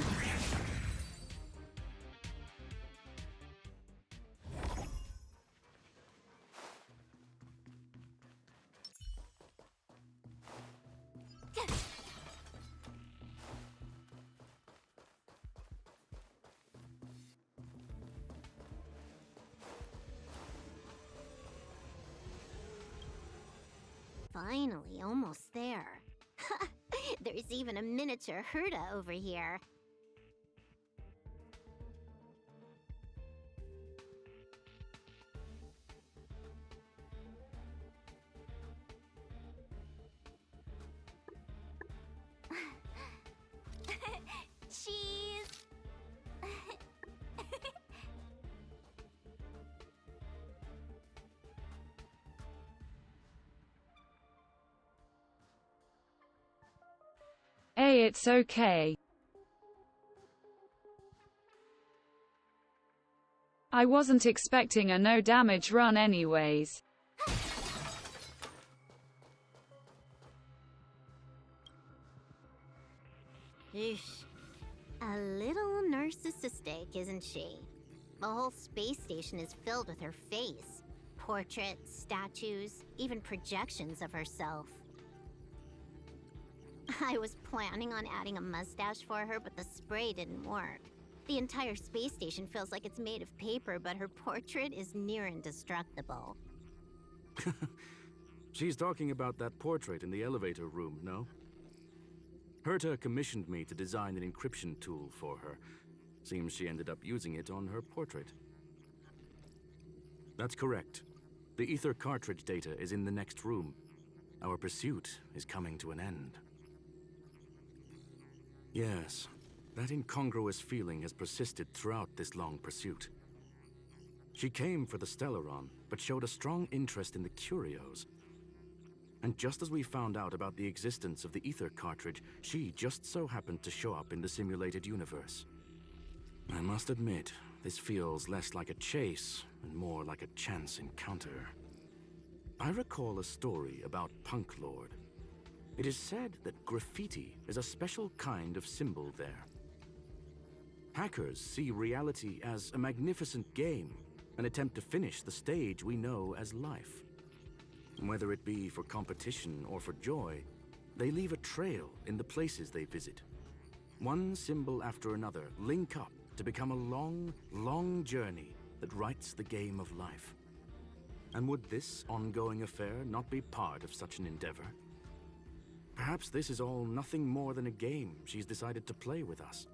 Finally, almost there. There's even a miniature Herta over here. Cheese. Hey, it's okay. I wasn't expecting a no damage run anyways. Eesh. A little narcissistic, isn't she? The whole space station is filled with her face. Portraits, statues, even projections of herself. I was planning on adding a mustache for her, but the spray didn't work. The entire space station feels like it's made of paper, but her portrait is near indestructible. She's talking about that portrait in the elevator room, no? Herta commissioned me to design an encryption tool for her. Seems she ended up using it on her portrait. That's correct. The ether cartridge data is in the next room. Our pursuit is coming to an end. Yes, that incongruous feeling has persisted throughout this long pursuit. She came for the Stellaron, but showed a strong interest in the curios. And just as we found out about the existence of the ether cartridge, she just so happened to show up in the simulated universe. I must admit, this feels less like a chase and more like a chance encounter. I recall a story about Punk Lord. It is said that graffiti is a special kind of symbol there. Hackers see reality as a magnificent game, an attempt to finish the stage we know as life. Whether it be for competition or for joy, they leave a trail in the places they visit. One symbol after another link up to become a long, long journey that writes the game of life. And would this ongoing affair not be part of such an endeavor? Perhaps this is all nothing more than a game she's decided to play with us.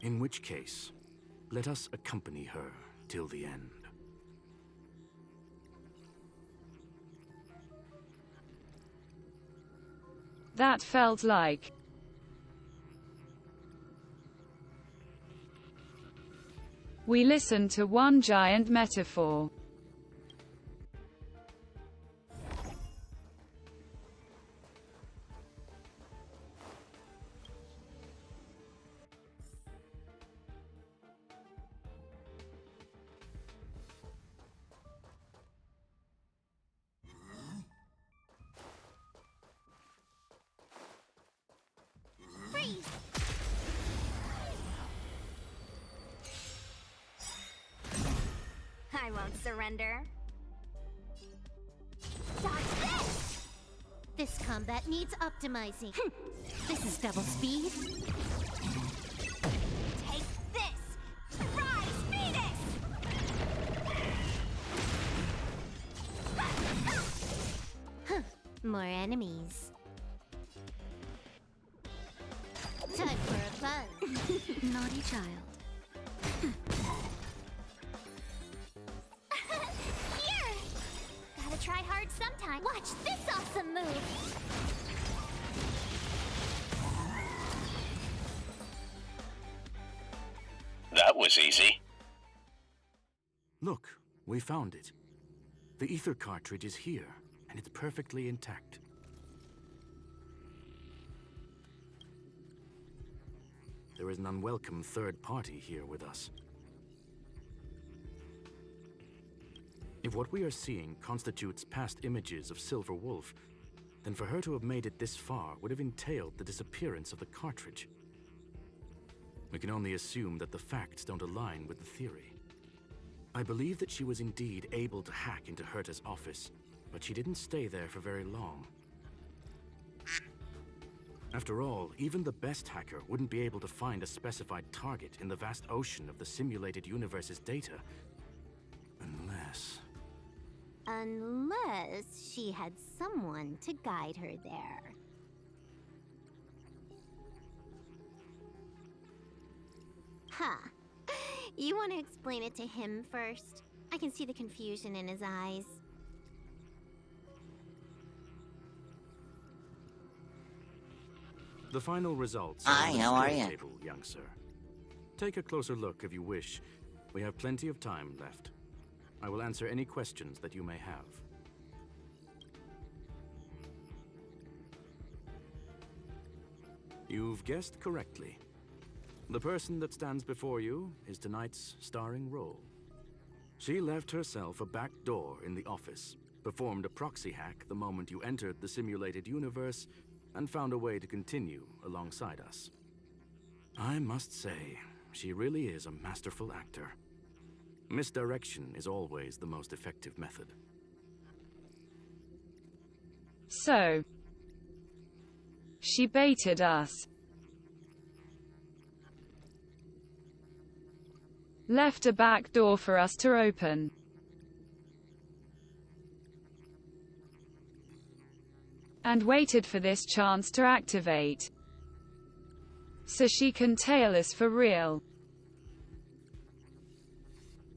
In which case, let us accompany her till the end. That felt like... we listened to one giant metaphor. Freeze! I won't surrender. Dodge this! This combat needs optimizing. This is double speed. Take this! Rise, Phoenix! More enemies. Time for a buzz. Naughty child. Here! Gotta try hard sometime. Watch this awesome move! That was easy. Look, we found it. The ether cartridge is here, and it's perfectly intact. There is an unwelcome third party here with us. If what we are seeing constitutes past images of Silver Wolf, then for her to have made it this far would have entailed the disappearance of the cartridge. We can only assume that the facts don't align with the theory. I believe that she was indeed able to hack into Herta's office, but she didn't stay there for very long. After all, even the best hacker wouldn't be able to find a specified target in the vast ocean of the simulated universe's data. Unless she had someone to guide her there. Huh. You want to explain it to him first? I can see the confusion in his eyes. The final results Hi, on the how are score ya? table, young sir. Take a closer look if you wish. We have plenty of time left. I will answer any questions that you may have. You've guessed correctly. The person that stands before you is tonight's starring role. She left herself a back door in the office, performed a proxy hack the moment you entered the simulated universe, and found a way to continue alongside us. I must say, she really is a masterful actor. Misdirection is always the most effective method. So, she baited us. left a back door for us to open. And waited for this chance to activate. So she can tail us for real.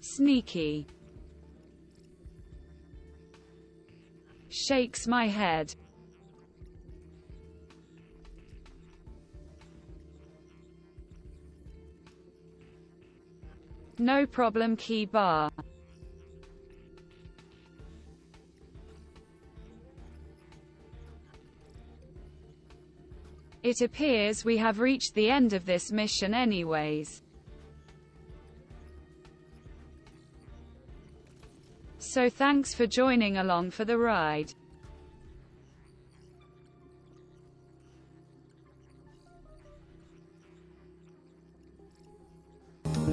Sneaky. Shakes my head. No problem, key bar. It appears we have reached the end of this mission anyways. So thanks for joining along for the ride.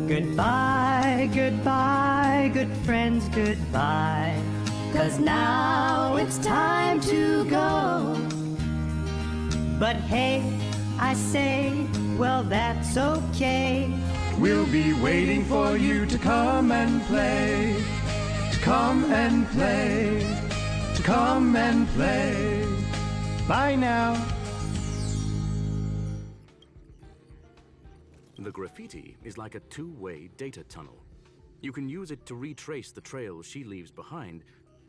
Goodbye, goodbye, good friends, goodbye. 'Cause now it's time to go. But hey, I say, well, that's okay. We'll be waiting for you to come and play. To come and play. To come and play. Bye now. The graffiti is like a two-way data tunnel. You can use it to retrace the trails she leaves behind,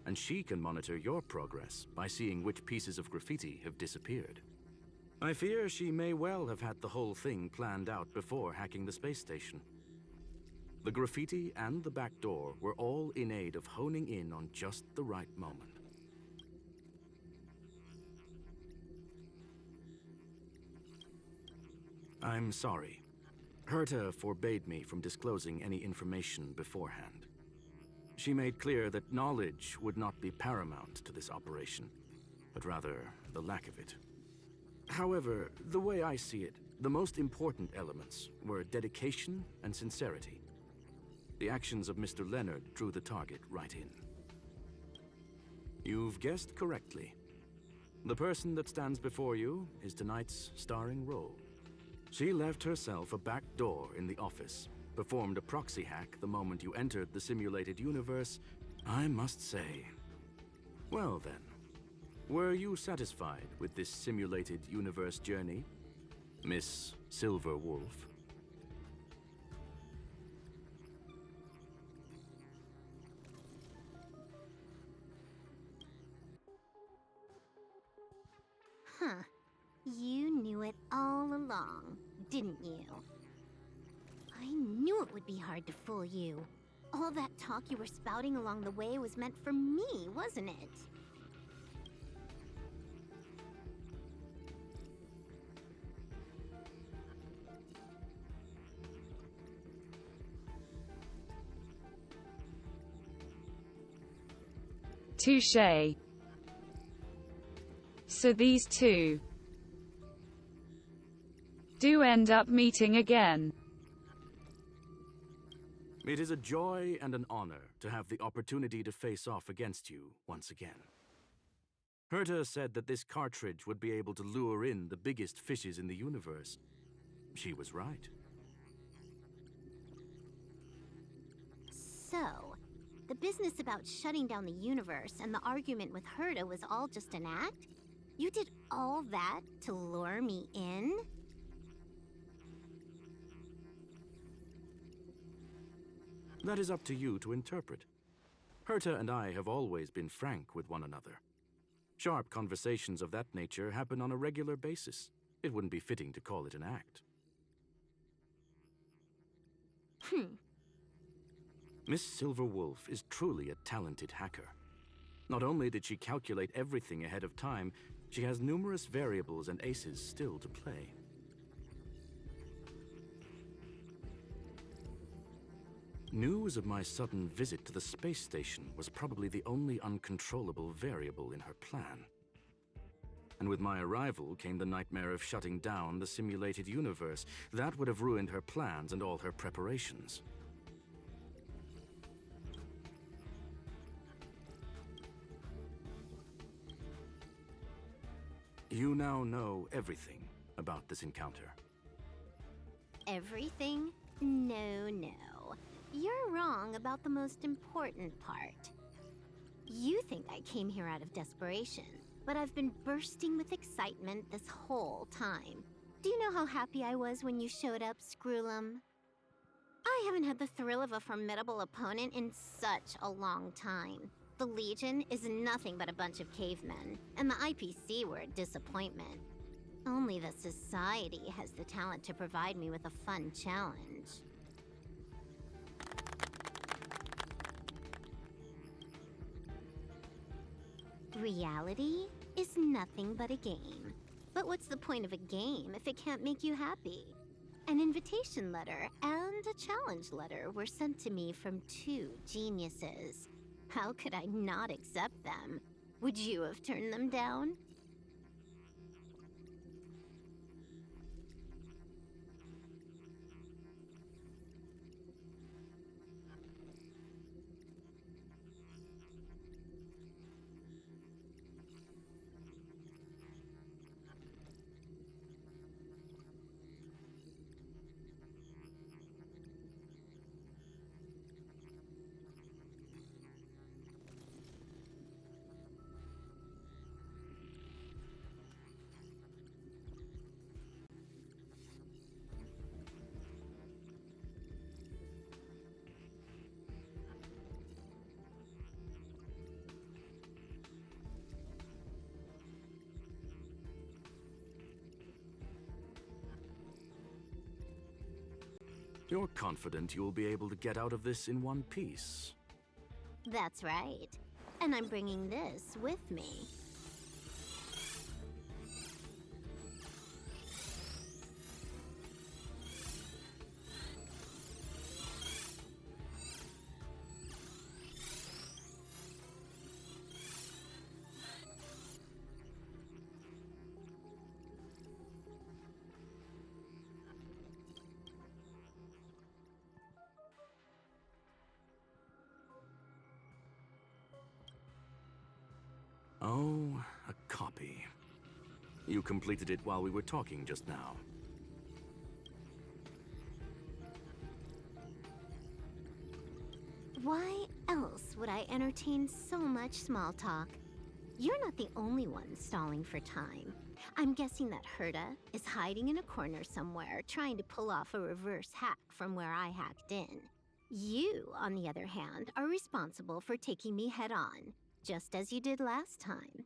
and she can monitor your progress by seeing which pieces of graffiti have disappeared. I fear she may well have had the whole thing planned out before hacking the space station. The graffiti and the back door were all in aid of honing in on just the right moment. I'm sorry. Herta forbade me from disclosing any information beforehand. She made clear that knowledge would not be paramount to this operation, but rather the lack of it. However, the way I see it, the most important elements were dedication and sincerity. The actions of Mr. Leonard drew the target right in. You've guessed correctly. The person that stands before you is tonight's starring role. She left herself a back door in the office, performed a proxy hack the moment you entered the simulated universe. I must say, well then, were you satisfied with this simulated universe journey, Miss Silver Wolf? Huh. You knew it all along, didn't you? I knew it would be hard to fool you. All that talk you were spouting along the way was meant for me, wasn't it? Touché. So these two do end up meeting again. It is a joy and an honor to have the opportunity to face off against you once again. Herta said that this cartridge would be able to lure in the biggest fishes in the universe. She was right. So, the business about shutting down the universe and the argument with Herta was all just an act? You did all that to lure me in? That is up to you to interpret. Herta and I have always been frank with one another. Sharp conversations of that nature happen on a regular basis. It wouldn't be fitting to call it an act. Miss Silver Wolf is truly a talented hacker. Not only did she calculate everything ahead of time, she has numerous variables and aces still to play. News of my sudden visit to the space station was probably the only uncontrollable variable in her plan. And with my arrival came the nightmare of shutting down the simulated universe. That would have ruined her plans and all her preparations. You now know everything about this encounter. Everything? No, no. wrong about the most important part. You think I came here out of desperation, but I've been bursting with excitement this whole time. Do you know how happy I was when you showed up, Screwlum? I haven't had the thrill of a formidable opponent in such a long time. The Legion is nothing but a bunch of cavemen, and the IPC were a disappointment. Only the Society has the talent to provide me with a fun challenge. Reality is nothing but a game. But what's the point of a game if it can't make you happy? An invitation letter and a challenge letter were sent to me from two geniuses. How could I not accept them? Would you have turned them down? You're confident you'll be able to get out of this in one piece. That's right. And I'm bringing this with me. Oh, a copy. You completed it while we were talking just now. Why else would I entertain so much small talk? You're not the only one stalling for time. I'm guessing that Herta is hiding in a corner somewhere, trying to pull off a reverse hack from where I hacked in. You, on the other hand, are responsible for taking me head-on, just as you did last time.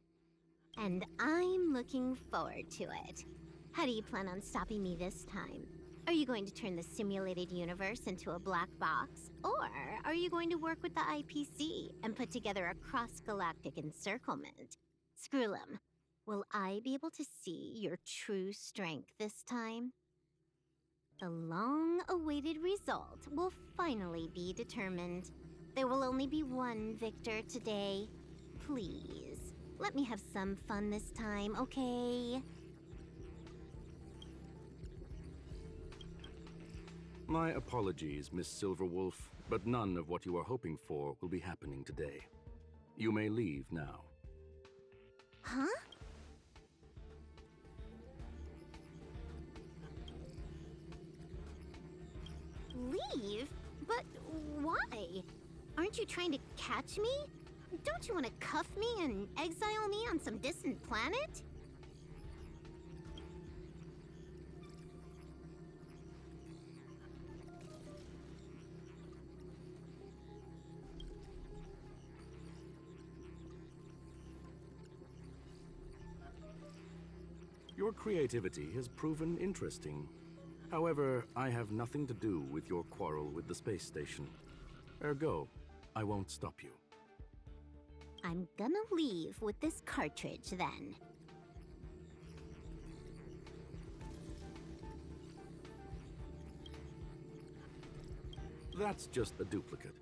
And I'm looking forward to it. How do you plan on stopping me this time? Are you going to turn the simulated universe into a black box? Or are you going to work with the IPC and put together a cross-galactic encirclement? Screwlum, will I be able to see your true strength this time? The long-awaited result will finally be determined. There will only be one victor today. Please, let me have some fun this time, okay? My apologies, Miss Silverwolf, but none of what you are hoping for will be happening today. You may leave now. Huh? Leave? But why? Aren't you trying to catch me? Don't you want to cuff me and exile me on some distant planet? Your creativity has proven interesting. However, I have nothing to do with your quarrel with the space station. Ergo, I won't stop you. I'm gonna leave with this cartridge, then. That's just a duplicate.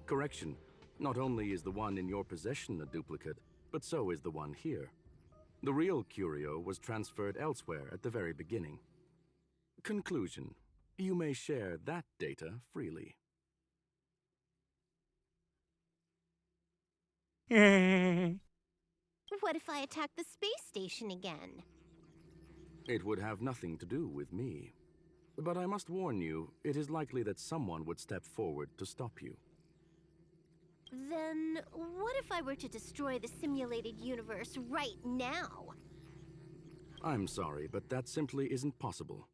Correction, not only is the one in your possession a duplicate, but so is the one here. The real curio was transferred elsewhere at the very beginning. Conclusion, you may share that data freely. What if I attack the space station again? It would have nothing to do with me. But I must warn you, it is likely that someone would step forward to stop you. Then, what if I were to destroy the simulated universe right now? I'm sorry, but that simply isn't possible.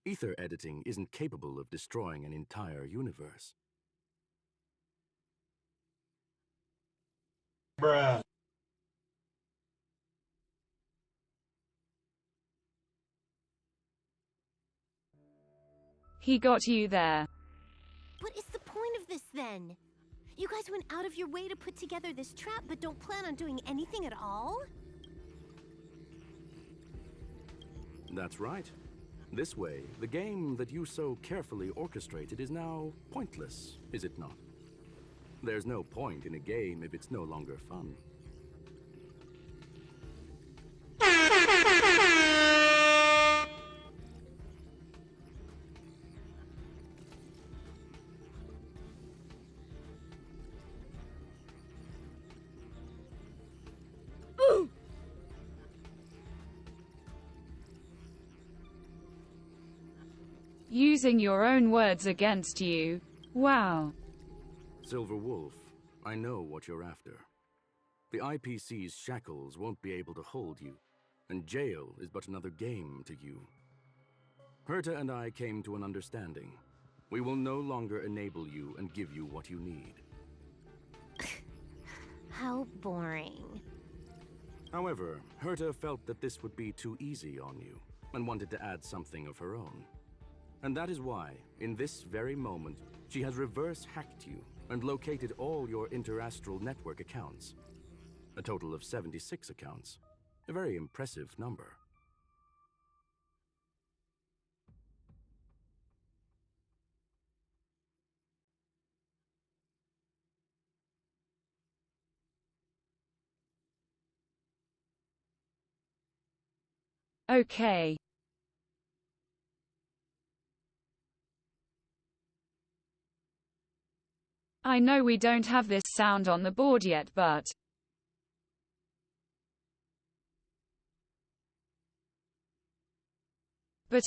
Ether editing isn't capable of destroying an entire universe. Bruh. He got you there. What is the point of this then? You guys went out of your way to put together this trap, but don't plan on doing anything at all? That's right. This way, the game that you so carefully orchestrated is now pointless, is it not? There's no point in a game if it's no longer fun. Using your own words against you. Wow. Silver Wolf, I know what you're after. The IPC's shackles won't be able to hold you, and jail is but another game to you. Herta and I came to an understanding. We will no longer enable you and give you what you need. How boring. However, Herta felt that this would be too easy on you, and wanted to add something of her own. And that is why, in this very moment, she has reverse-hacked you and located all your interastral network accounts. A total of 76 accounts. A very impressive number. Okay. I know we don't have this sound on the board yet, but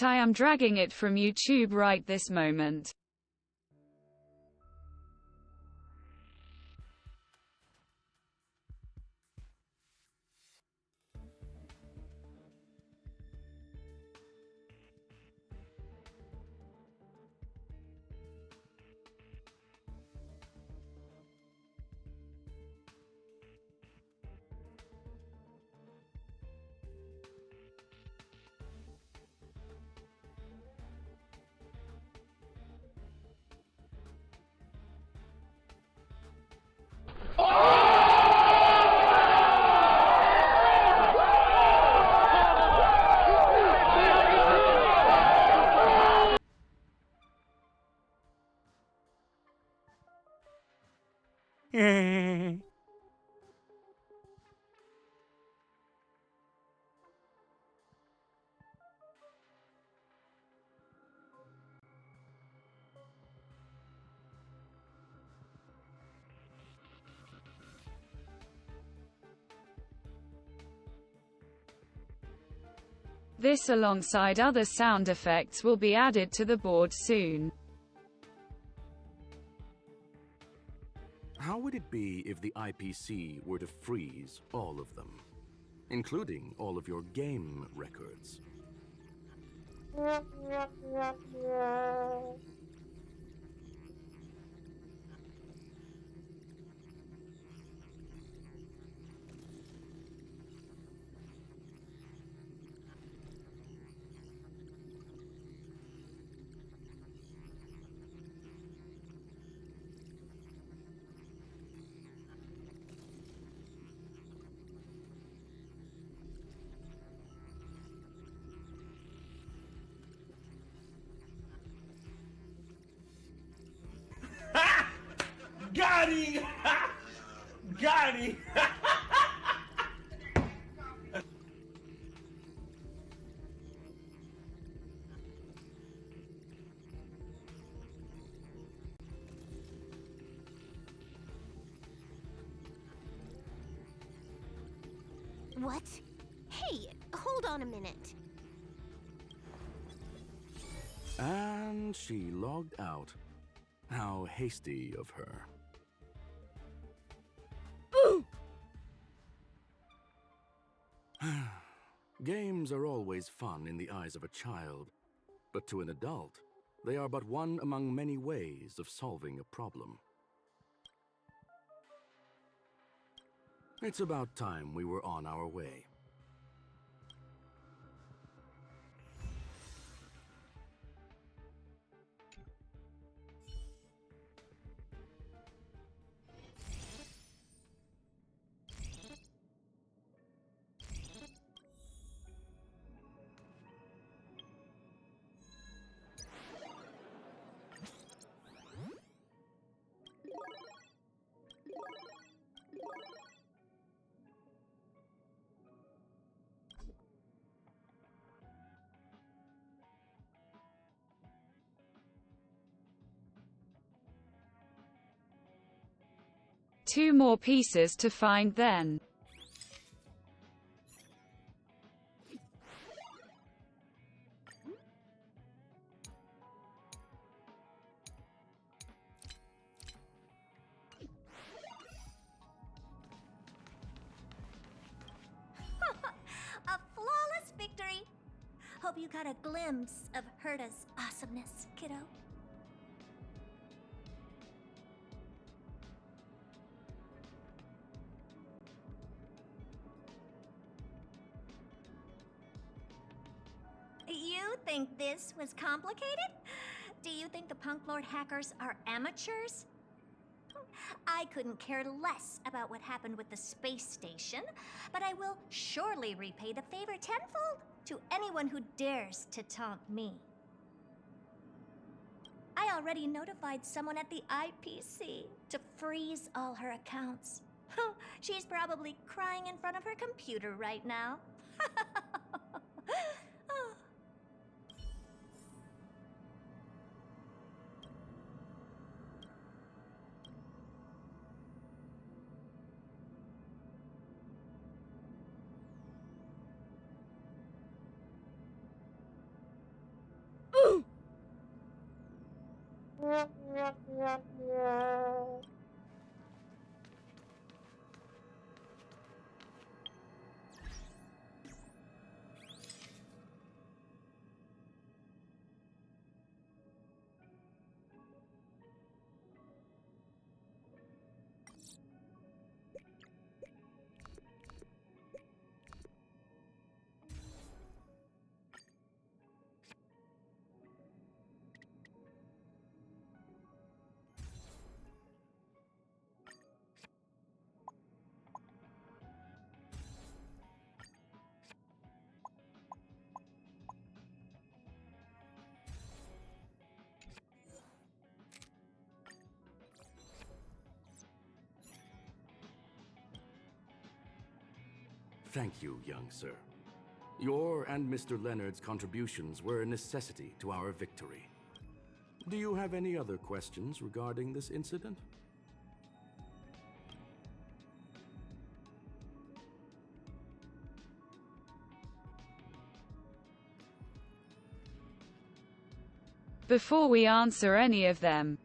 I am dragging it from YouTube right this moment. This alongside other sound effects will be added to the board soon. How would it be if the IPC were to freeze all of them, including all of your game records? Got him! Got him! What? Hey, hold on a minute. And she logged out. How hasty of her. Games are always fun in the eyes of a child, but to an adult, they are but one among many ways of solving a problem. It's about time we were on our way. Two more pieces to find then. A flawless victory! Hope you got a glimpse of Herta's awesomeness, kiddo. You think this was complicated? Do you think the Punk Lord hackers are amateurs? I couldn't care less about what happened with the space station, but I will surely repay the favor tenfold to anyone who dares to taunt me. I already notified someone at the IPC to freeze all her accounts. She's probably crying in front of her computer right now. Thank you, young sir. Your and Mr. Leonard's contributions were a necessity to our victory. Do you have any other questions regarding this incident? Before we answer any of them,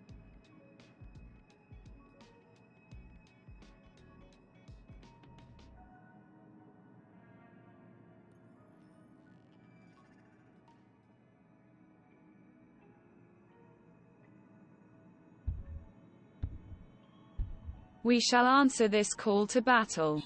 we shall answer this call to battle.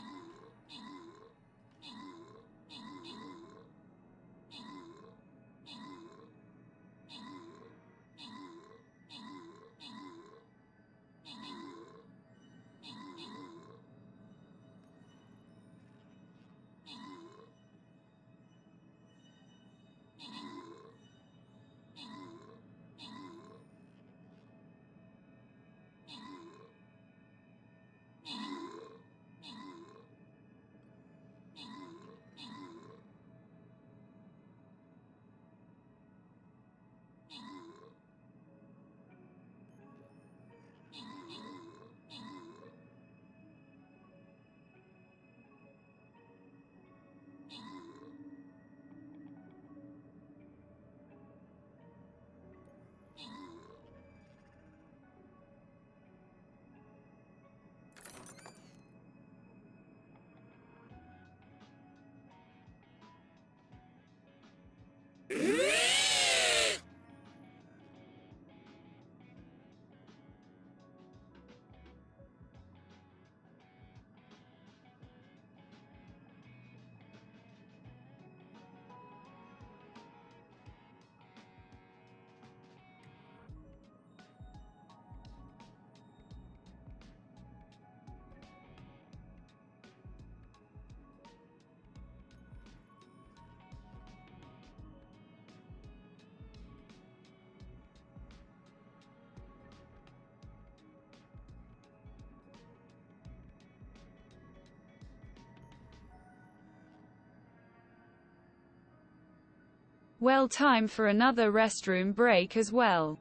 Well, time for another restroom break as well.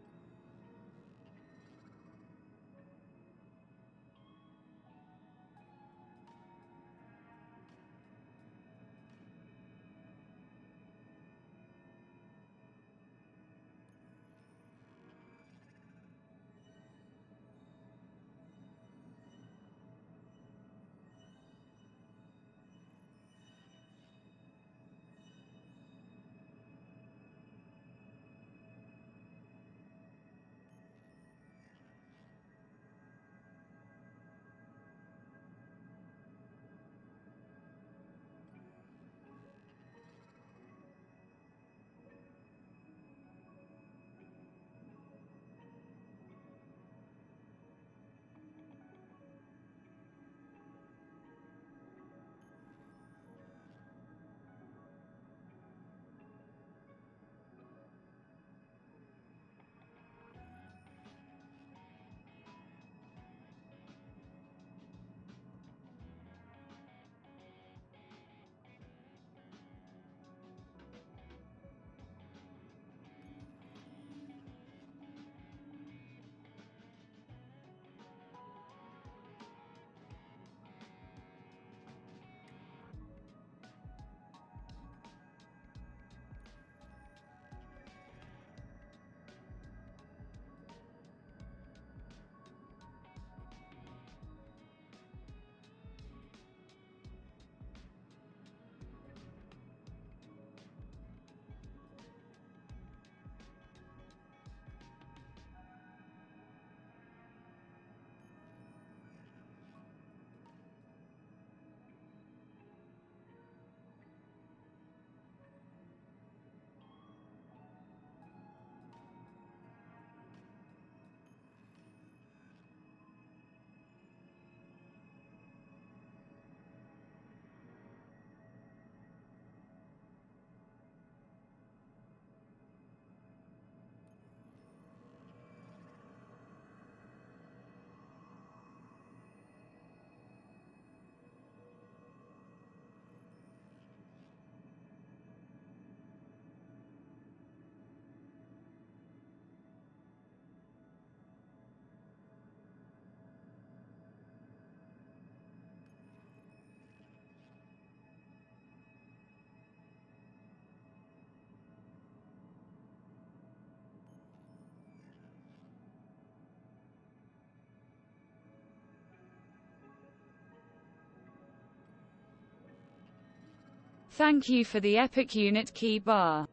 Thank you for the epic unit key bar.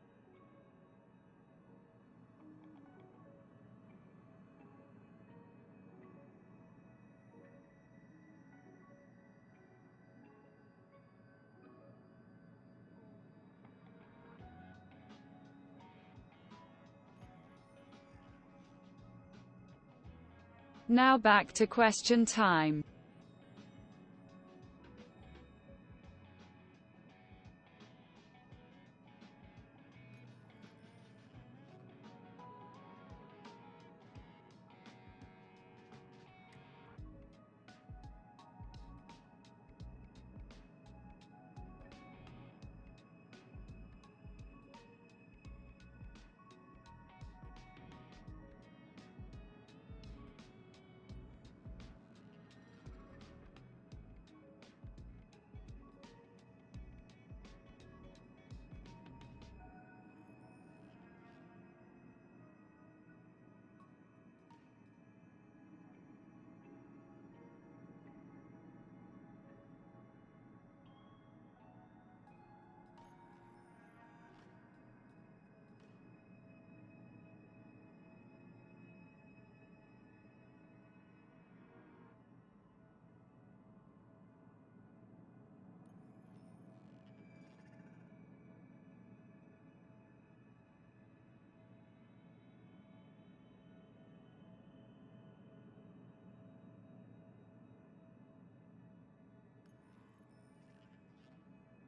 Now back to question time.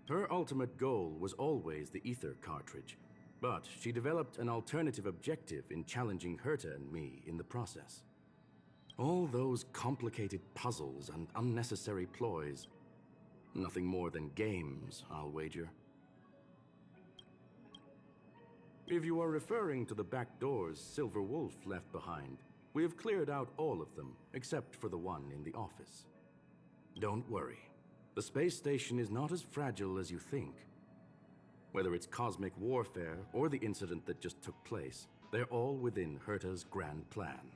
Her ultimate goal was always the ether cartridge, but she developed an alternative objective in challenging Herta and me in the process. All those complicated puzzles and unnecessary ploys, nothing more than games, I'll wager. If you are referring to the back doors Silver Wolf left behind, we have cleared out all of them, except for the one in the office. Don't worry. The space station is not as fragile as you think. Whether it's cosmic warfare or the incident that just took place, they're all within Herta's grand plan.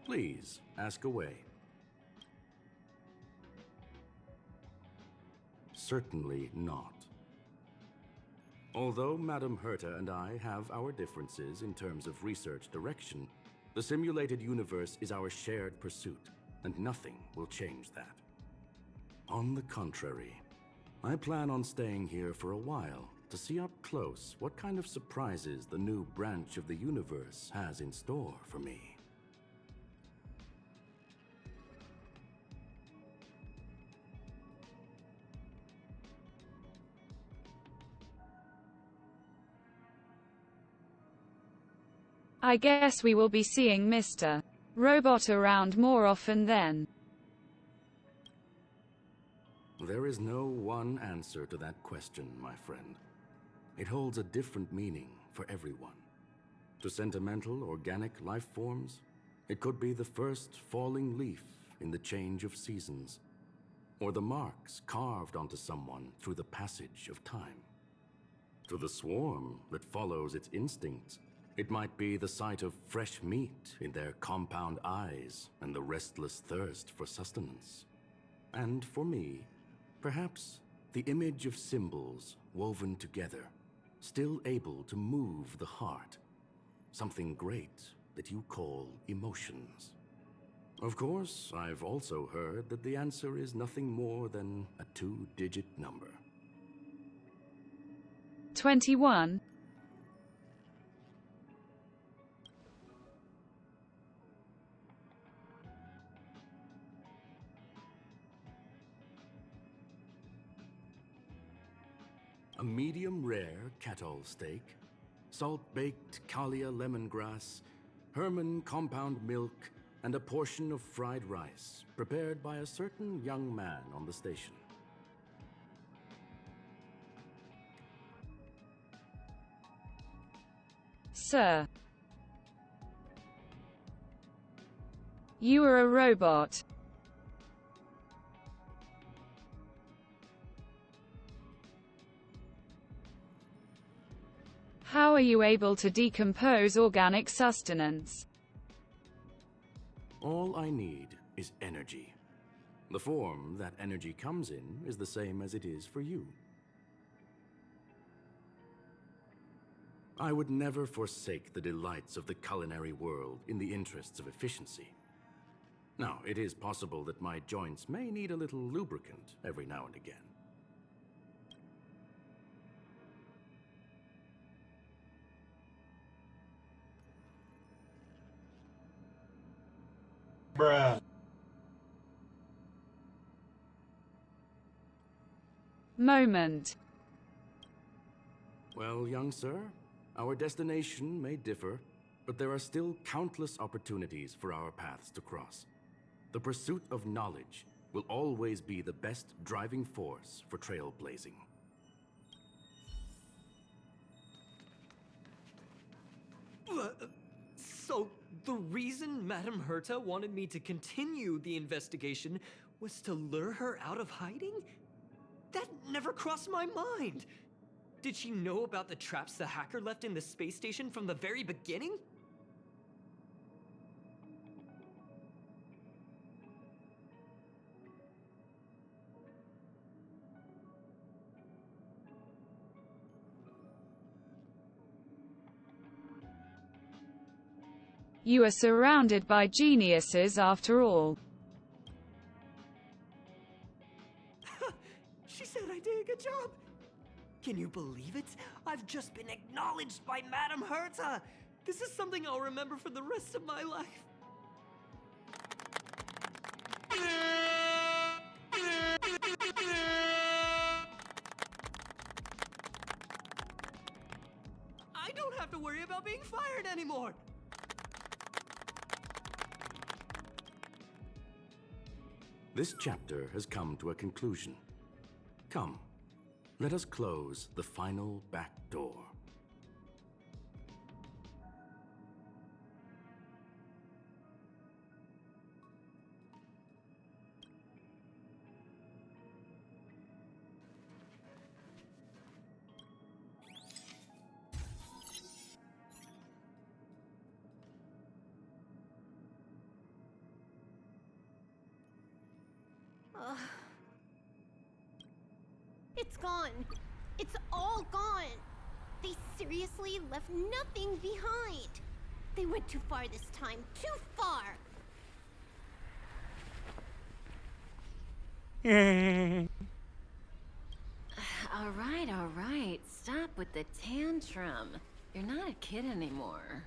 Please, ask away. Certainly not. Although Madame Herta and I have our differences in terms of research direction, the simulated universe is our shared pursuit, and nothing will change that. On the contrary, I plan on staying here for a while to see up close what kind of surprises the new branch of the universe has in store for me. I guess we will be seeing Mr. Robot around more often then. There is no one answer to that question, my friend. It holds a different meaning for everyone. To sentimental, organic life forms, it could be the first falling leaf in the change of seasons, or the marks carved onto someone through the passage of time. To the swarm that follows its instincts, it might be the sight of fresh meat in their compound eyes and the restless thirst for sustenance. And for me, perhaps the image of symbols woven together, still able to move the heart. Something great that you call emotions. Of course, I've also heard that the answer is nothing more than a 2-digit number. 21. A medium rare Catol steak, salt-baked Kalia lemongrass, Herman compound milk, and a portion of fried rice prepared by a certain young man on the station. Sir, you are a robot. How are you able to decompose organic sustenance? All I need is energy. The form that energy comes in is the same as it is for you. I would never forsake the delights of the culinary world in the interests of efficiency. Now, it is possible that my joints may need a little lubricant every now and again. Bruh. Moment. Well, young sir, our destination may differ, but there are still countless opportunities for our paths to cross. The pursuit of knowledge will always be the best driving force for trailblazing. So, the reason Madame Herta wanted me to continue the investigation was to lure her out of hiding? That never crossed my mind! Did she know about the traps the hacker left in the space station from the very beginning? You are surrounded by geniuses after all. She said I did a good job! Can you believe it? I've just been acknowledged by Madame Herta! This is something I'll remember for the rest of my life. to worry about being fired anymore! This chapter has come to a conclusion. Come, let us close the final back door. Ugh. It's gone. It's all gone. They seriously left nothing behind. They went too far this time. Too far. All right. Stop with the tantrum. You're not a kid anymore.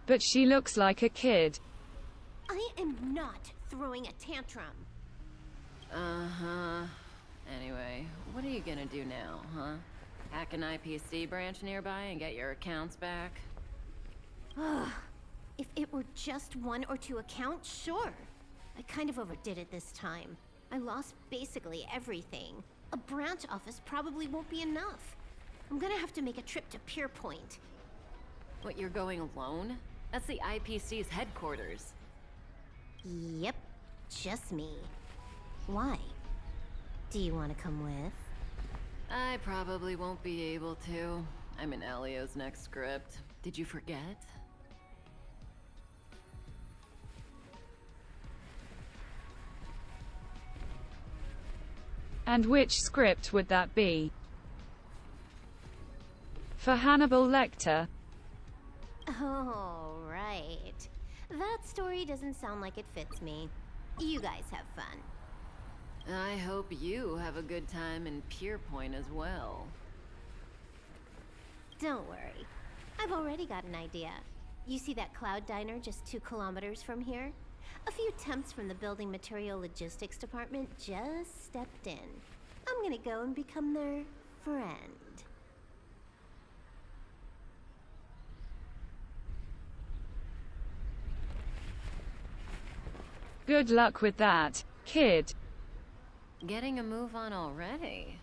But she looks like a kid. I am not throwing a tantrum. Uh-huh. Anyway, what are you gonna do now, huh? Hack an IPC branch nearby and get your accounts back? Ugh. If it were just 1 or 2 accounts, sure. I kind of overdid it this time. I lost basically everything. A branch office probably won't be enough. I'm gonna have to make a trip to Pierpoint. What, you're going alone? That's the IPC's headquarters. Yep, just me. Why? Do you want to come with? I probably won't be able to. I'm in Elio's next script. Did you forget? And which script would that be? For Hannibal Lecter? Oh, right. That story doesn't sound like it fits me. You guys have fun. I hope you have a good time in Pierpoint as well. Don't worry. I've already got an idea. You see that Cloud Diner just 2 kilometers from here? A few temps from the Building Material Logistics Department just stepped in. I'm gonna go and become their friend. Good luck with that, kid. Getting a move on already?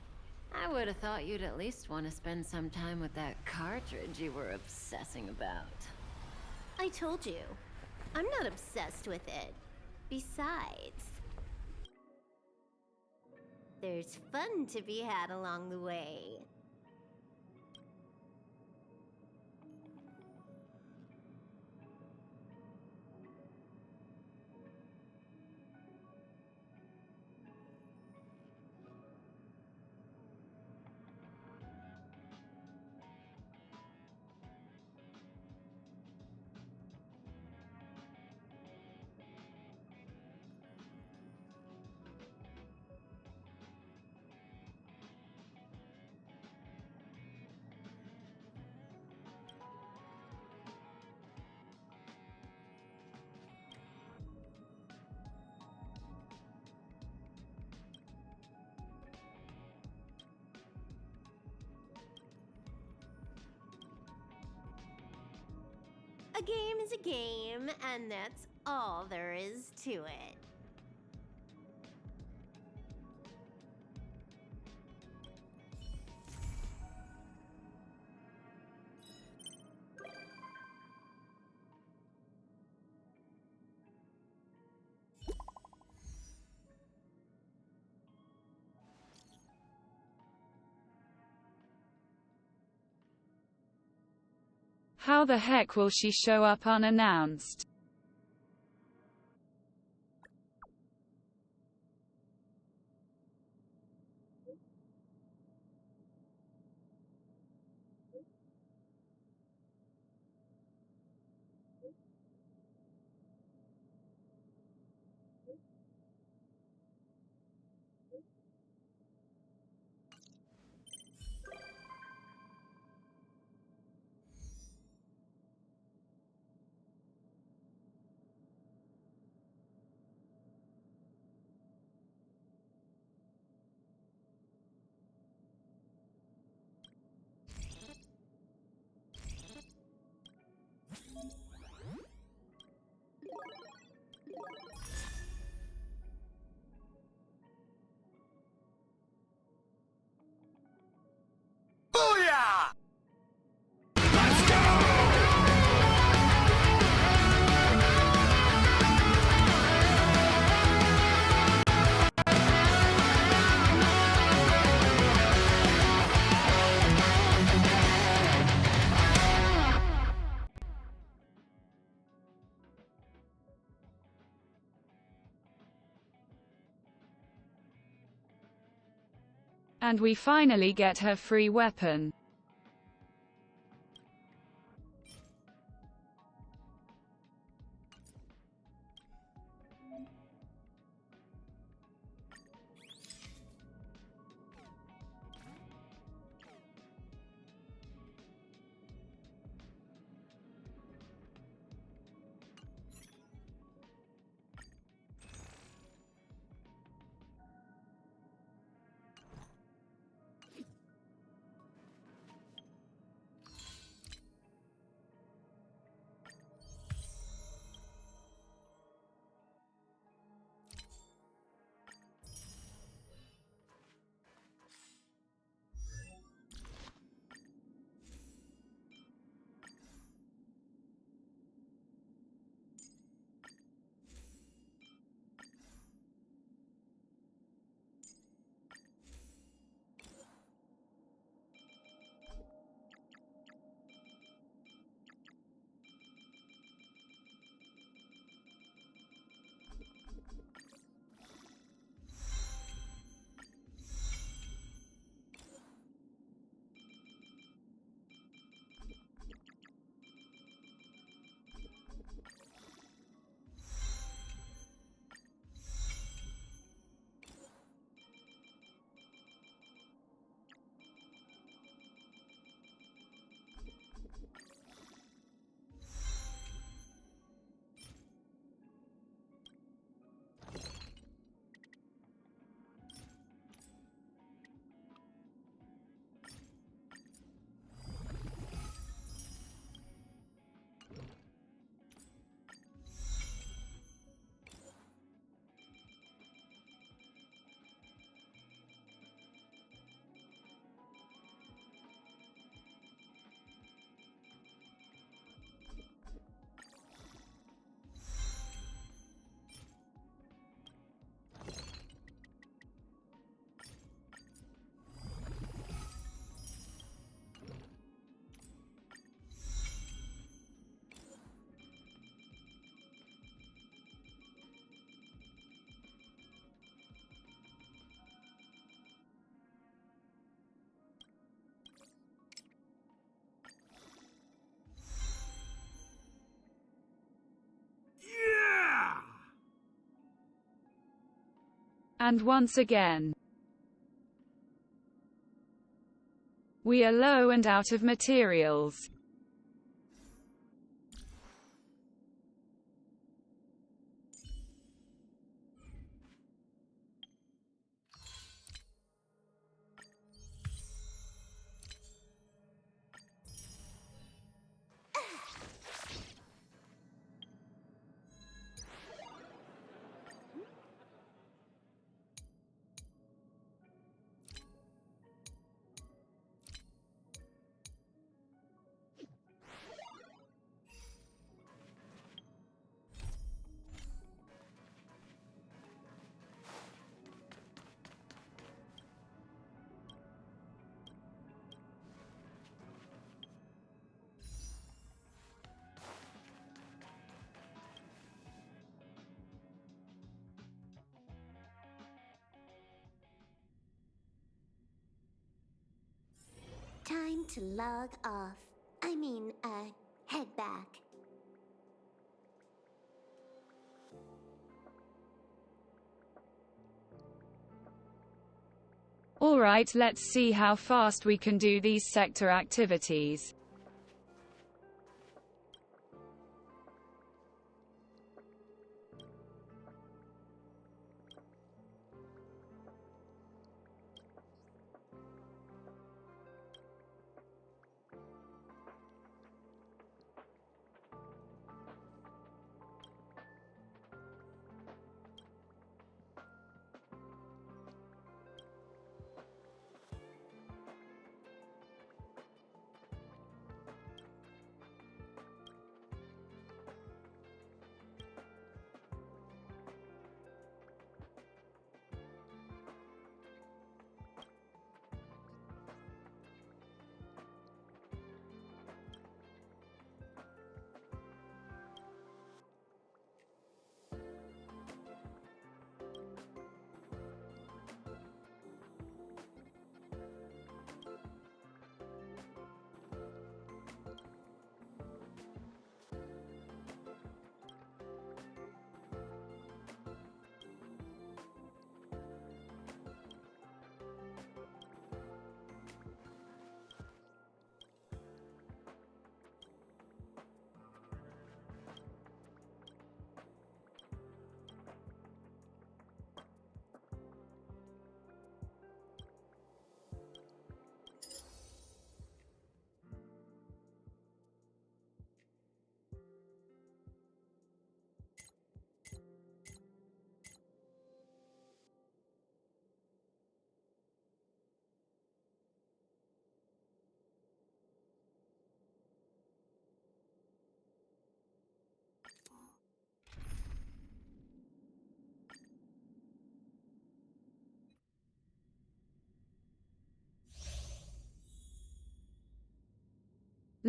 I would have thought you'd at least want to spend some time with that cartridge you were obsessing about. I told you. I'm not obsessed with it. Besides, there's fun to be had along the way. A game is a game, and that's all there is to it. How the heck will she show up unannounced? And we finally get her free weapon. And once again, we are low and out of materials. Time to log off. Head back. Alright, let's see how fast we can do these sector activities.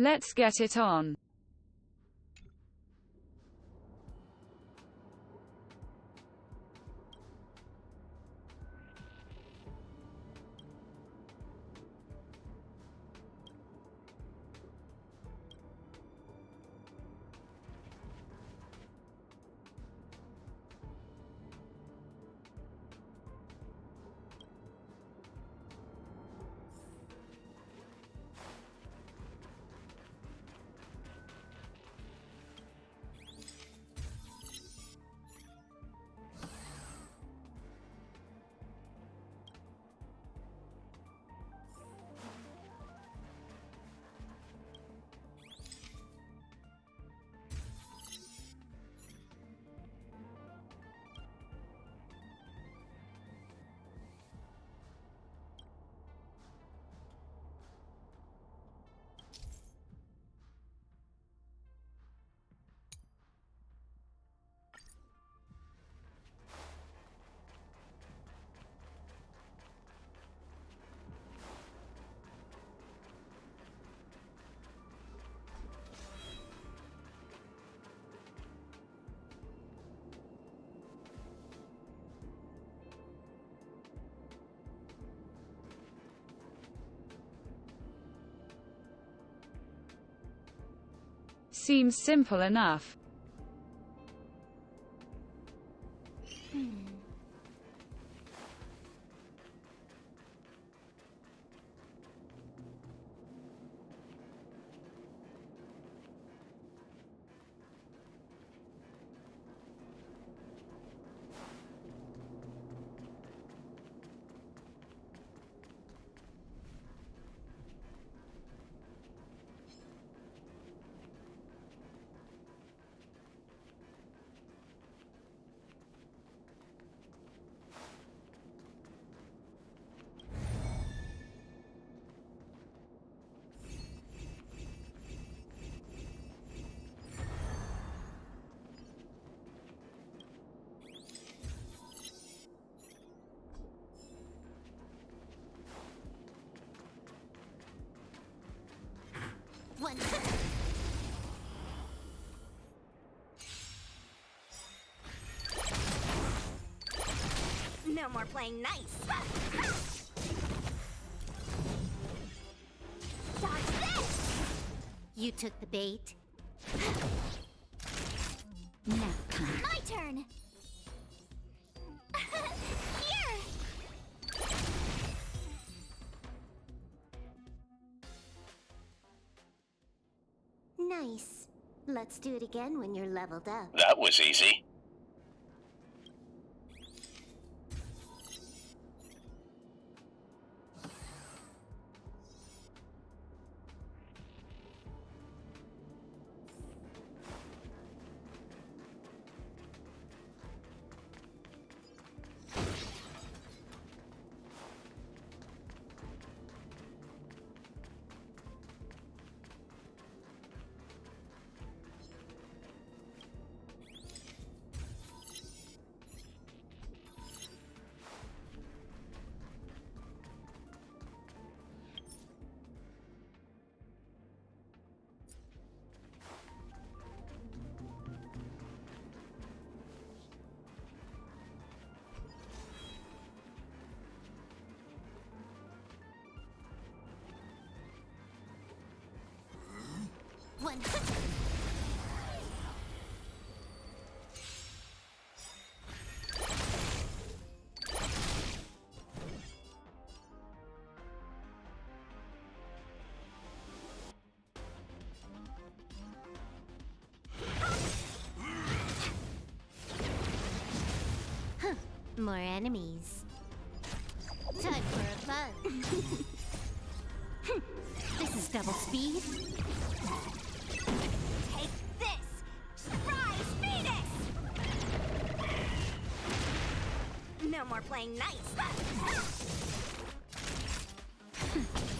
Let's get it on. Seems simple enough. One. No more playing nice. Dodge this! You took the bait. Now, my turn. Here. Nice. Let's do it again when you're leveled up. That was easy. One. Huh. More enemies. Time for a fun. This is double speed. Take this! Surprise Phoenix! No more playing nice.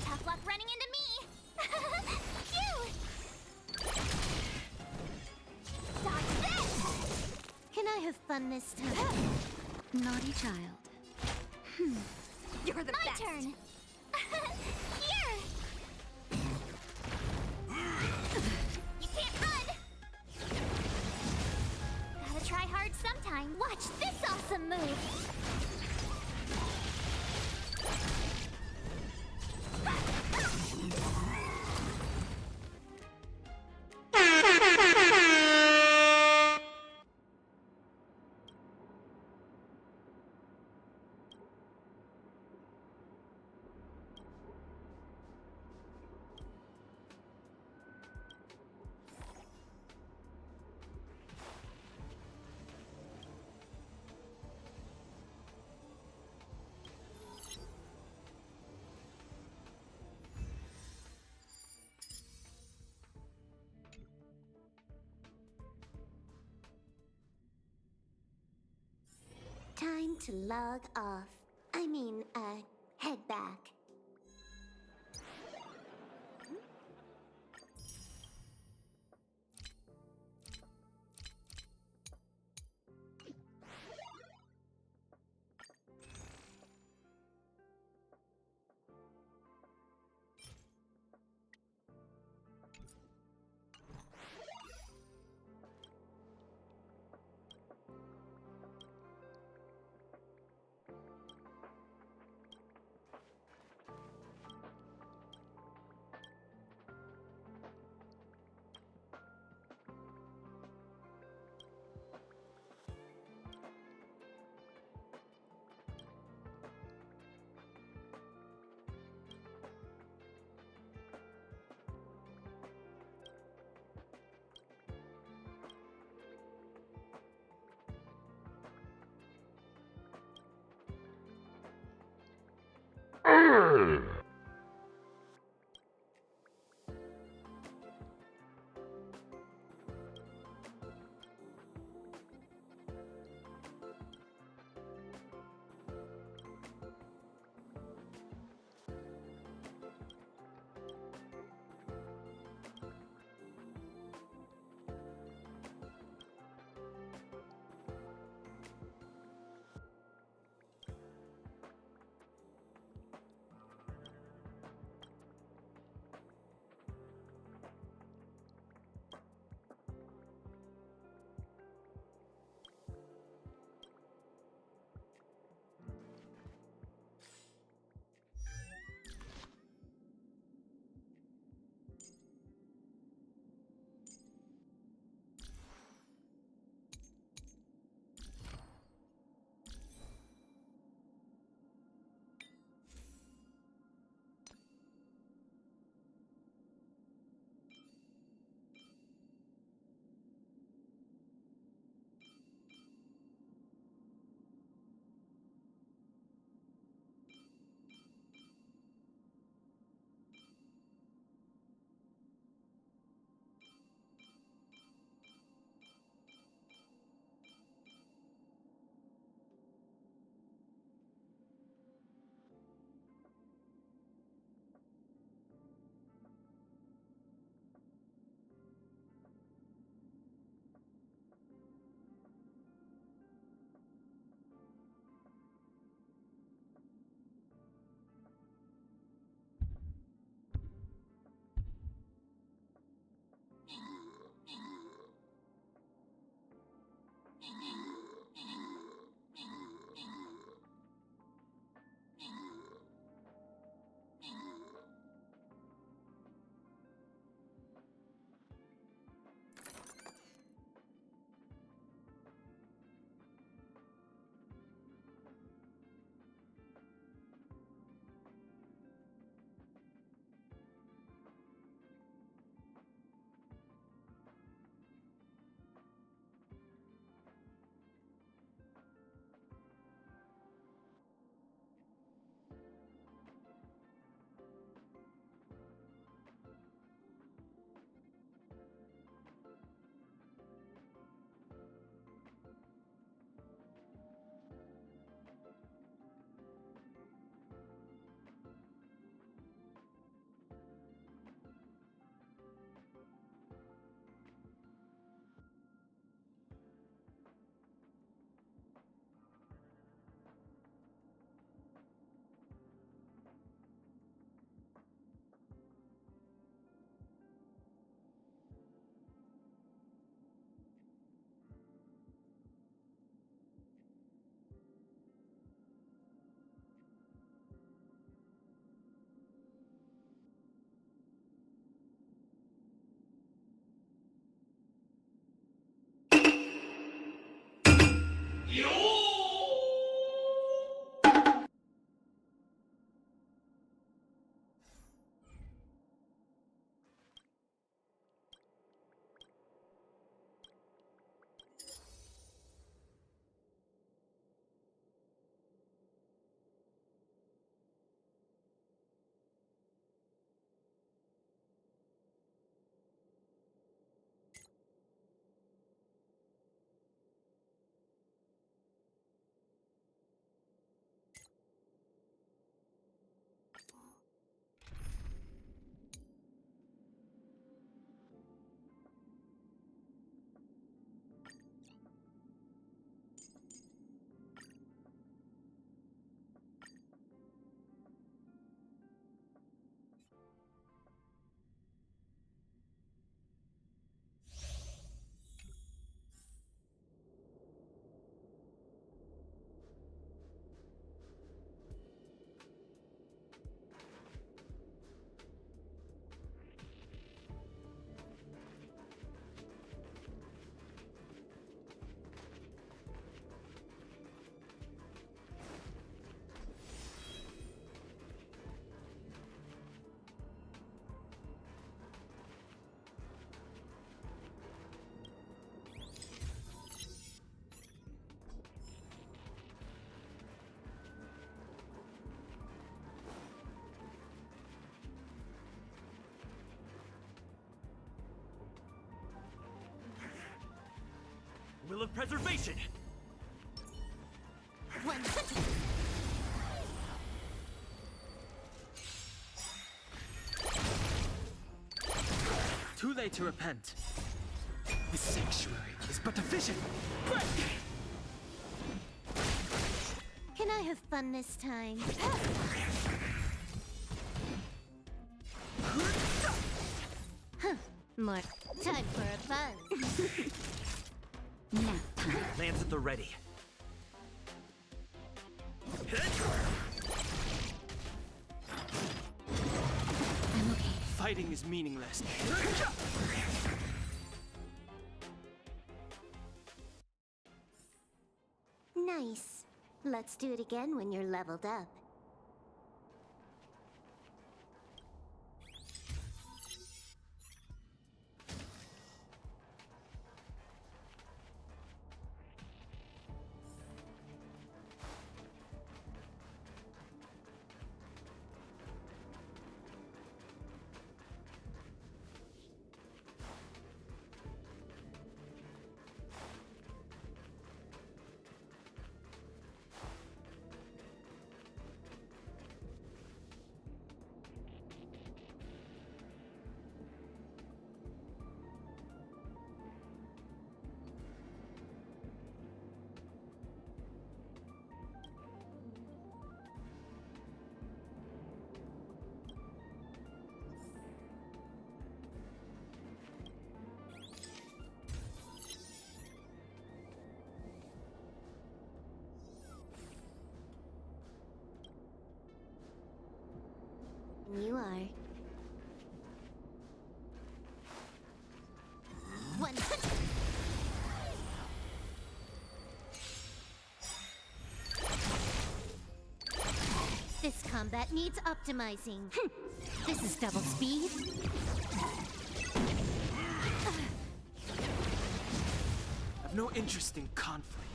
Tough luck running into me. Phew! Dodge this! Can I have fun this time? Naughty child. You're the best. My turn. Here. time, watch this awesome move! Time to log off. I mean, head back. Will of preservation! Too late to repent. The sanctuary is but a vision. Break! Can I have fun this time? Huh. More time for a buzz. Nap time. Lands at the ready. I'm okay. Fighting is meaningless. Nice. Let's do it again when you're leveled up. You are. 100. This combat needs optimizing. This is double speed. I've no interest in conflict.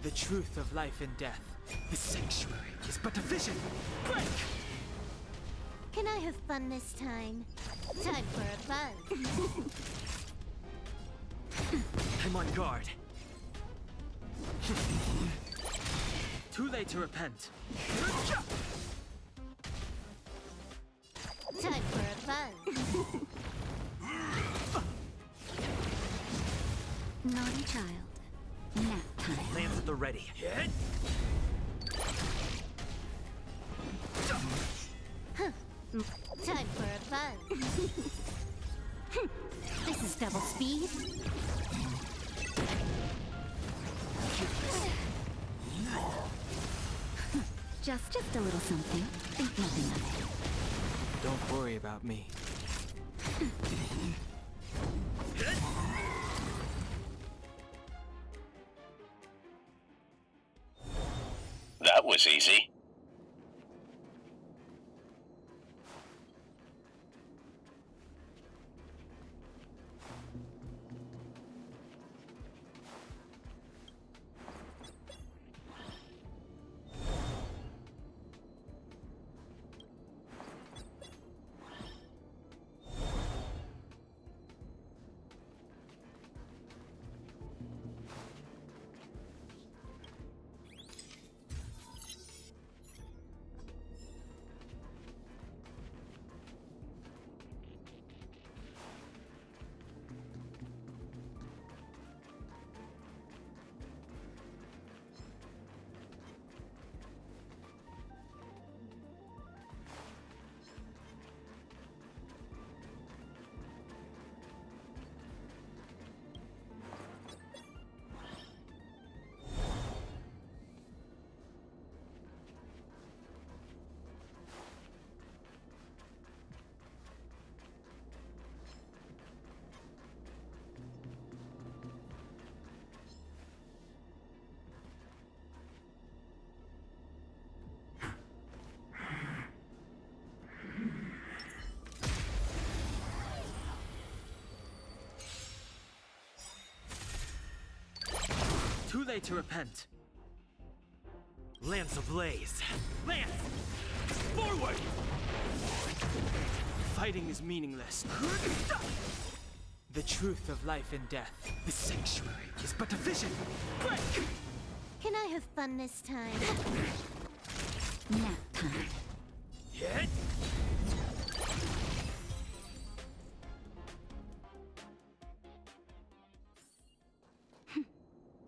The truth of life and death. The sanctuary is but a vision. Break! Can I have fun this time? Time for a buzz. I'm on guard. Too late to repent. Time for a buzz. Naughty child. Nap time. Lands at the ready. Hit! Time for a buzz. This is double speed. Just a little something. Think nothing of it. Don't worry about me. That was easy. Too late to repent. Lance ablaze. Lance! Forward! Fighting is meaningless. The truth of life and death. The sanctuary is but a vision. Break! Can I have fun this time? Nap time. Hit!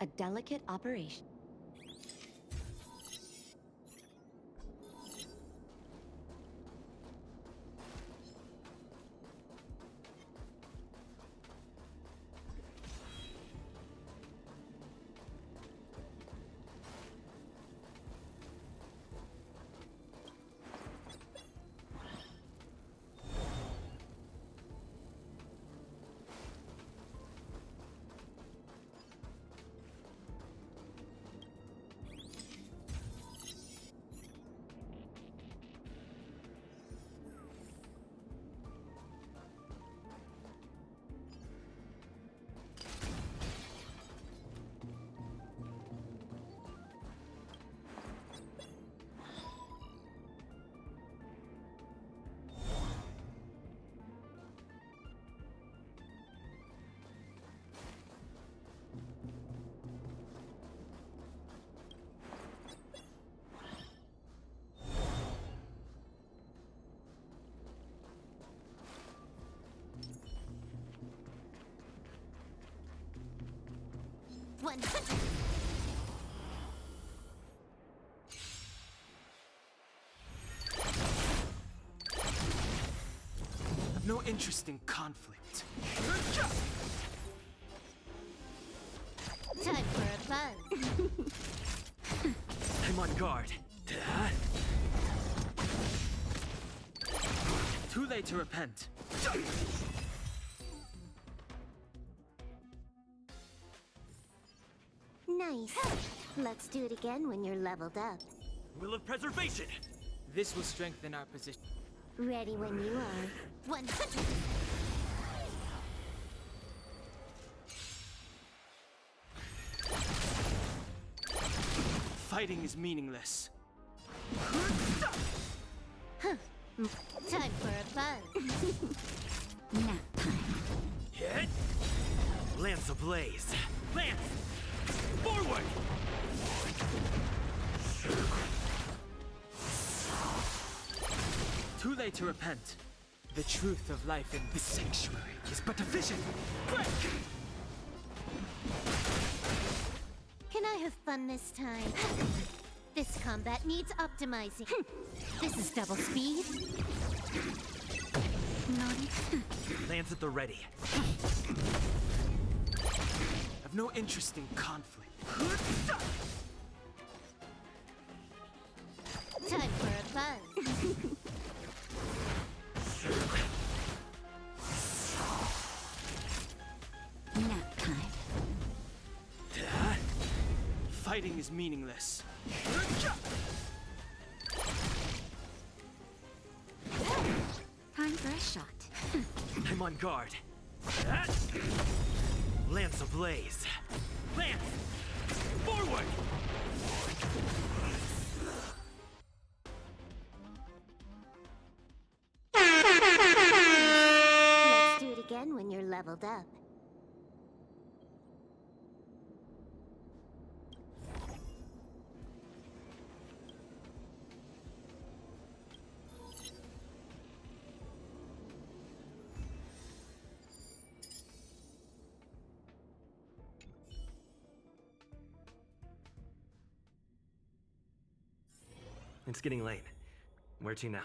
A delicate operation. One. I've no interest in conflict. Time for a buzz. I'm on guard. Too late to repent. Nice. Let's do it again when you're leveled up. Will of preservation! This will strengthen our position. Ready when you are. 100. Fighting is meaningless. Huh. Time for a buzz. Nap time. Hit! Lance ablaze. Lance! Forward! Too late to repent. The truth of life in this sanctuary is but a vision. Break! Can I have fun this time? This combat needs optimizing. This is double speed. Nomic. Lance at the ready. I've no interest in conflict. Time for a buzz. Nap time. Fighting is meaningless. Time for a shot. I'm on guard. Lance ablaze. Lance! Forward! Let's do it again when you're leveled up. It's getting late. Where to now?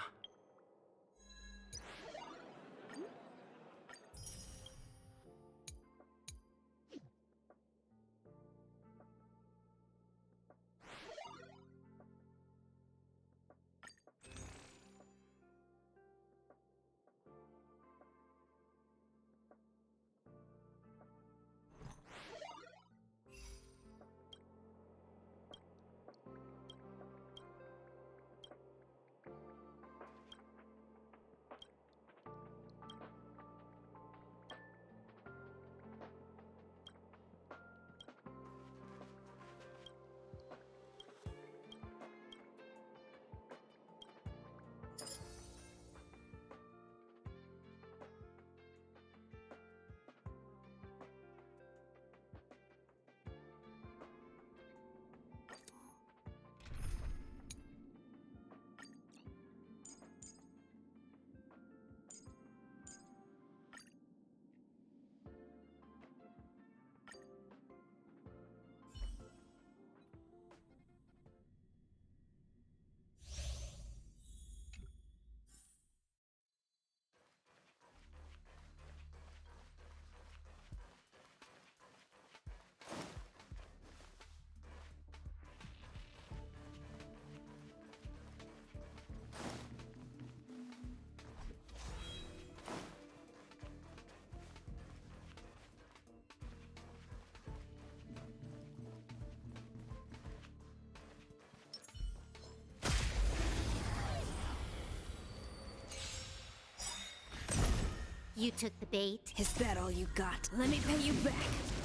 You took the bait. Is that all you got? Let me pay you back.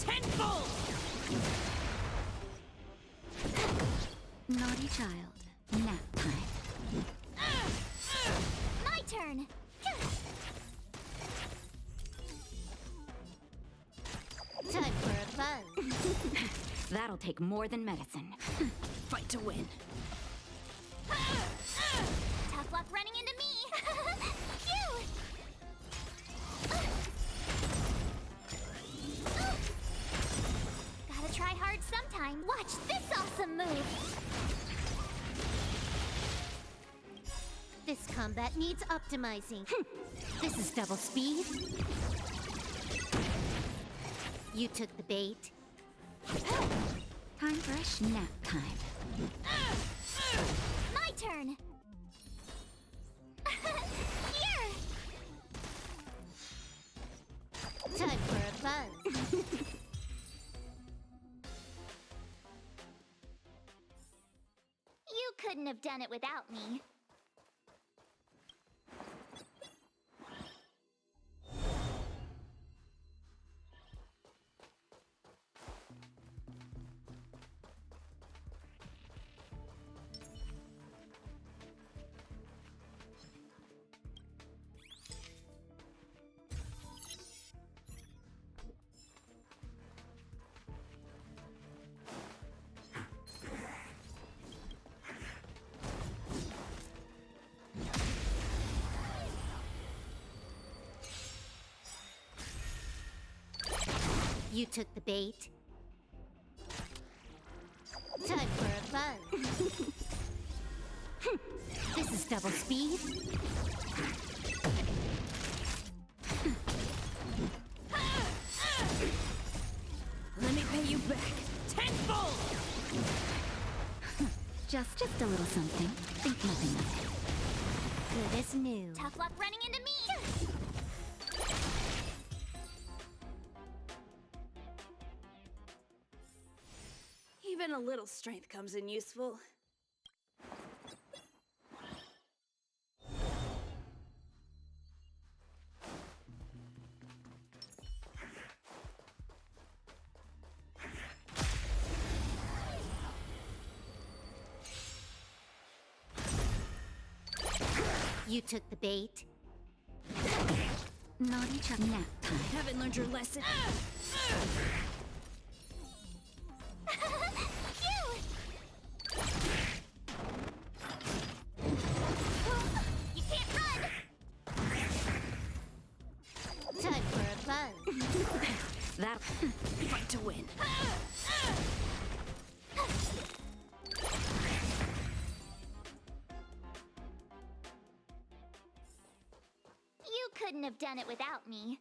Tenfold! Naughty child. Nap time. My turn! Time for a buzz. That'll take more than medicine. Fight to win. Tough luck running into me! Phew! Gotta try hard sometime. Watch this awesome move! This combat needs optimizing. This is double speed. You took the bait. Time for a nap time. My turn! Here! Time for a buzz. You couldn't have done it without me. You took the bait. Time for a buzz. This is double speed. Let me pay you back. Tenfold! Just a little something. Think nothing of it. Good as new. Tough luck running into me! Even a little strength comes in useful. You took the bait. Naughty child. Nap time. Haven't learned your lesson. You can't run! Time for a buzz. That'll fight to win. You couldn't have done it without me.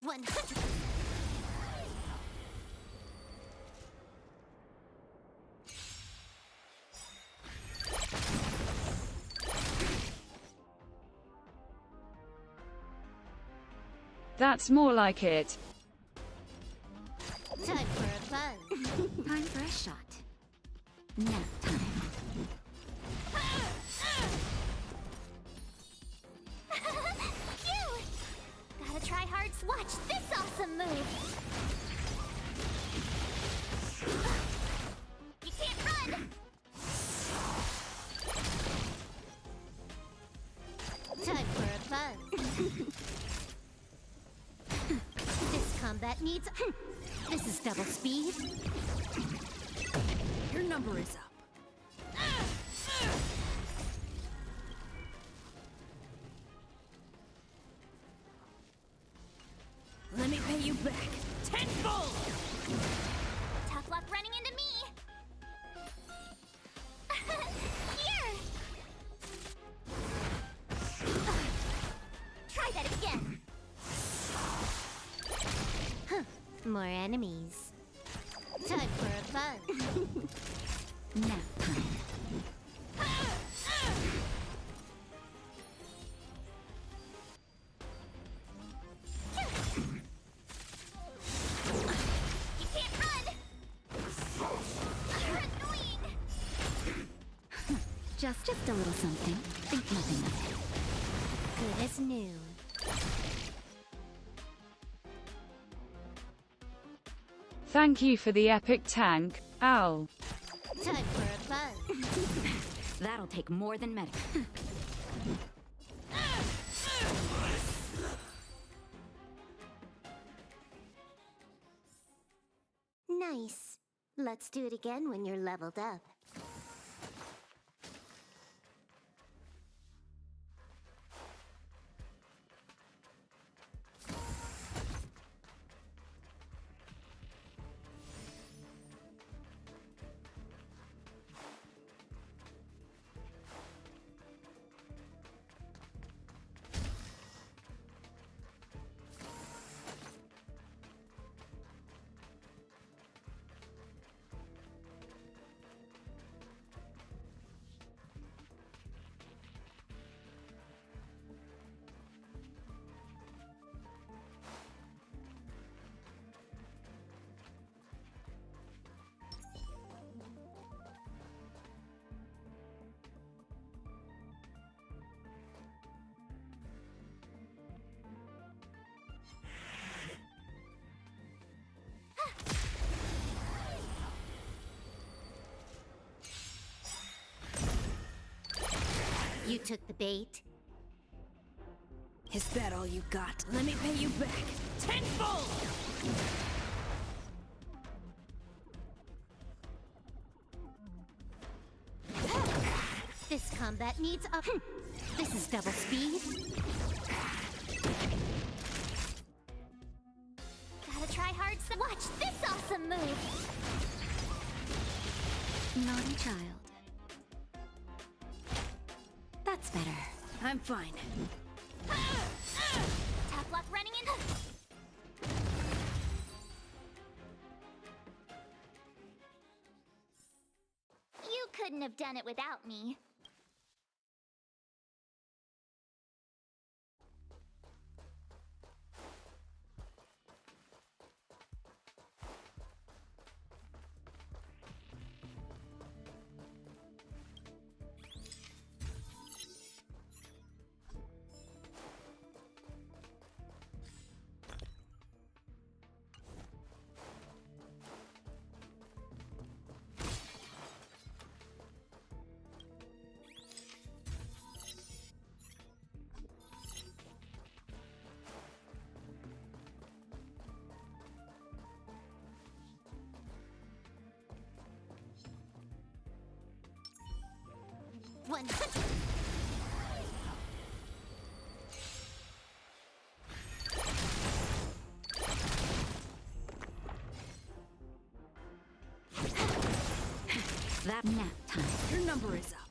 100%. That's more like it. Time for a buzz. Time for a shot. Nap time. Phew! Gotta try hard. Watch this awesome move. You can't run. Time for a buzz. This combat needs. This is double speed. Your number is up. Let me pay you back tenfold! Tough luck running into me. Here. Try that again. Huh. More enemies. Time for a buzz. Nap time. You can't run. You're annoying. Just a little something. Think nothing of it. Good as new. Thank you for the epic tank, Owl. Time for a buzz. That'll take more than medic. Nice. Let's do it again when you're leveled up. You took the bait. Is that all you got? Let me pay you back tenfold! This combat needs a. This is double speed. Gotta try hard. Watch this awesome move. Naughty child. That's better. I'm fine. Tough luck running into. You couldn't have done it without me. That nap time. Your number is up.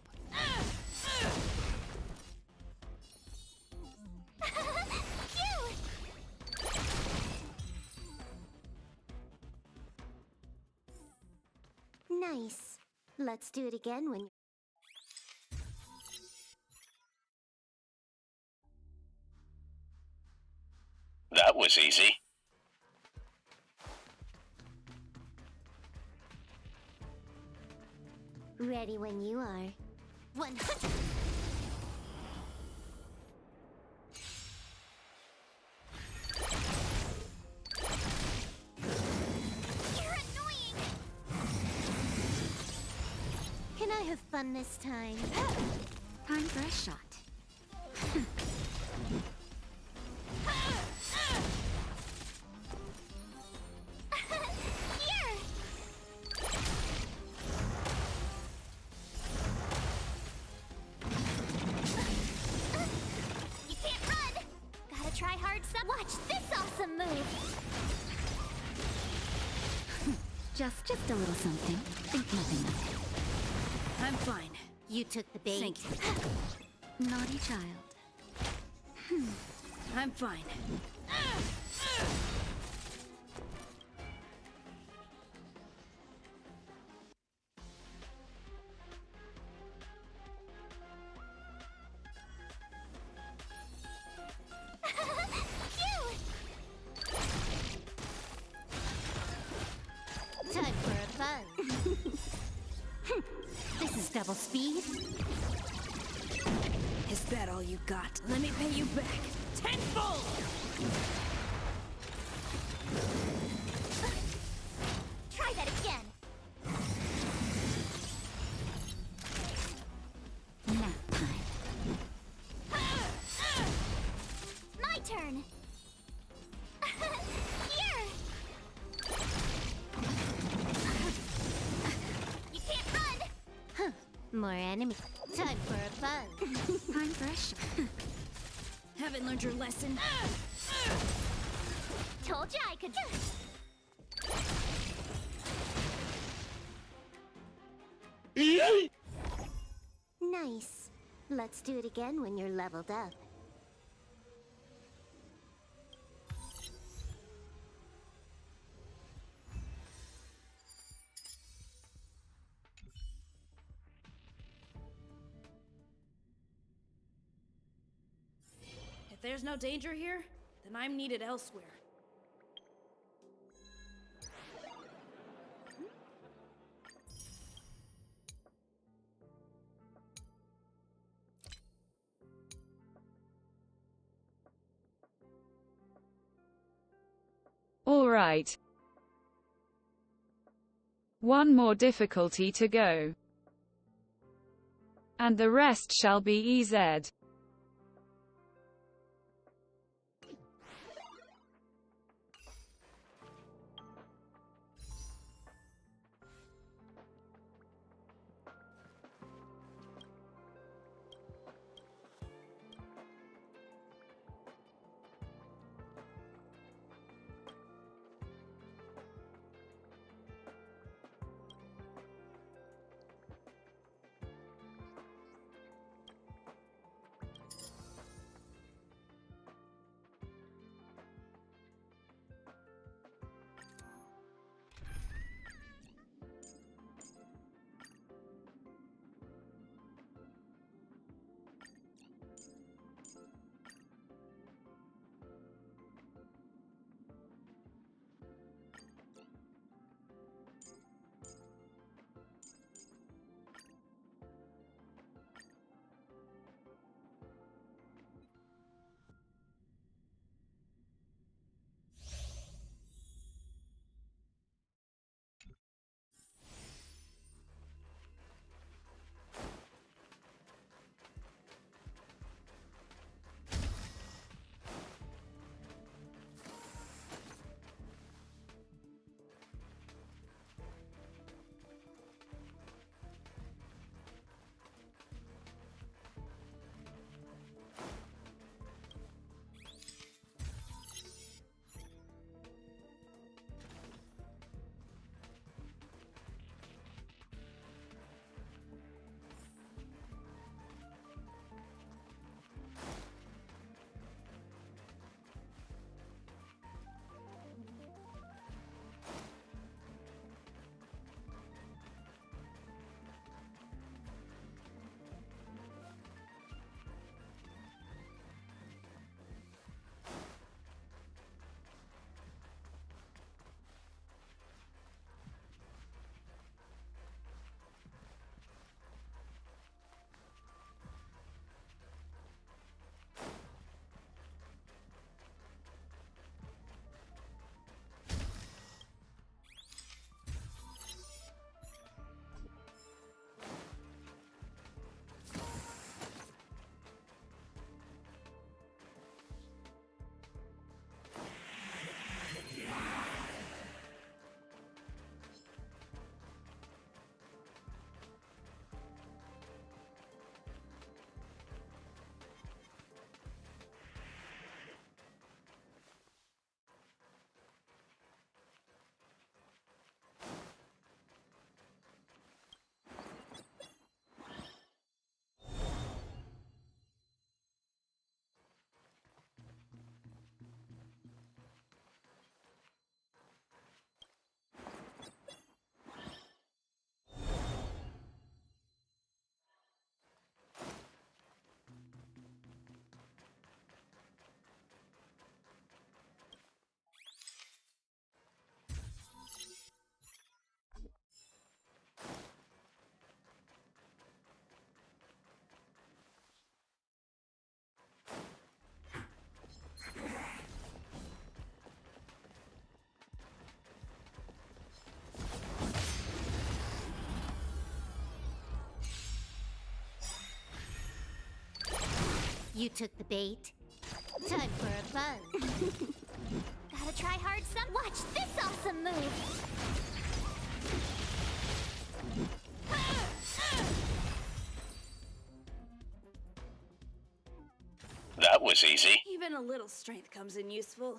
Let's do it again when That was easy. ready when you are. 100. You're annoying. Can I have fun this time? Time for a shot. You can't run! Gotta try hard Watch this awesome move! Just a little something. Think nothing of it. I'm fine. You took the bait. Thank you. Naughty child. I'm fine. Time for a buzz. This is double speed. Is that all you got? Let me pay you back. Tenfold! Try that again. Nap time. My turn. Here. You can't run. Huh. More enemies. Time for a buzz. Time for a shot. Haven't learned your lesson. Told you I could. Nice. Let's do it again when you're leveled up. If there's no danger here, then I'm needed elsewhere. All right. One more difficulty to go. And the rest shall be EZ. You took the bait. Time for a buzz. Gotta try hard some. Watch this awesome move! That was easy. Even a little strength comes in useful.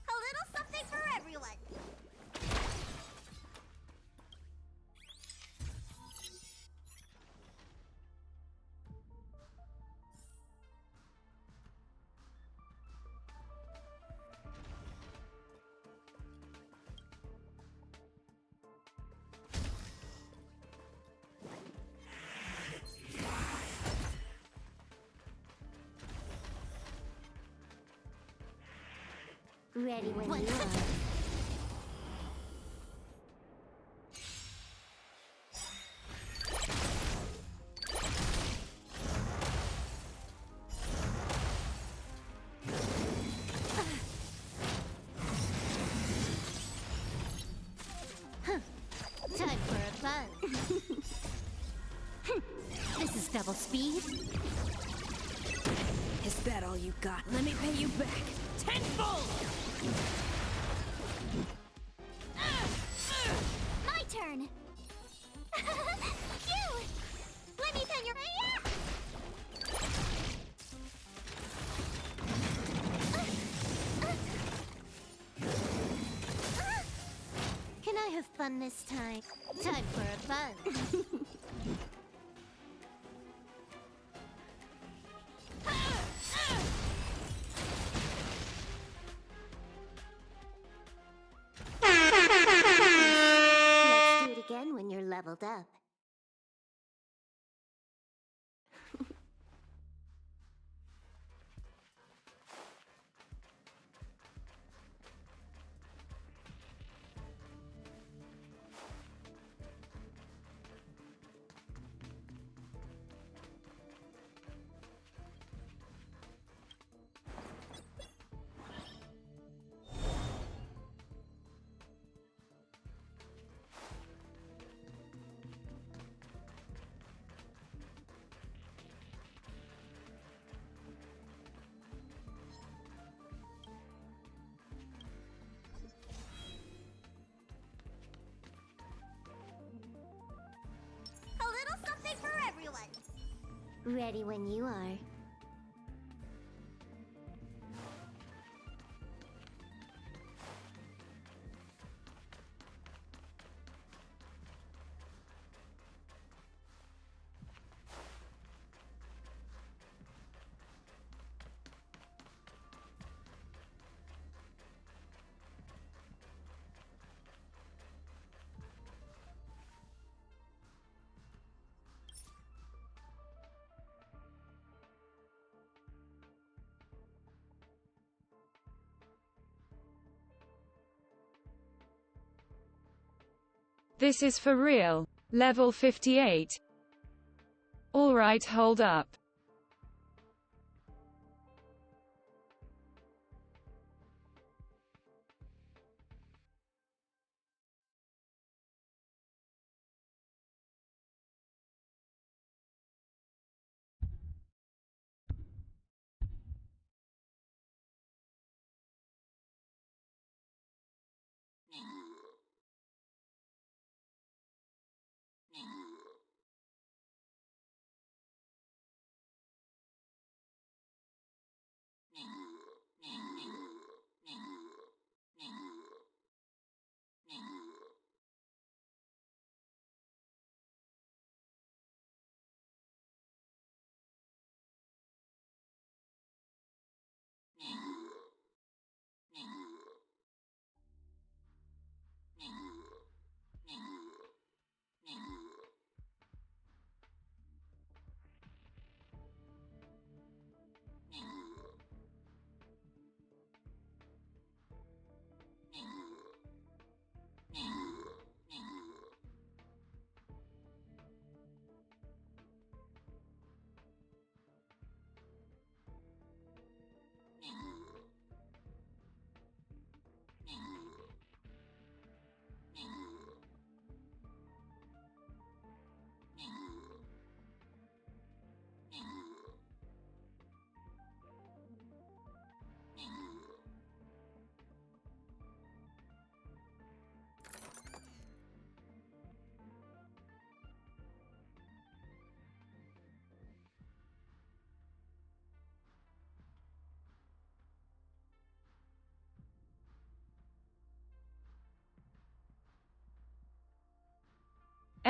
A little something for everyone. Ready when you are. Time for a buzz. This is double speed. Is that all you got? Let me pay you back. Tenfold! My turn! Cute! Let me pin your... Can I have fun this time? Time for a buzz. Let's do it again when you're leveled up. A little something for everyone. Ready when you are. This is for real. Level 58. Alright, hold up.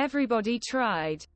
Everybody tried.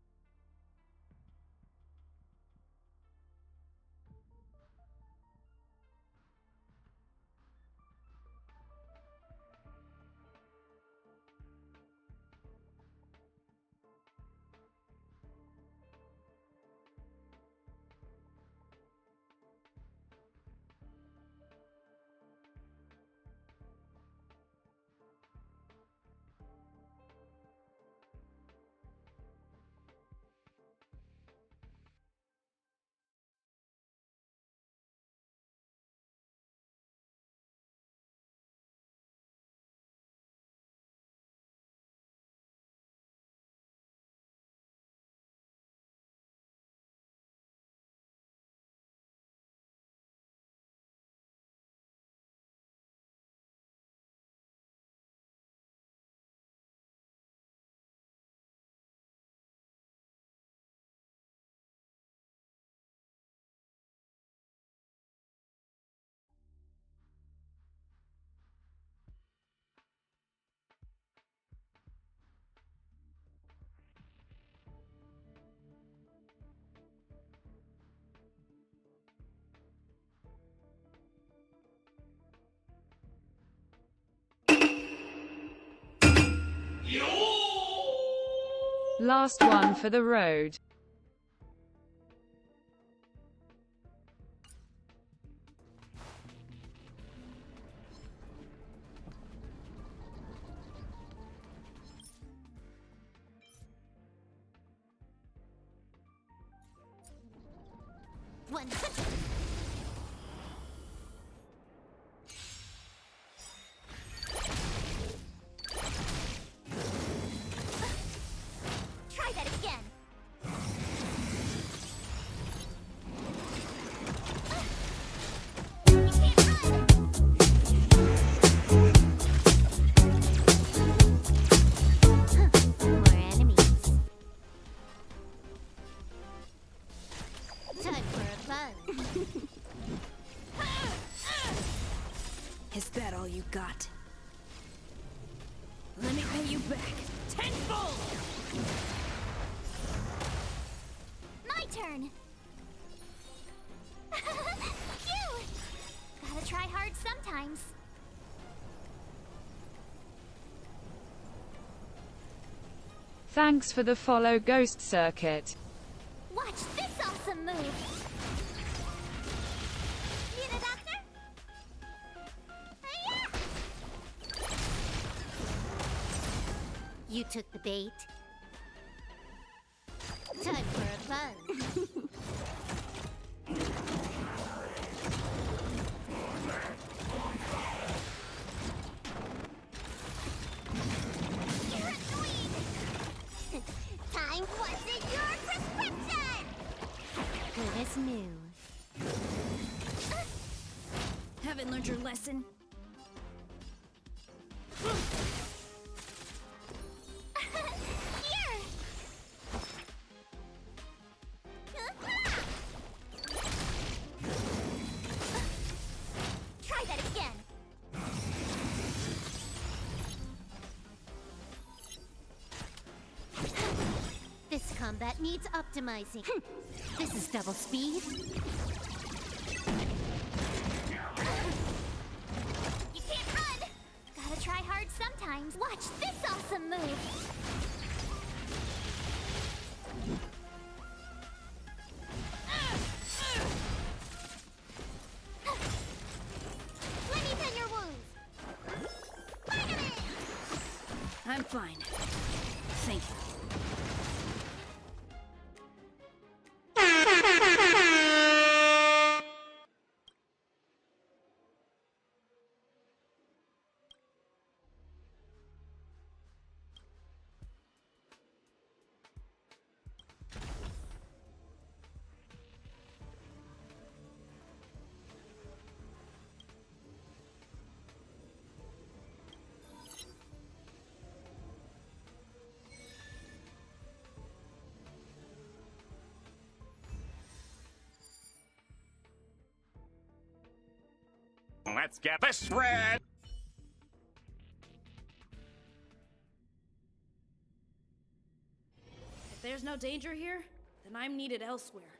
Last one for the road. Try that again. More enemies. Time for a fun. Is that all you got? Let me pay you back tenfold! My turn. Phew! Gotta try hard sometimes. Thanks for the follow, Ghost Circuit. Watch this awesome move. Need a doctor? You took the bait. Time for a fun. You're annoying. Time. What's in your prescription? Good as new. Haven't learned your lesson? Here. Try that again. This combat needs optimizing. This is double speed. You can't run. Gotta try hard sometimes. Watch this awesome move. Let me pin your wounds. Vitamin! I'm fine. Thank you. Let's get this red! Here! there's no danger here, then I'm needed elsewhere.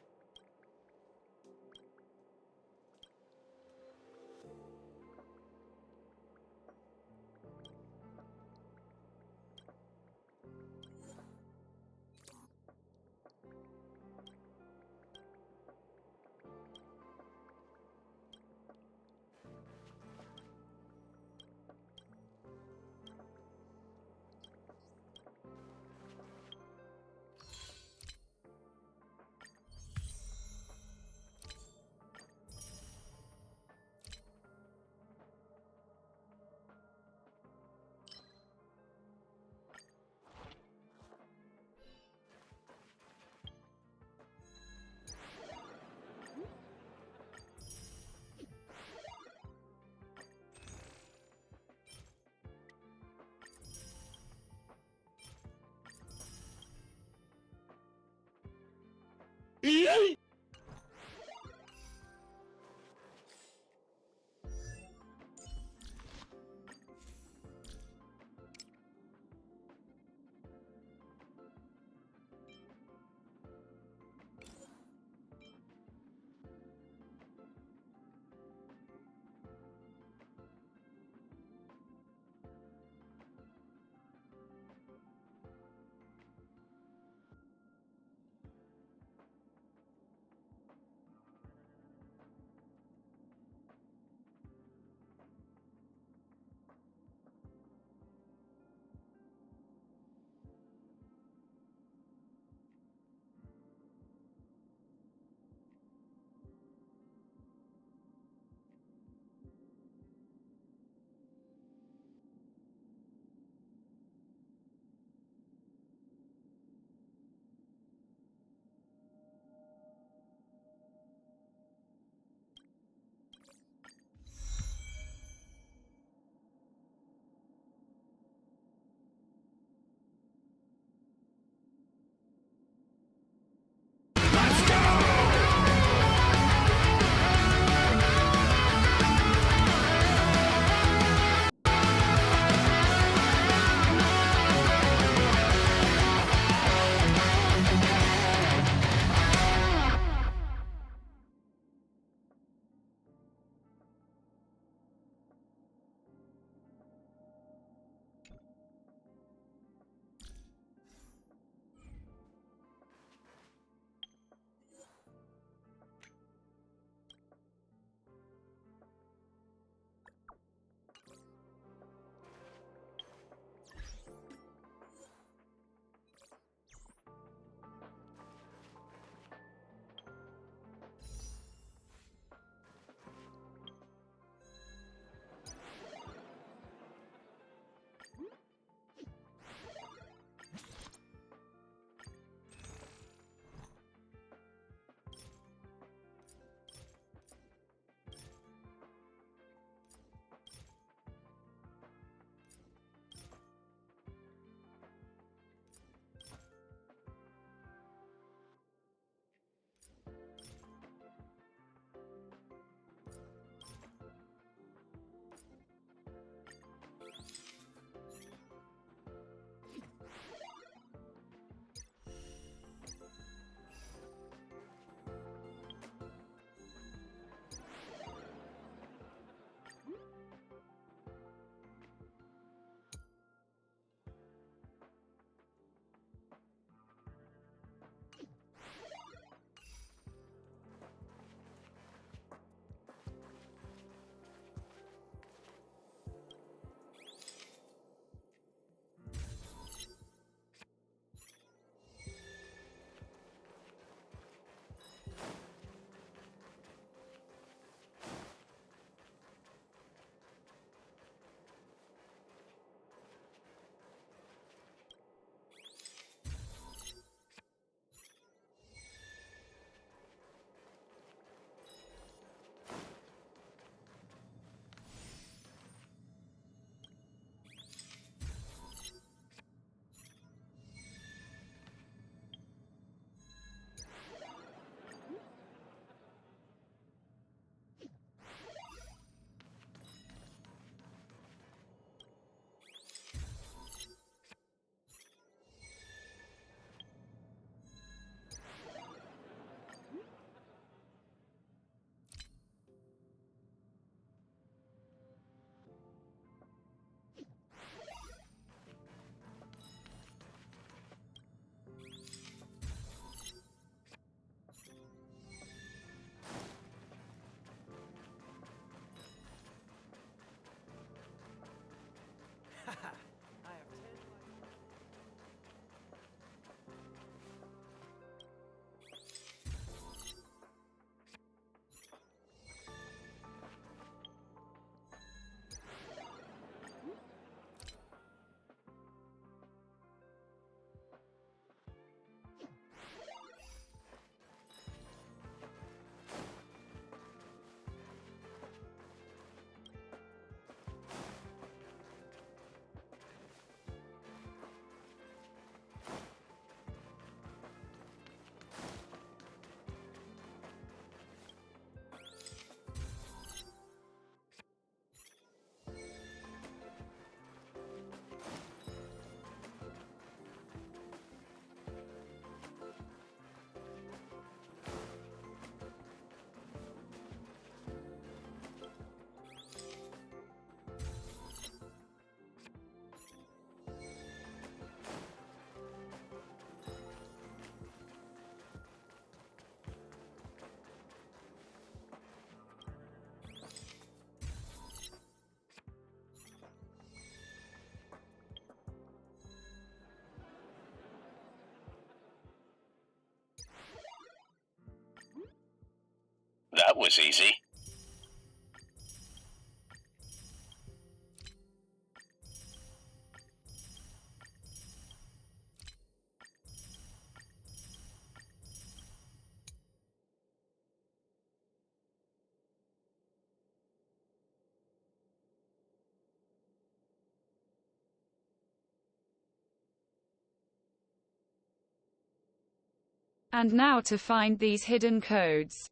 And now to find these hidden codes.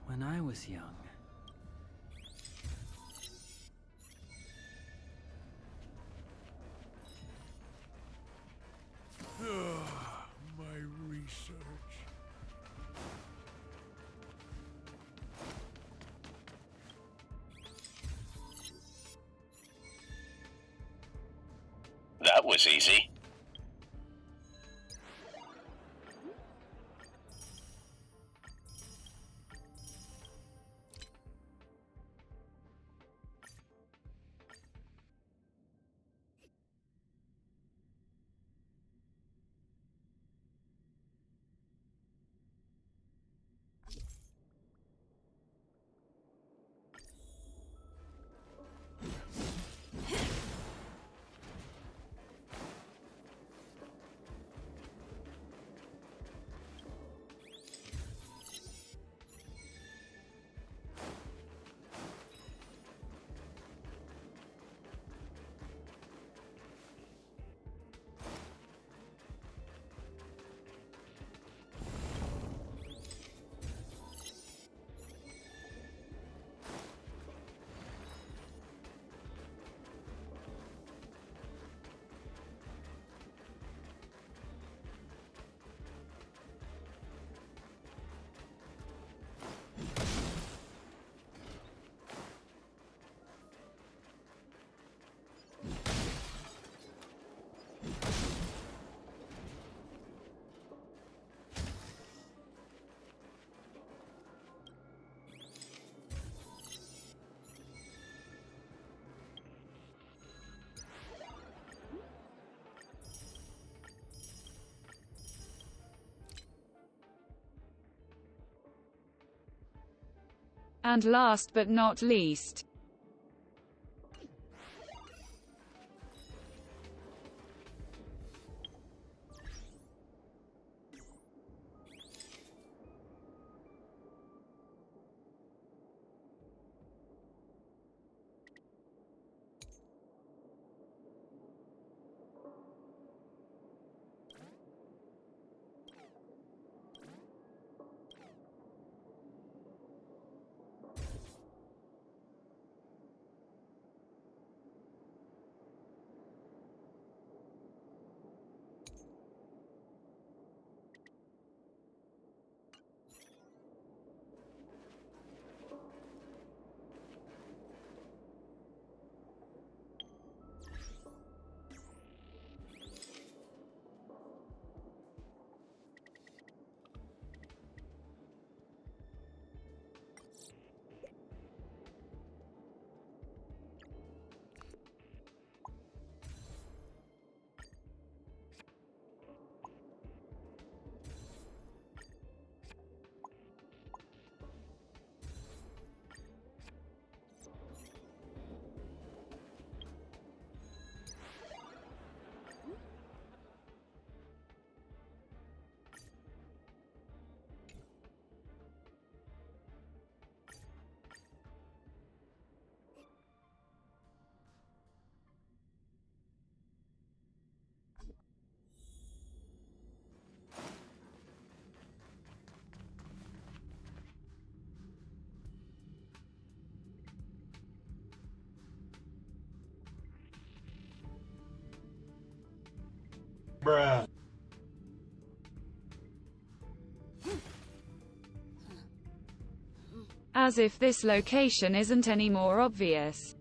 When I was young. My research. That was easy. And last but not least, Bruh. As if this location isn't any more obvious.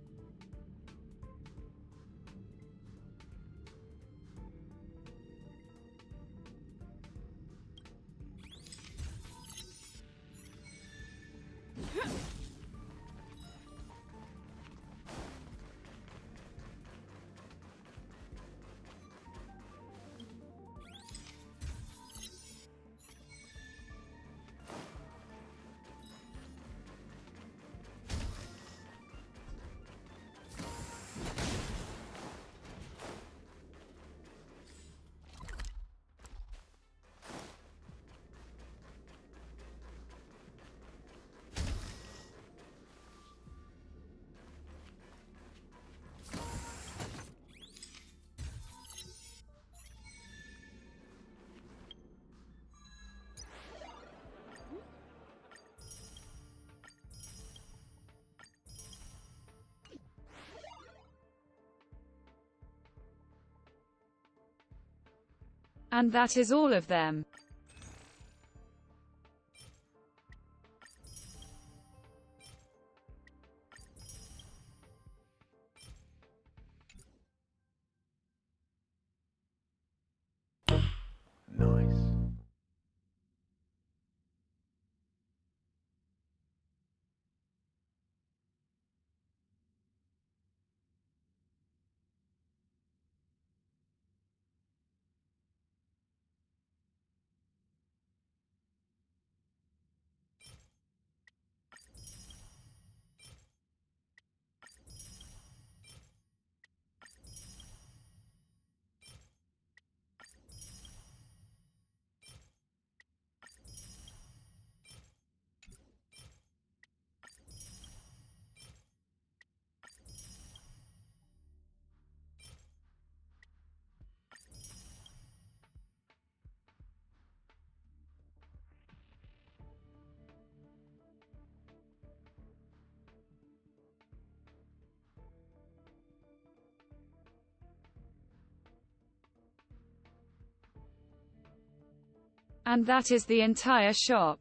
And that is all of them. And that is the entire shop.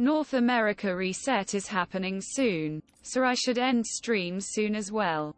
North America reset is happening soon, so I should end stream soon as well.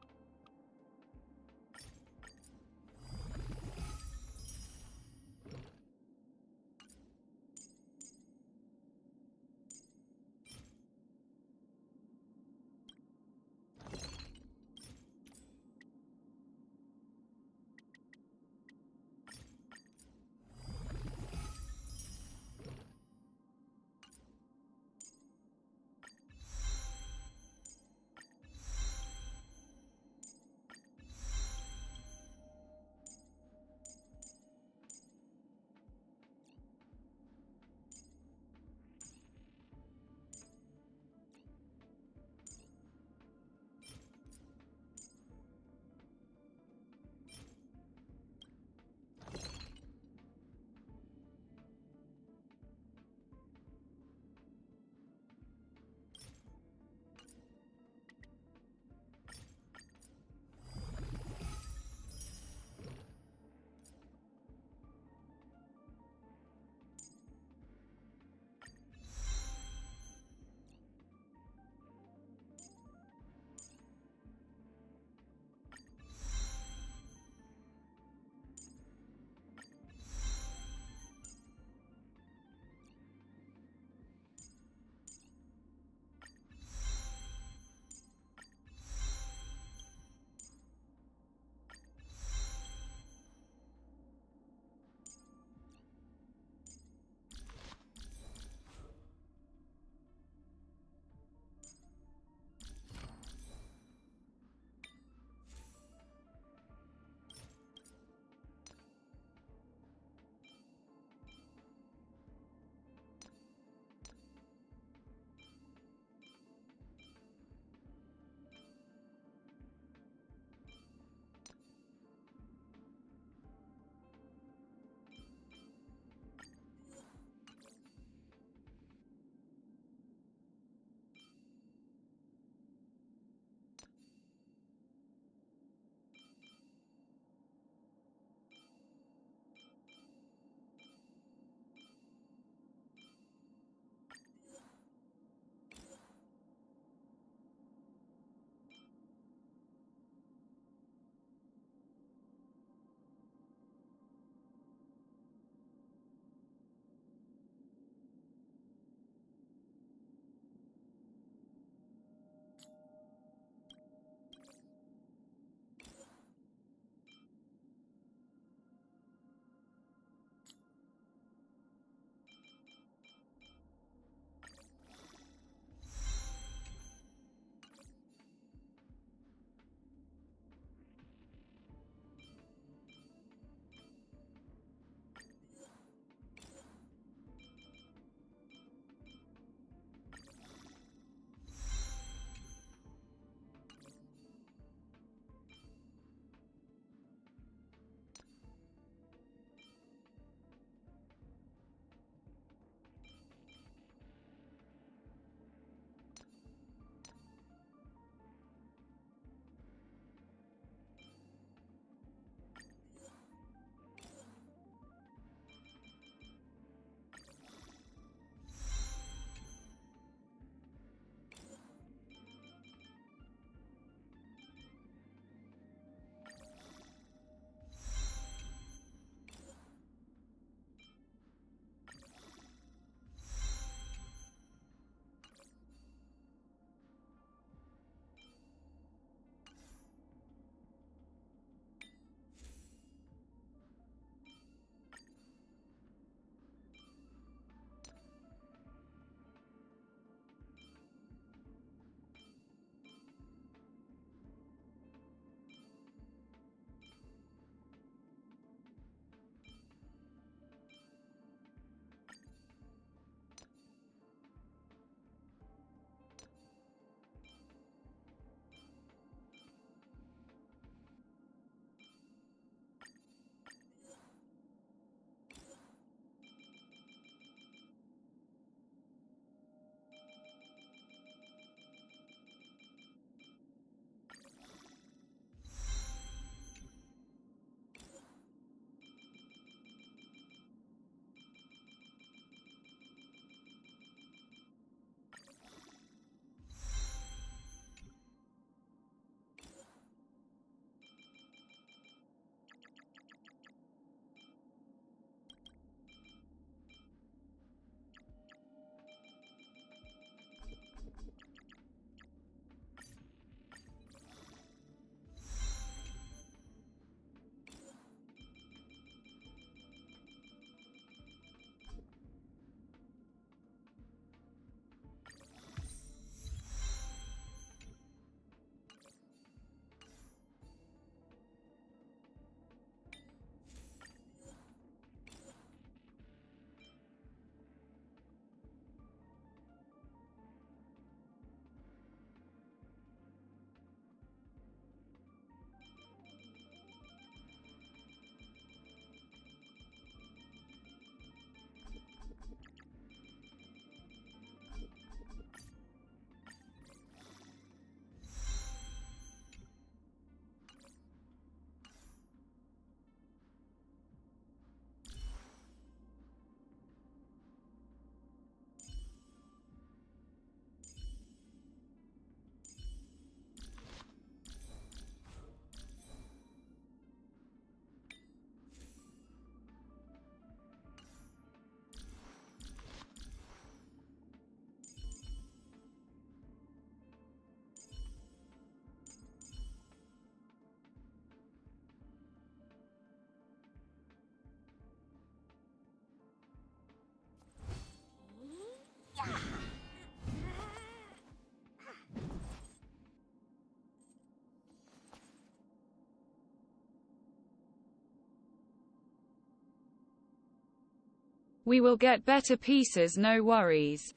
We will get better pieces, no worries.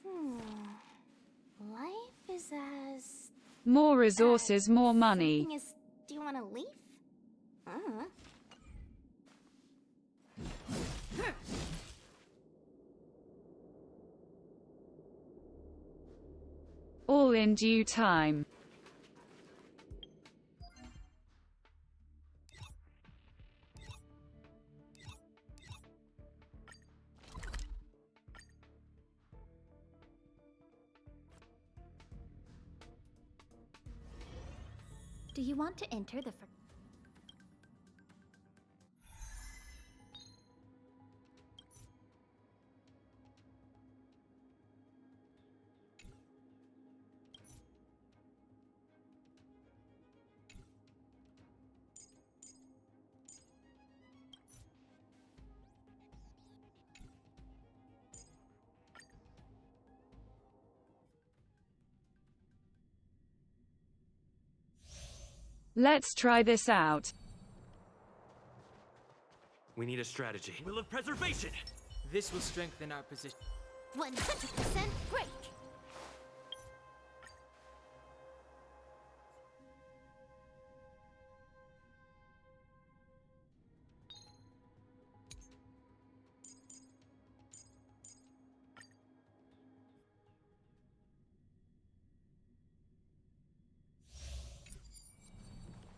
Life is as... More resources, more money. Do you want to leave? All in due time. Do you want to enter the... Let's try this out. We need a strategy. Will of preservation! This will strengthen our position. 100% break!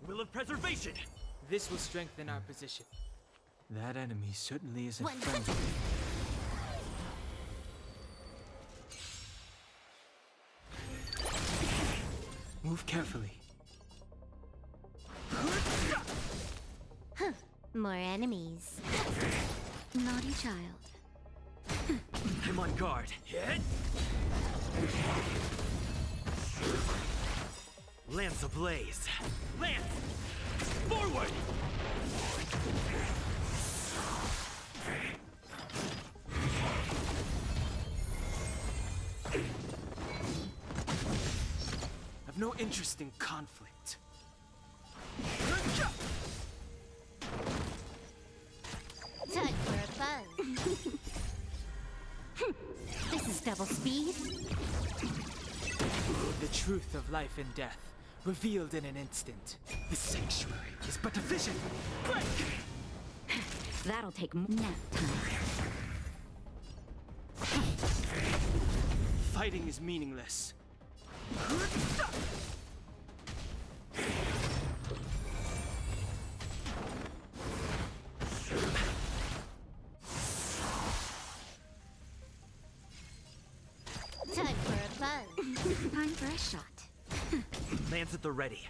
Will of preservation! This will strengthen our position. That enemy certainly isn't friendly. Move carefully. More enemies. Naughty child. I'm on guard. Hit! Lance ablaze. Lance! Forward! I've no interest in conflict. Time for a buzz. This is double speed. The truth of life and death, revealed in an instant. The sanctuary is but a vision. Break! That'll take nap time. Fighting is meaningless. Time for a buzz. Time for a shot. Lance at the ready.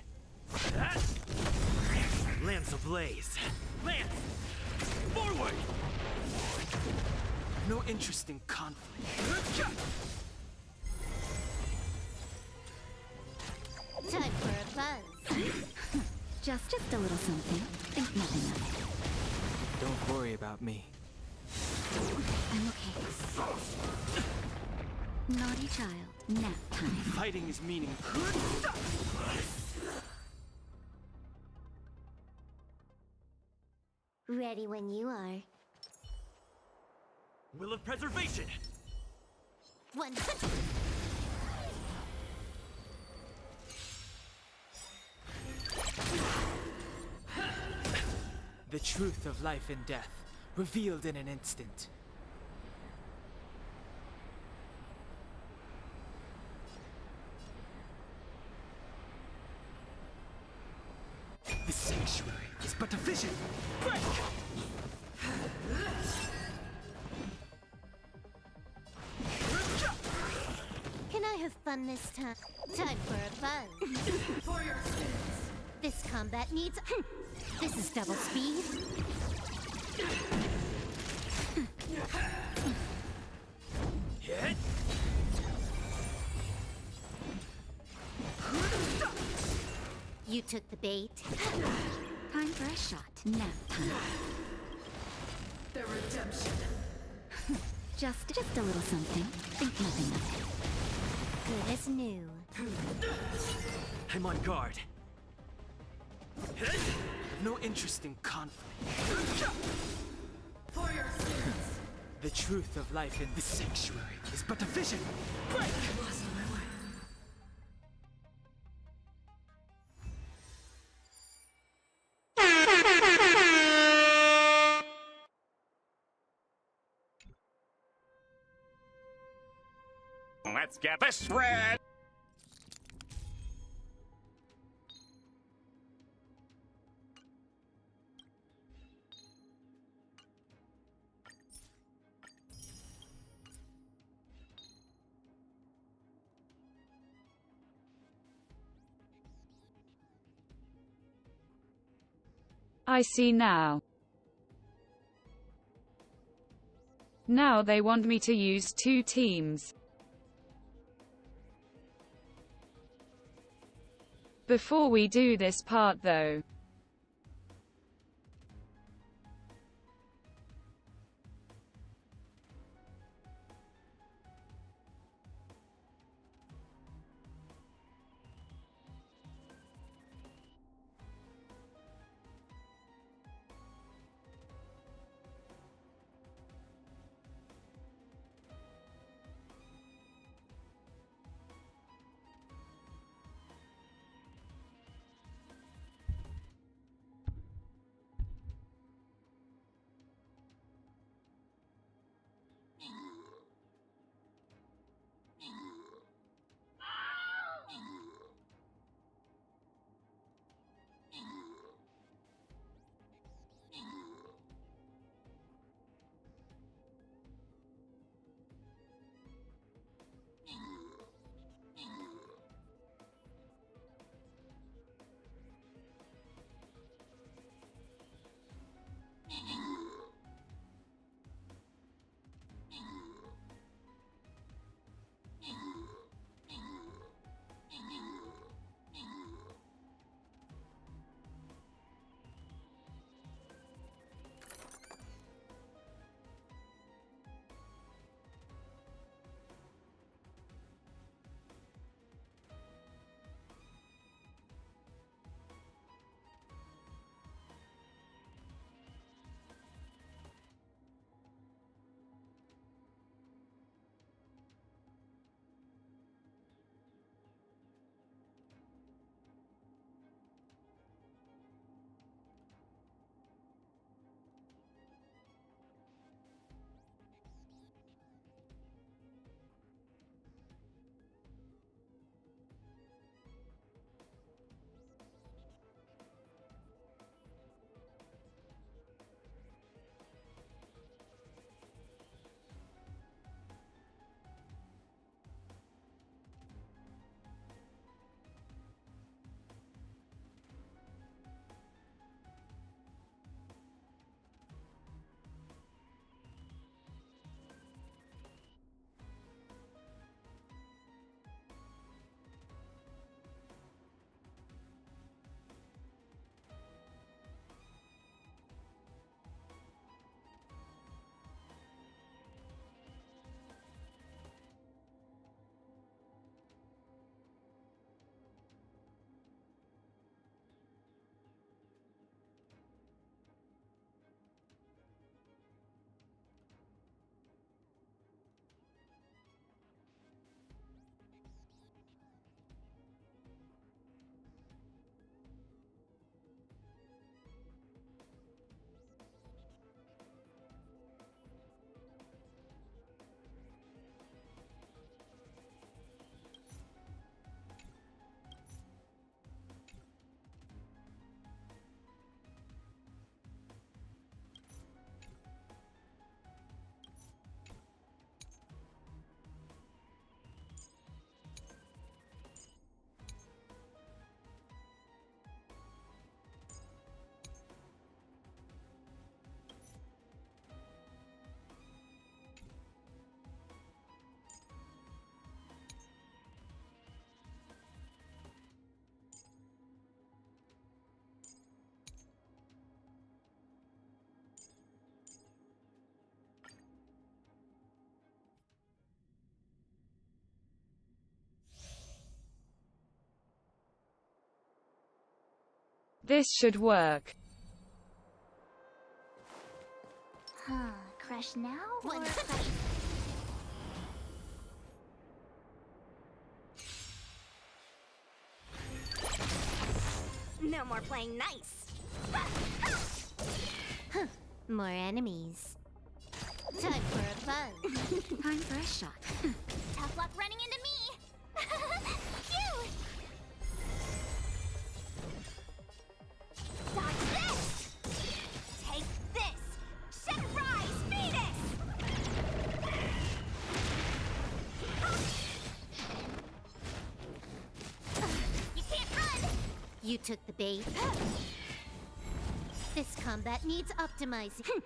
Lance ablaze. Lance! Forward! No interest in conflict. Time for a buzz. Just a little something. Think nothing of it. Don't worry about me. I'm okay. Naughty child. Nap time. Fighting is meaningless. Ready when you are. Will of preservation! 100. The truth of life and death, revealed in an instant. The sanctuary is but a vision. Break! Can I have fun this time? Time for a buzz. For your sins. This combat needs... This is double speed. Hit! You took the bait. Time for a shot. Nap time. The redemption. Just a little something. Think nothing of it. Good as new. I'm on guard. I've no interest in conflict. For your sins. The truth of life in this sanctuary is but a vision. Break! Let's get this red. I see now. Now they want me to use 2 teams. Before we do this part though, this should work. fresh now, or What? fresh... No more playing nice. More enemies. Time for a buzz. Time for a shot. Tough luck running into me. Phew. Dodge this. Take this. Surprise, Venus. You can't run. You took the bait. This combat needs optimizing.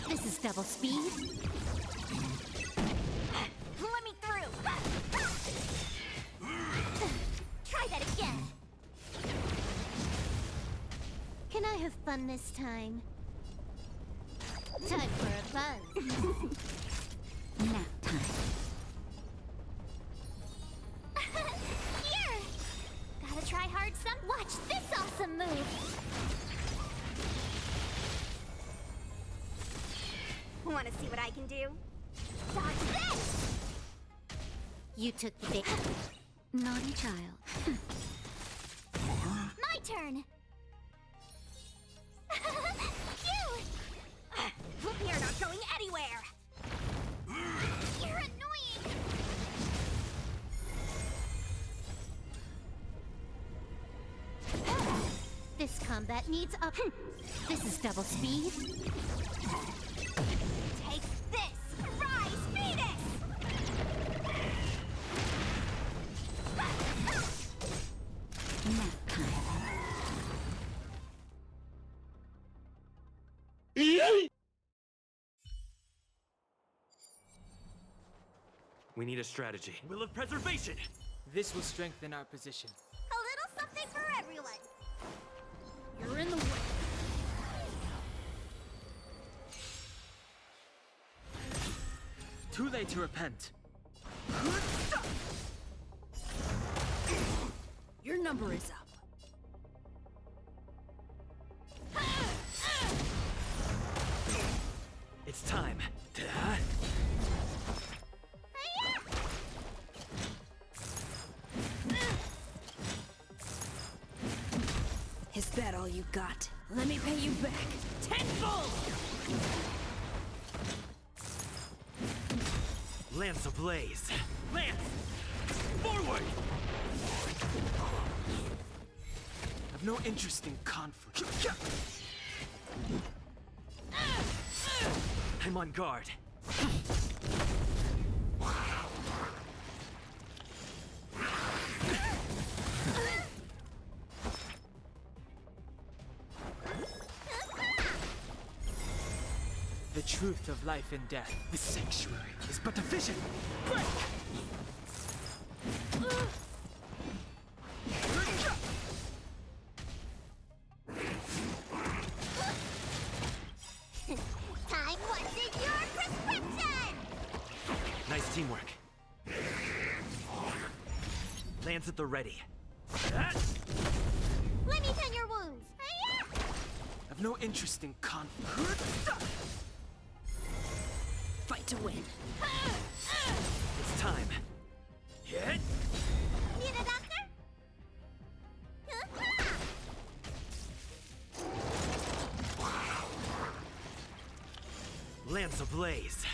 This is double speed. Let me through. Try that again. Can I have fun this time? Time for a buzz. Nap time. Here. Gotta try hard some. Watch this awesome move. Want to see what I can do? Dodge this! You took the bait. Naughty child. My turn! Phew! You're not going anywhere! You're annoying! This combat needs up. This is double speed. Take this! Rise, Venus! Nap time. We need a strategy. Will of preservation! This will strengthen our position. A little something for everyone! You're in the way. Too late to repent. Your number is up. It's time. Is that all you got? Let me pay you back. Tenfold! Lance ablaze. Lance! Forward! I've no interest in conflict. I'm on guard. The truth of life and death. The sanctuary is but a vision. Break! Time wasn't your prescription! Nice teamwork. Lance at the ready. Let me tend your wounds. I've no interest in conflict. Fight to win. It's time. Hit! Need a doctor? Lance ablaze.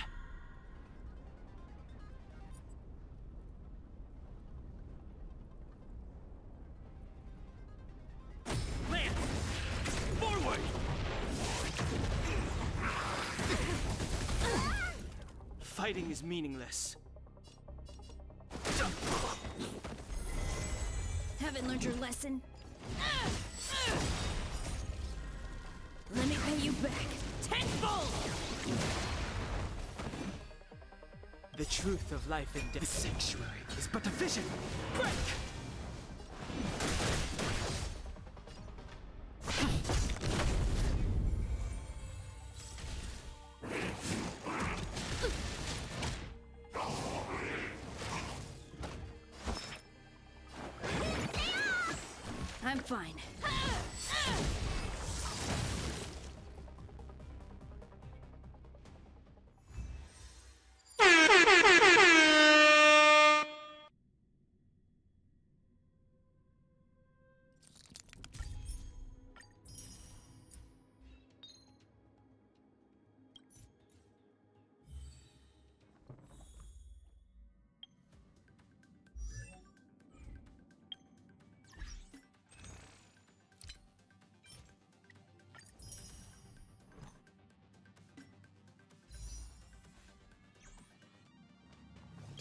Lance! Forward! Fighting is meaningless. Haven't learned your lesson? Let me pay you back. Tenfold! The truth of life and death. The sanctuary is but a vision. Break! I'm fine.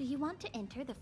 Do you want to enter the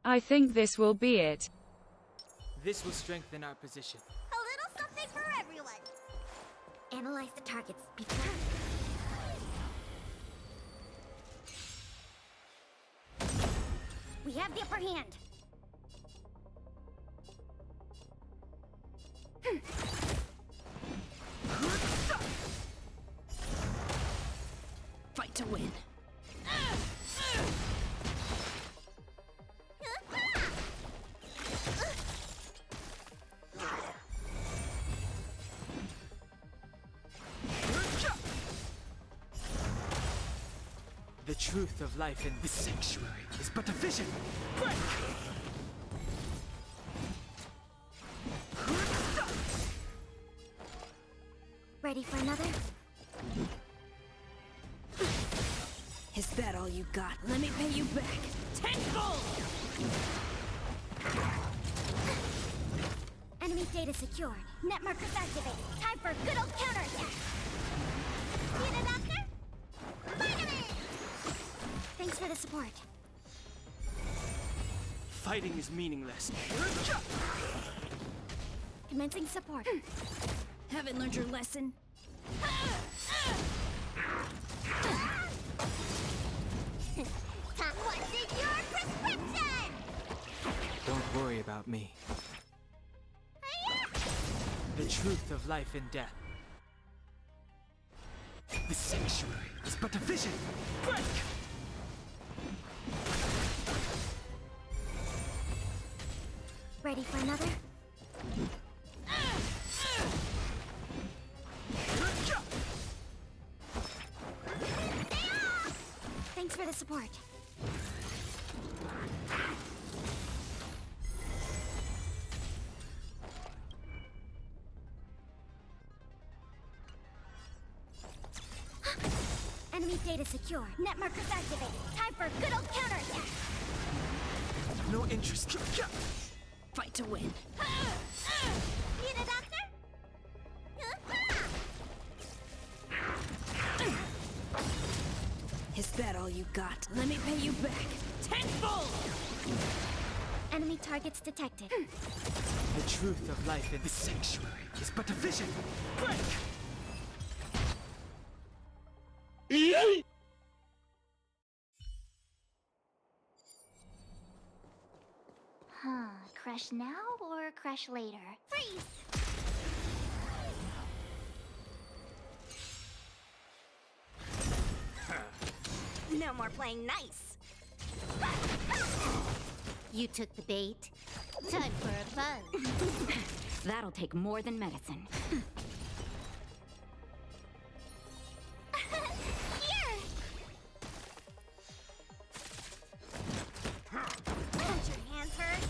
I think this will be it. This will strengthen our position. A little something for everyone. Analyze the targets before. We have the upper hand. Fight to win. The truth of life in this sanctuary is but a vision. Break! Ready for another? Is that all you got? Let me pay you back. Tenfold! Enemy data secured. Net markers activated. Time for a good old counterattack. Need a doctor? Finally! Thanks for the support. Fighting is meaningless. Commencing support. Haven't learned your lesson? What's in your prescription? Don't worry about me. The truth of life and death. The sanctuary is but a vision. Break! Ready for another? Thanks for the support. Enemy data secure. Net markers activated. Time for a good old counterattack. No interest. Fight to win. Need a doctor? Is that all you got? Let me pay you back. Tenfold! Enemy targets detected. The truth of life in this sanctuary is but a vision. Break! Crash now or crash later? Freeze! No more playing nice. You took the bait. Time for a buzz. That'll take more than medicine. Here! Don't your hands hurt?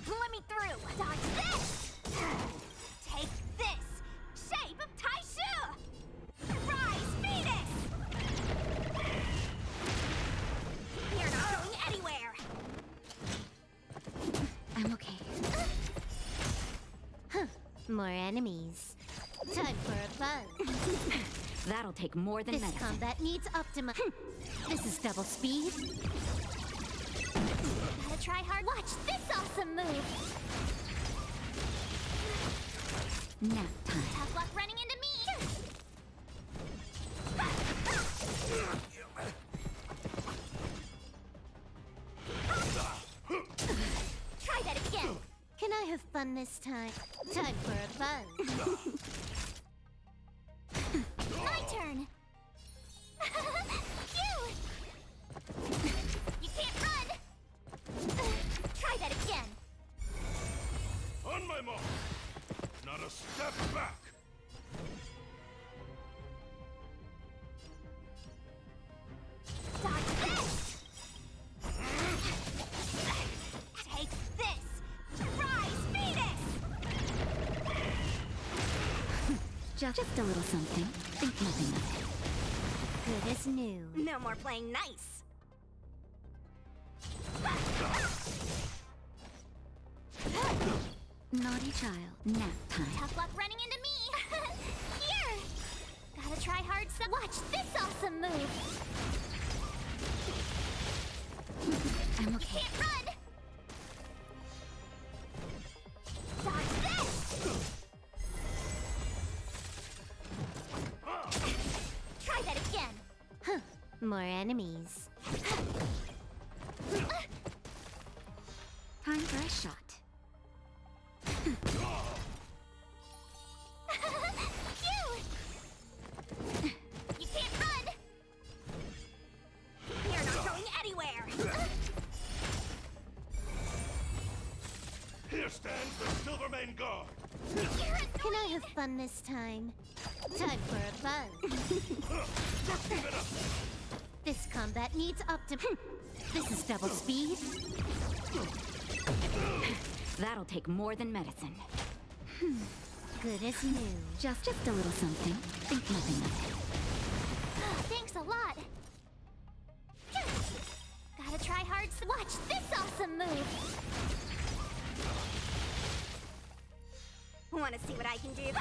Let me through. Dodge this! More enemies. Time for a buzz. That'll take more than This medicine. combat needs optima. This is double speed. Gotta try hard. Watch this awesome move. Nap time. Tough luck running into me. Try that again. Can I have fun this time? Time for a buzz. My turn. Phew. You can't run. Try that again. On my mark. Not a step back. Dodge this. Take this. Rise, Venus. Just a little something. Think nothing of it. Good as new. No more playing nice. Naughty child. Nap time. Tough luck running into me. Here. Gotta try hard. Watch this awesome move. I'm You okay. can't run. Dodge this. Try that again. Huh. More enemies. Time for a shot. Phew. You can't run. You're not going anywhere. Here stands the Silvermane Guard. Can I have fun this time? Time for a buzz. Just keep it up. This combat needs optim. This is double speed. That'll take more than medicine. Good as new. Just a little something. Think nothing of it. Thanks a lot. Gotta try hard. Watch this awesome move. Want to see what I can do?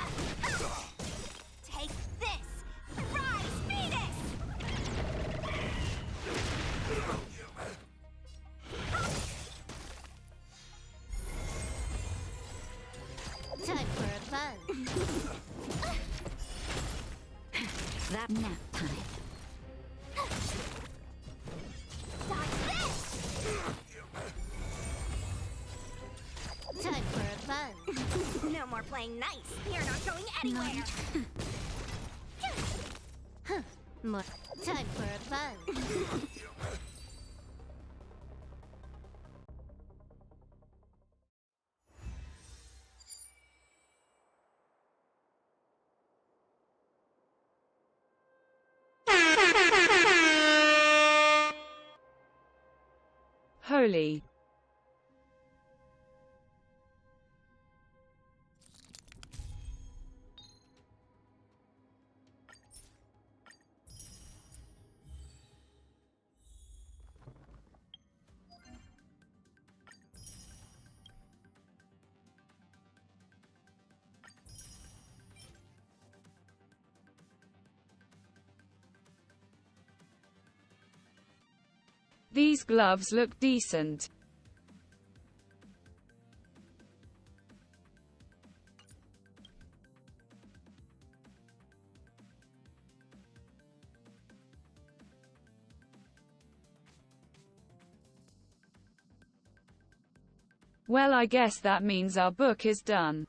Take this. Rise, Venus. Time for a buzz. That nap time. Dodge this. Time for a buzz. No more playing nice. You're not going anywhere. More. Time for a buzz. Holy. These gloves look decent. Well, I guess that means our book is done.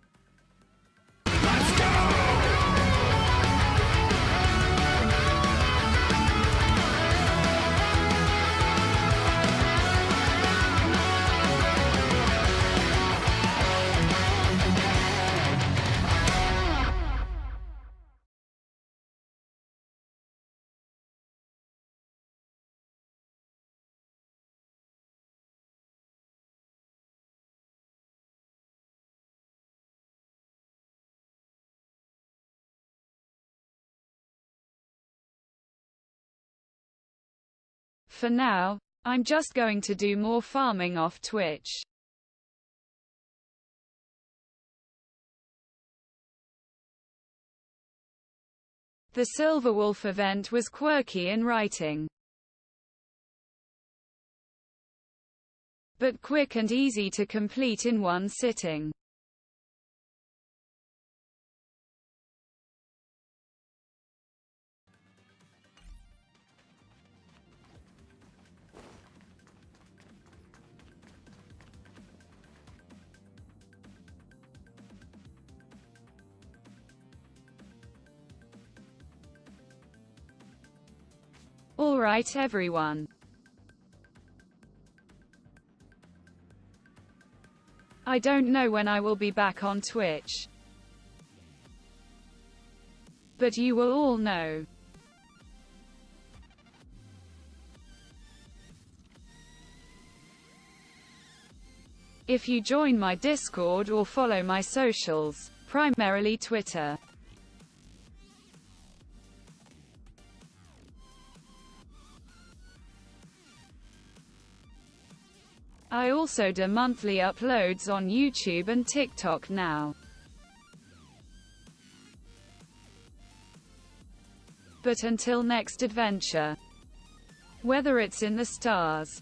For now, I'm just going to do more farming off Twitch. The Silverwolf event was quirky in writing, but quick and easy to complete in one sitting. Alright everyone. I don't know when I will be back on Twitch, but you will all know. If you join my Discord or follow my socials, primarily Twitter. I also do monthly uploads on YouTube and TikTok now. But until next adventure, whether it's in the stars,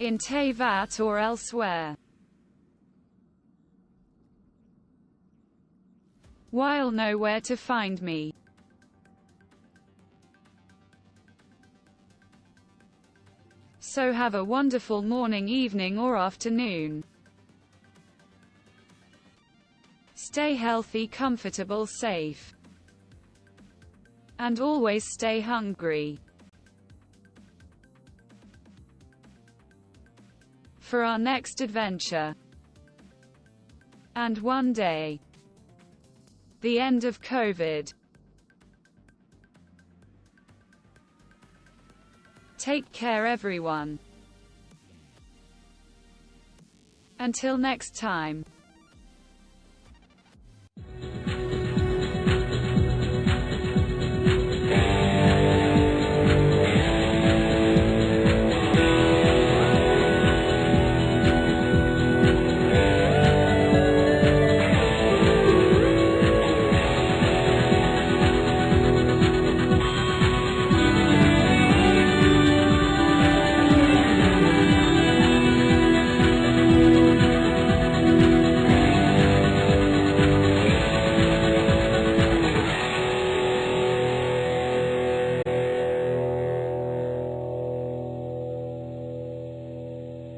in Tevat or elsewhere, while know where to find me. So have a wonderful morning, evening or afternoon. Stay healthy, comfortable, safe, and always stay hungry. For our next adventure. And one day, the end of COVID. Take care everyone. Until next time.